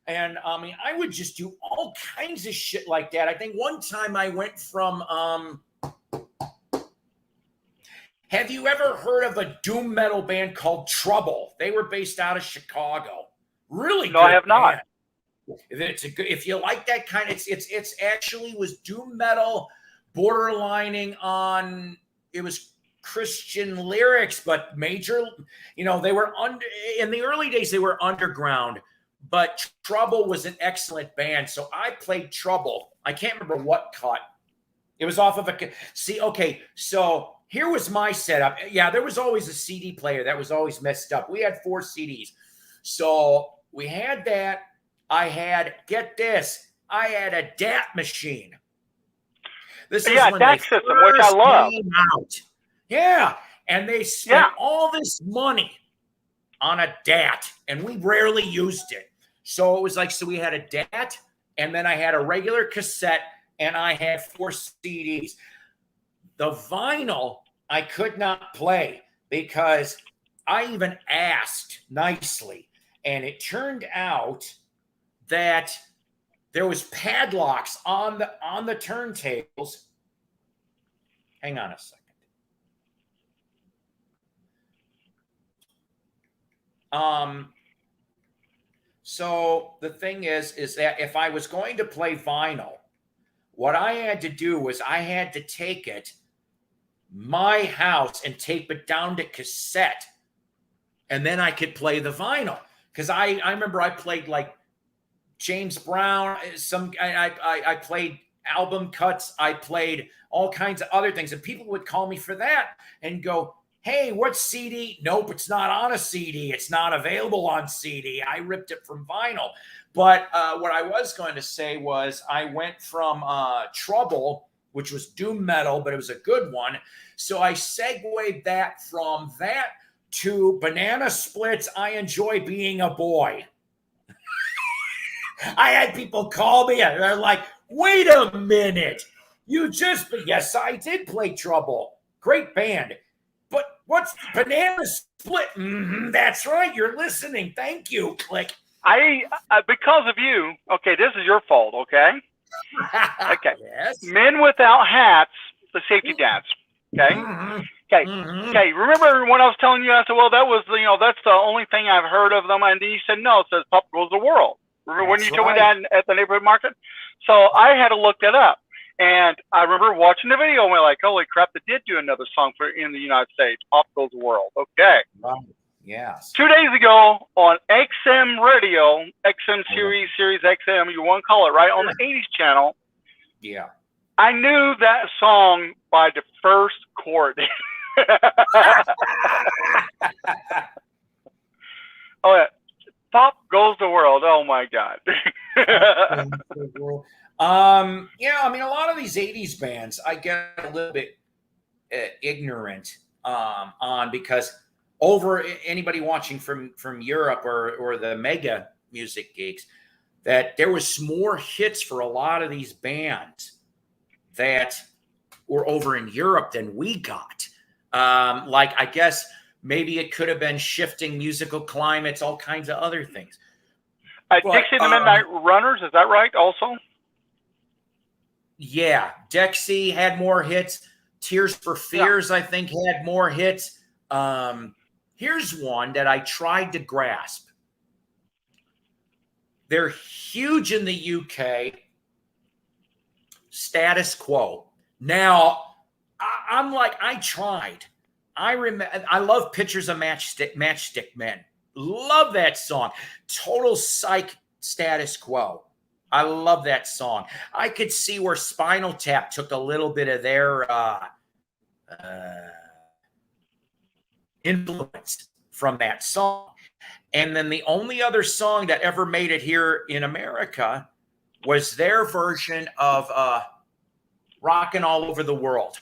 And I mean, I would just do all kinds of shit like that. I think one time I went from, have you ever heard of a doom metal band called Trouble? They were based out of Chicago. Really good. No, I have not. If you like that kind of, it's actually was doom metal, borderlining on, it was Christian lyrics, but major, they were in the early days, they were underground. But Trouble was an excellent band. So I played Trouble. I can't remember what cut. It was off of so here was my setup. Yeah, there was always a CD player that was always messed up. We had 4 CDs. So we had that. I had, get this, I had a DAT machine. This is when DAT system, which I love. Out. Yeah, and they spent all this money on a DAT, and we rarely used it. So it was like, so we had a DAT, and then I had a regular cassette, and I had 4 CDs. The vinyl I could not play because I even asked nicely, and it turned out that there was padlocks on the turntables. Hang on a second. So the thing is that if I was going to play vinyl, what I had to do was I had to take it my house and tape it down to cassette, and then I could play the vinyl. Because I remember I played like James Brown, I played album cuts, I played all kinds of other things, and people would call me for that and go, hey, what CD? Nope, it's not on a CD. It's not available on CD. I ripped it from vinyl. But what I was going to say was I went from Trouble, which was doom metal, but it was a good one. So I segued that from that to Banana Splits, I Enjoy Being a Boy. I had people call me and they're like, wait a minute. Yes, I did play Trouble. Great band. But what's Banana Split? That's right. You're listening. Thank you. Click. I because of you. Okay, this is your fault. Okay. Okay. Yes. Men Without Hats, the safety dance. Okay. Okay. Okay. Remember when I was telling you? I said, "Well, that was that's the only thing I've heard of them." And then you said, "No, it says Pop Rules the World." Remember when you told me that at the neighborhood market? So I had to look that up. And I remember watching the video and we're like, holy crap, they did do another song in the United States, Pop Goes the World. Okay. Yes. 2 days ago on XM Radio, XM Series, Sirius XM, you want to call it, right, on the 80s channel. Yeah. I knew that song by the first chord. Oh, yeah. Pop Goes the World. Oh, my God. Yeah, I mean, a lot of these 80s bands, I get a little bit ignorant on, because over anybody watching from Europe or the mega music geeks, that there was more hits for a lot of these bands that were over in Europe than we got. Like, I guess maybe it could have been shifting musical climates, all kinds of other things. Dixie and the Midnight Runners, is that right also? Yeah, Dexy had more hits. Tears for Fears, I think, had more hits. Here's one that I tried to grasp. They're huge in the UK. Status Quo. Now, I'm like, I tried. I love Pictures of Matchstick Men. Love that song. Total Psych, Status Quo. I love that song. I could see where Spinal Tap took a little bit of their influence from that song. And then the only other song that ever made it here in America was their version of Rockin' All Over the World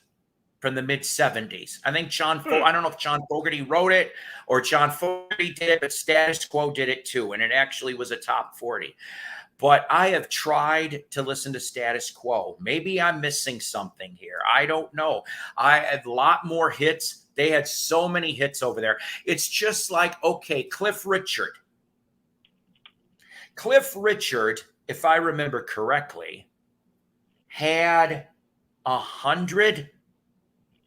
from the mid-70s. I think I don't know if John Fogerty wrote it or John Fogerty did it, but Status Quo did it too, and it actually was a top 40. But I have tried to listen to Status Quo. Maybe I'm missing something here. I don't know. I have a lot more hits. They had so many hits over there. It's just like, okay, Cliff Richard. Cliff Richard, if I remember correctly, had 100,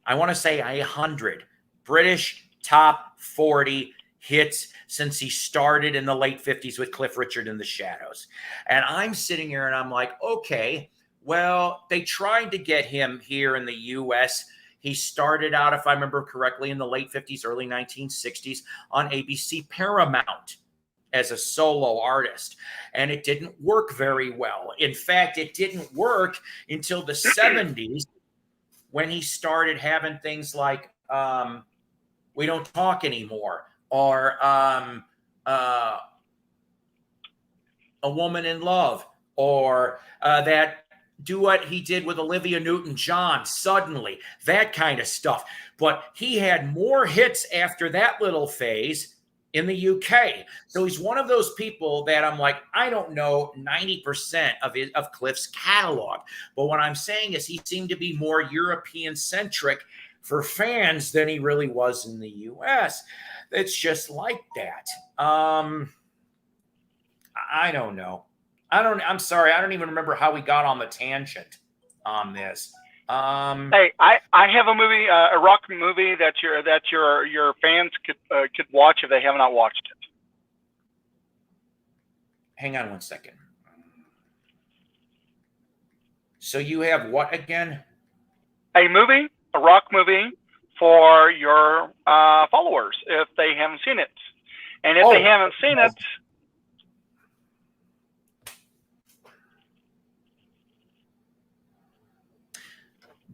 I want to say 100 British top 40 hits since he started in the late 50s with Cliff Richard and the Shadows. And I'm sitting here and I'm like, okay, well, they tried to get him here in the US. He started out, if I remember correctly, in the late 50s, early 1960s on ABC Paramount as a solo artist. And it didn't work very well. In fact, it didn't work until the 70s when he started having things like We Don't Talk Anymore, or A Woman in Love, or that duet he did with Olivia Newton-John, Suddenly, that kind of stuff. But he had more hits after that little phase in the UK. So he's one of those people that I'm like, I don't know 90% of Cliff's catalog. But what I'm saying is he seemed to be more European-centric for fans than he really was in the US. It's just like that. I don't know. I'm sorry. I don't even remember how we got on the tangent on this. Hey, I have a movie, a rock movie that your fans could watch if they have not watched it. Hang on one second. So you have what again? A movie, a rock movie for your followers if they haven't seen it, and if they haven't seen it.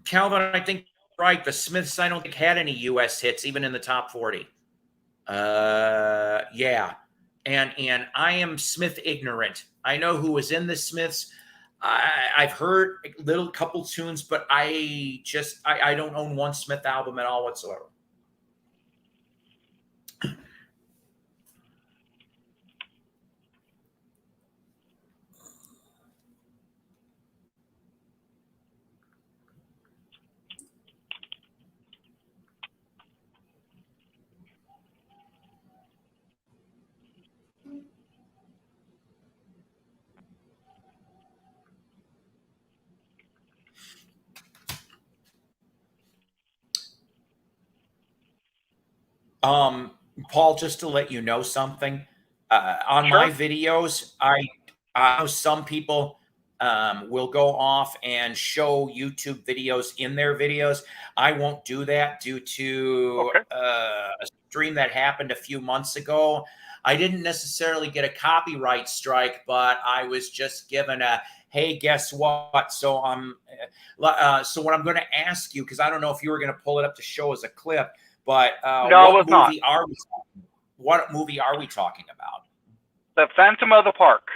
Calvin, I think right. The Smiths, I don't think had any U.S. hits, even in the top 40. Yeah, and I am Smith ignorant. I know who was in the Smiths. I've heard a couple tunes, but I don't own one Smith album at all whatsoever. Paul, just to let you know something, on my videos, I know some people will go off and show YouTube videos in their videos. I won't do that due to dream that happened a few months ago. I didn't necessarily get a copyright strike, but I was just given a, hey, guess what? So so what I'm going to ask you, because I don't know if you were going to pull it up to show as a clip, but No, it was not. What movie are we talking about? The Phantom of the Park.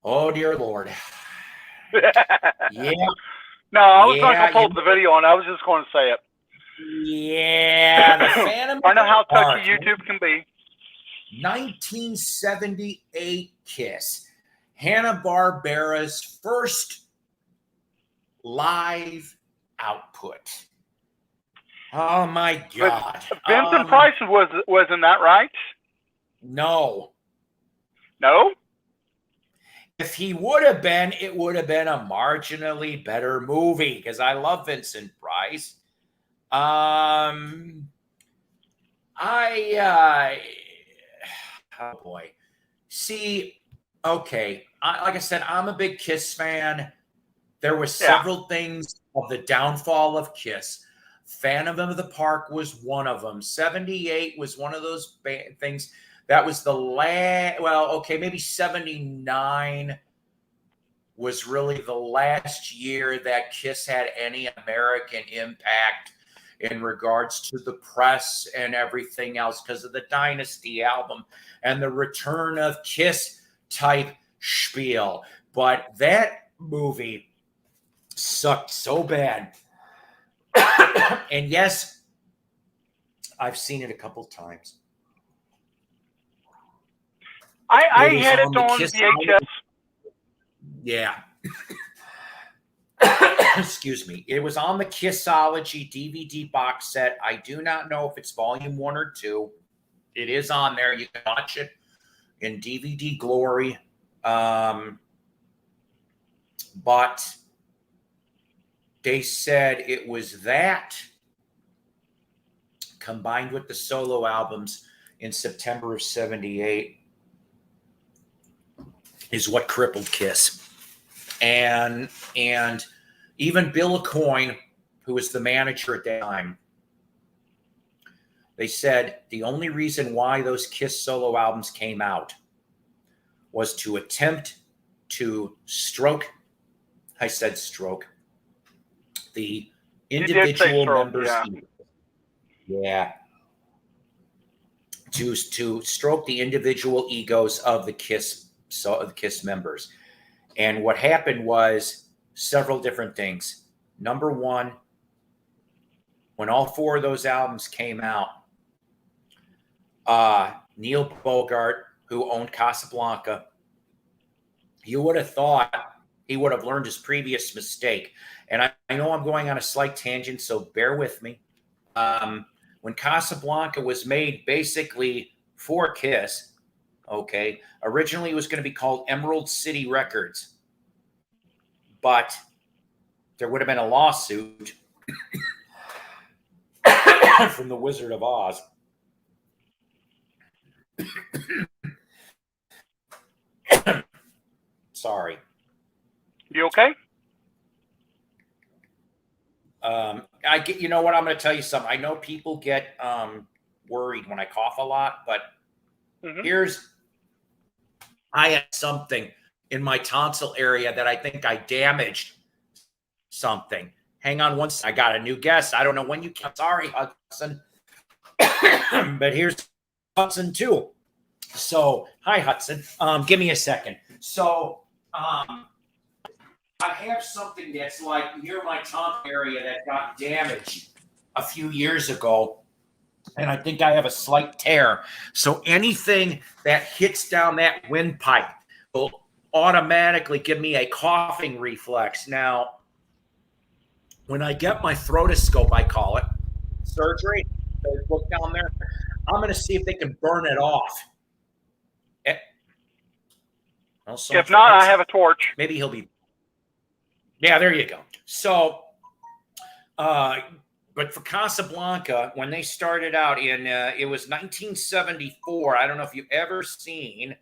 Oh, dear Lord. Yeah. No, I was not going to pull up the video, and I was just going to say it. Yeah, the Phantom of I know how the Park. touchy YouTube can be. 1978 Kiss. Hanna-Barbera's first live output. Oh my God. Vincent Price wasn't that right? No. No? If he would have been, it would have been a marginally better movie because I love Vincent Price. Oh boy. See, okay. Like I said, I'm a big Kiss fan. There were several things of the downfall of Kiss. Phantom of the Park was one of them. 78 was one of those things. That was the last, well, okay, maybe 79 was really the last year that Kiss had any American impact in regards to the press and everything else because of the Dynasty album and the return of Kiss type spiel. But that movie sucked so bad. And yes, I've seen it a couple times. I had it on VHS. Yeah. Excuse me. It was on the Kissology DVD box set. I do not know if it's volume 1 or 2. It is on there. You can watch it in DVD glory. But they said it was that combined with the solo albums in September of 78 is what crippled Kiss. And even Bill Aucoin, who was the manager at that time, they said the only reason why those Kiss solo albums came out was to attempt to stroke the individual members. Yeah. To stroke the individual egos of the Kiss members. And what happened was several different things. Number one, when all 4 of those albums came out, Neil Bogart, who owned Casablanca, you would have thought he would have learned his previous mistake. And I know I'm going on a slight tangent, so bear with me. When Casablanca was made basically for Kiss, okay, originally it was going to be called Emerald City Records, but there would have been a lawsuit from the Wizard of Oz. Sorry. You okay? You know what? I'm going to tell you something. I know people get worried when I cough a lot, but I had something in my tonsil area that I think I damaged something. Hang on one second. I got a new guest. I don't know when you came. Sorry, Hudson. But here's Hudson too. So, hi, Hudson. Give me a second. So, I have something that's like near my tongue area that got damaged a few years ago. And I think I have a slight tear. So anything that hits down that windpipe will automatically give me a coughing reflex. Now, when I get my throatoscope, I call it, surgery, look down there, I'm going to see if they can burn it off. If not, I have a torch. Maybe he'll be. Yeah, there you go. So, but for Casablanca, when they started out in, it was 1974. I don't know if you've ever seen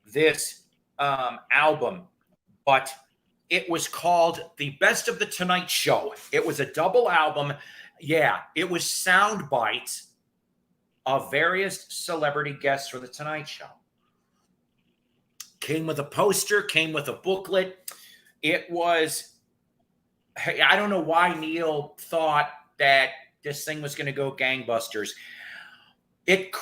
this album, but it was called The Best of the Tonight Show. It was a double album. Yeah, it was sound bites of various celebrity guests for the Tonight Show. Came with a poster, came with a booklet. It was, I don't know why Neil thought that this thing was going to go gangbusters. It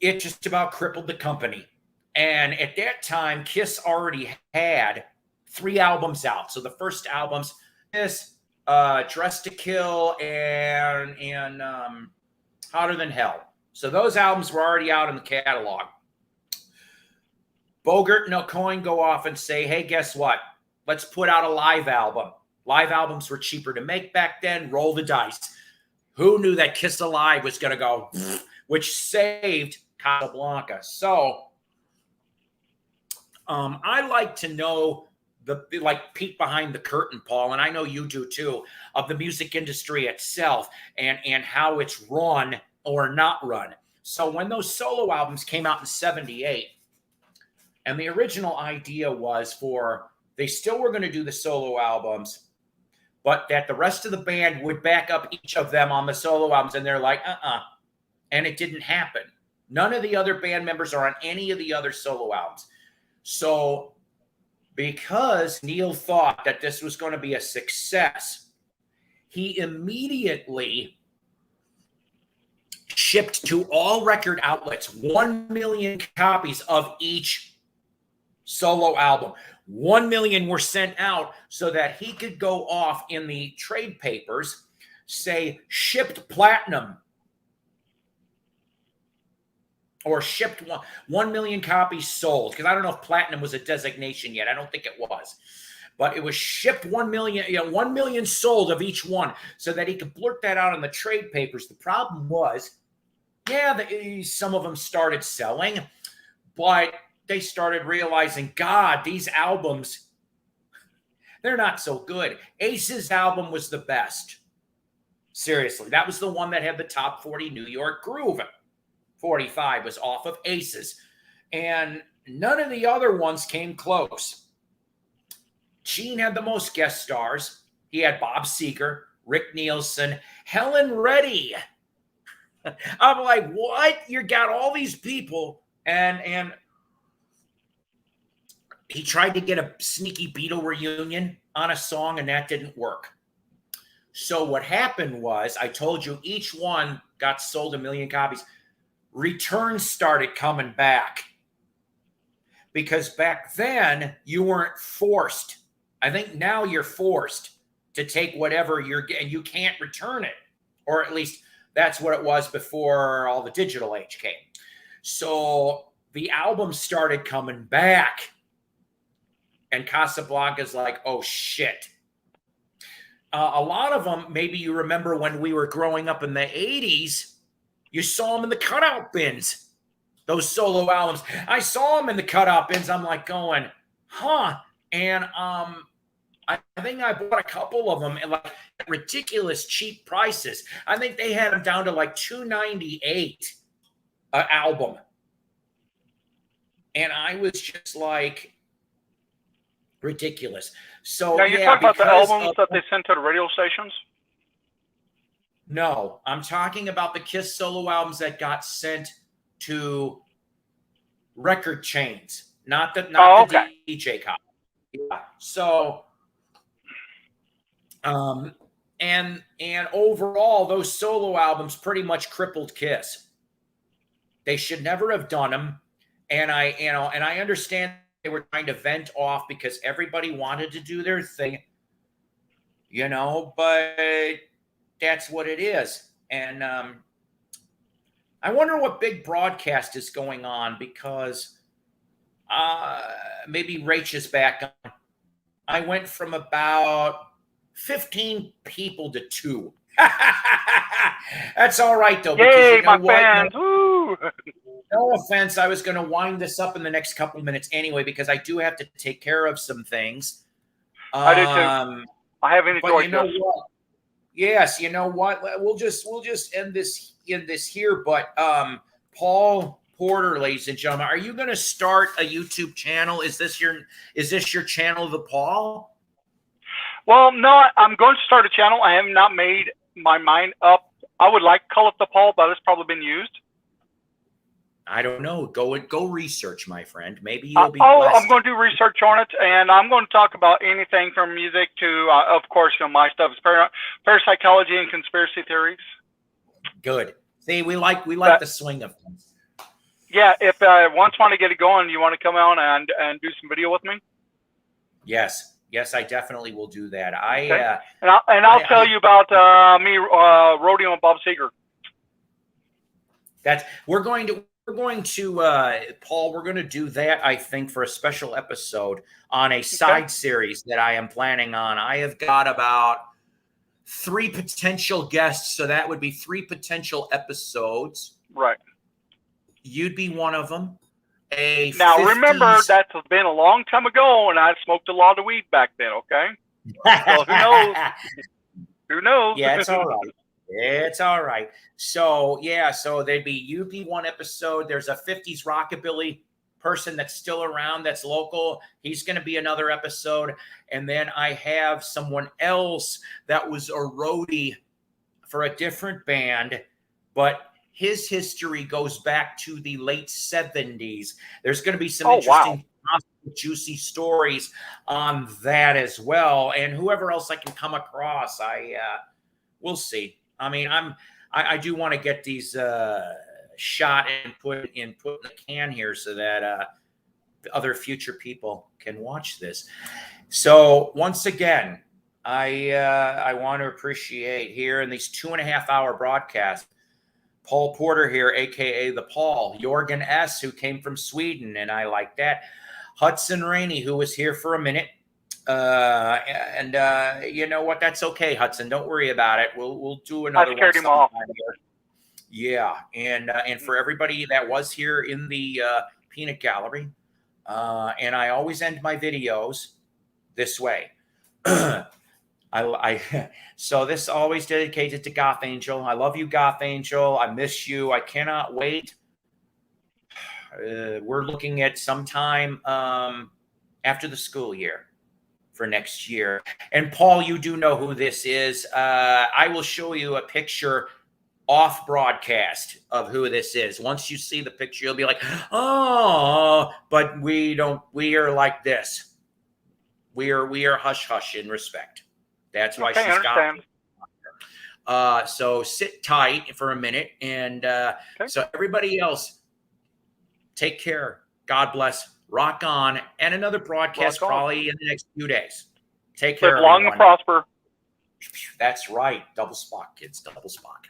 just about crippled the company. And at that time, Kiss already had 3 albums out. So the first albums, Kiss, Dress to Kill, and Hotter Than Hell. So those albums were already out in the catalog. Bogert and Aucoin go off and say, hey, guess what? Let's put out a live album. Live albums were cheaper to make back then. Roll the dice. Who knew that Kiss Alive was going to go, which saved Casablanca. So I like to know the peek behind the curtain, Paul, and I know you do too, of the music industry itself and how it's run or not run. So when those solo albums came out in 78, and the original idea was they still were going to do the solo albums, but that the rest of the band would back up each of them on the solo albums, and they're like, and it didn't happen. None of the other band members are on any of the other solo albums. So because Neil thought that this was going to be a success, he immediately shipped to all record outlets 1 million copies of each solo album. 1 million were sent out so that he could go off in the trade papers, say shipped platinum, or shipped 1 million copies sold, because I don't know if platinum was a designation yet. I don't think it was. But it was shipped 1 million, 1 million sold of each one, so that he could blurt that out in the trade papers. The problem was, some of them started selling, but they started realizing, God, these albums, they're not so good. Ace's album was the best. Seriously, that was the one that had the top 40 New York groove. 45 was off of Ace's. And none of the other ones came close. Gene had the most guest stars. He had Bob Seger, Rick Nielsen, Helen Reddy. I'm like, what? You got all these people, and he tried to get a sneaky Beatle reunion on a song, and that didn't work. So what happened was, I told you each one got sold 1 million copies. Returns started coming back, because back then you weren't forced. I think now you're forced to take whatever and you can't return it, or at least that's what it was before all the digital age came. So the albums started coming back, and Casablanca's like, oh shit. A lot of them, maybe you remember when we were growing up in the 80s, you saw them in the cutout bins, those solo albums. I saw them in the cutout bins. I'm like going, huh? And I think I bought a couple of them at like ridiculous cheap prices. I think they had them down to like $298 an album. And I was just like, ridiculous. So now you're talking about the albums that they sent to the radio stations? No, I'm talking about the Kiss solo albums that got sent to record chains, not the DJ copy. Yeah. So, and overall, those solo albums pretty much crippled Kiss. They should never have done them, and I understand they were trying to vent off because everybody wanted to do their thing, but that's what it is. And I wonder what big broadcast is going on, because maybe Rach is back on. I went from about 15 people to 2. That's all right, though. Yay, my fans. Woo! No offense. I was going to wind this up in the next couple of minutes anyway, because I do have to take care of some things. I do too. I have enjoyed this. What? Yes, you know what? We'll just end this here. But Paul Porter, ladies and gentlemen, are you going to start a YouTube channel? Is this your channel, the Paul? Well, no, I'm going to start a channel. I have not made my mind up. I would like to call it the Paul, but it's probably been used. I don't know. Go research, my friend. Maybe you'll be blessed. I'm going to do research on it, and I'm going to talk about anything from music to, of course, my stuff is parapsychology and conspiracy theories. Good. See, we like the swing of things. Yeah, if once want to get it going, you want to come out and do some video with me? Yes, I definitely will do that. Okay. I'll tell you about me rodeoing Bob Seger. We're going to Paul. We're going to do that. I think for a special episode on a side series that I am planning on. I have got about 3 potential guests, so that would be 3 potential episodes. Right. You'd be one of them. Now, remember, that's been a long time ago, and I smoked a lot of weed back then, okay? So who knows? Who knows? Yeah, it's all right. It's all right. So, yeah, you'd be one episode. There's a 50s rockabilly person that's still around that's local. He's going to be another episode. And then I have someone else that was a roadie for a different band, but his history goes back to the late 70s. There's going to be some interesting, juicy stories on that as well. And whoever else I can come across, we'll see. I mean, I do want to get these shot and put in the can here so that other future people can watch this. So once again, I want to appreciate here in these 2.5-hour broadcasts, Paul Porter here, a.k.a. the Paul, Jorgen S., who came from Sweden, and I like that. Hudson Rainey, who was here for a minute. You know what? That's okay, Hudson. Don't worry about it. We'll do another one sometime here. Yeah, and for everybody that was here in the peanut gallery, and I always end my videos this way. So this always dedicated to Goth Angel. I love you, Goth Angel. I miss you. I cannot wait. We're looking at sometime after the school year for next year. And Paul, you do know who this is. I will show you a picture off broadcast of who this is. Once you see the picture, you'll be like, oh, but we are like this. We are hush hush in respect. That's why she's got. So sit tight for a minute. And so everybody else, take care. God bless. Rock on. And another broadcast probably in the next few days. Take care. Live long and prosper. That's right. Double Spock, kids. Double Spock.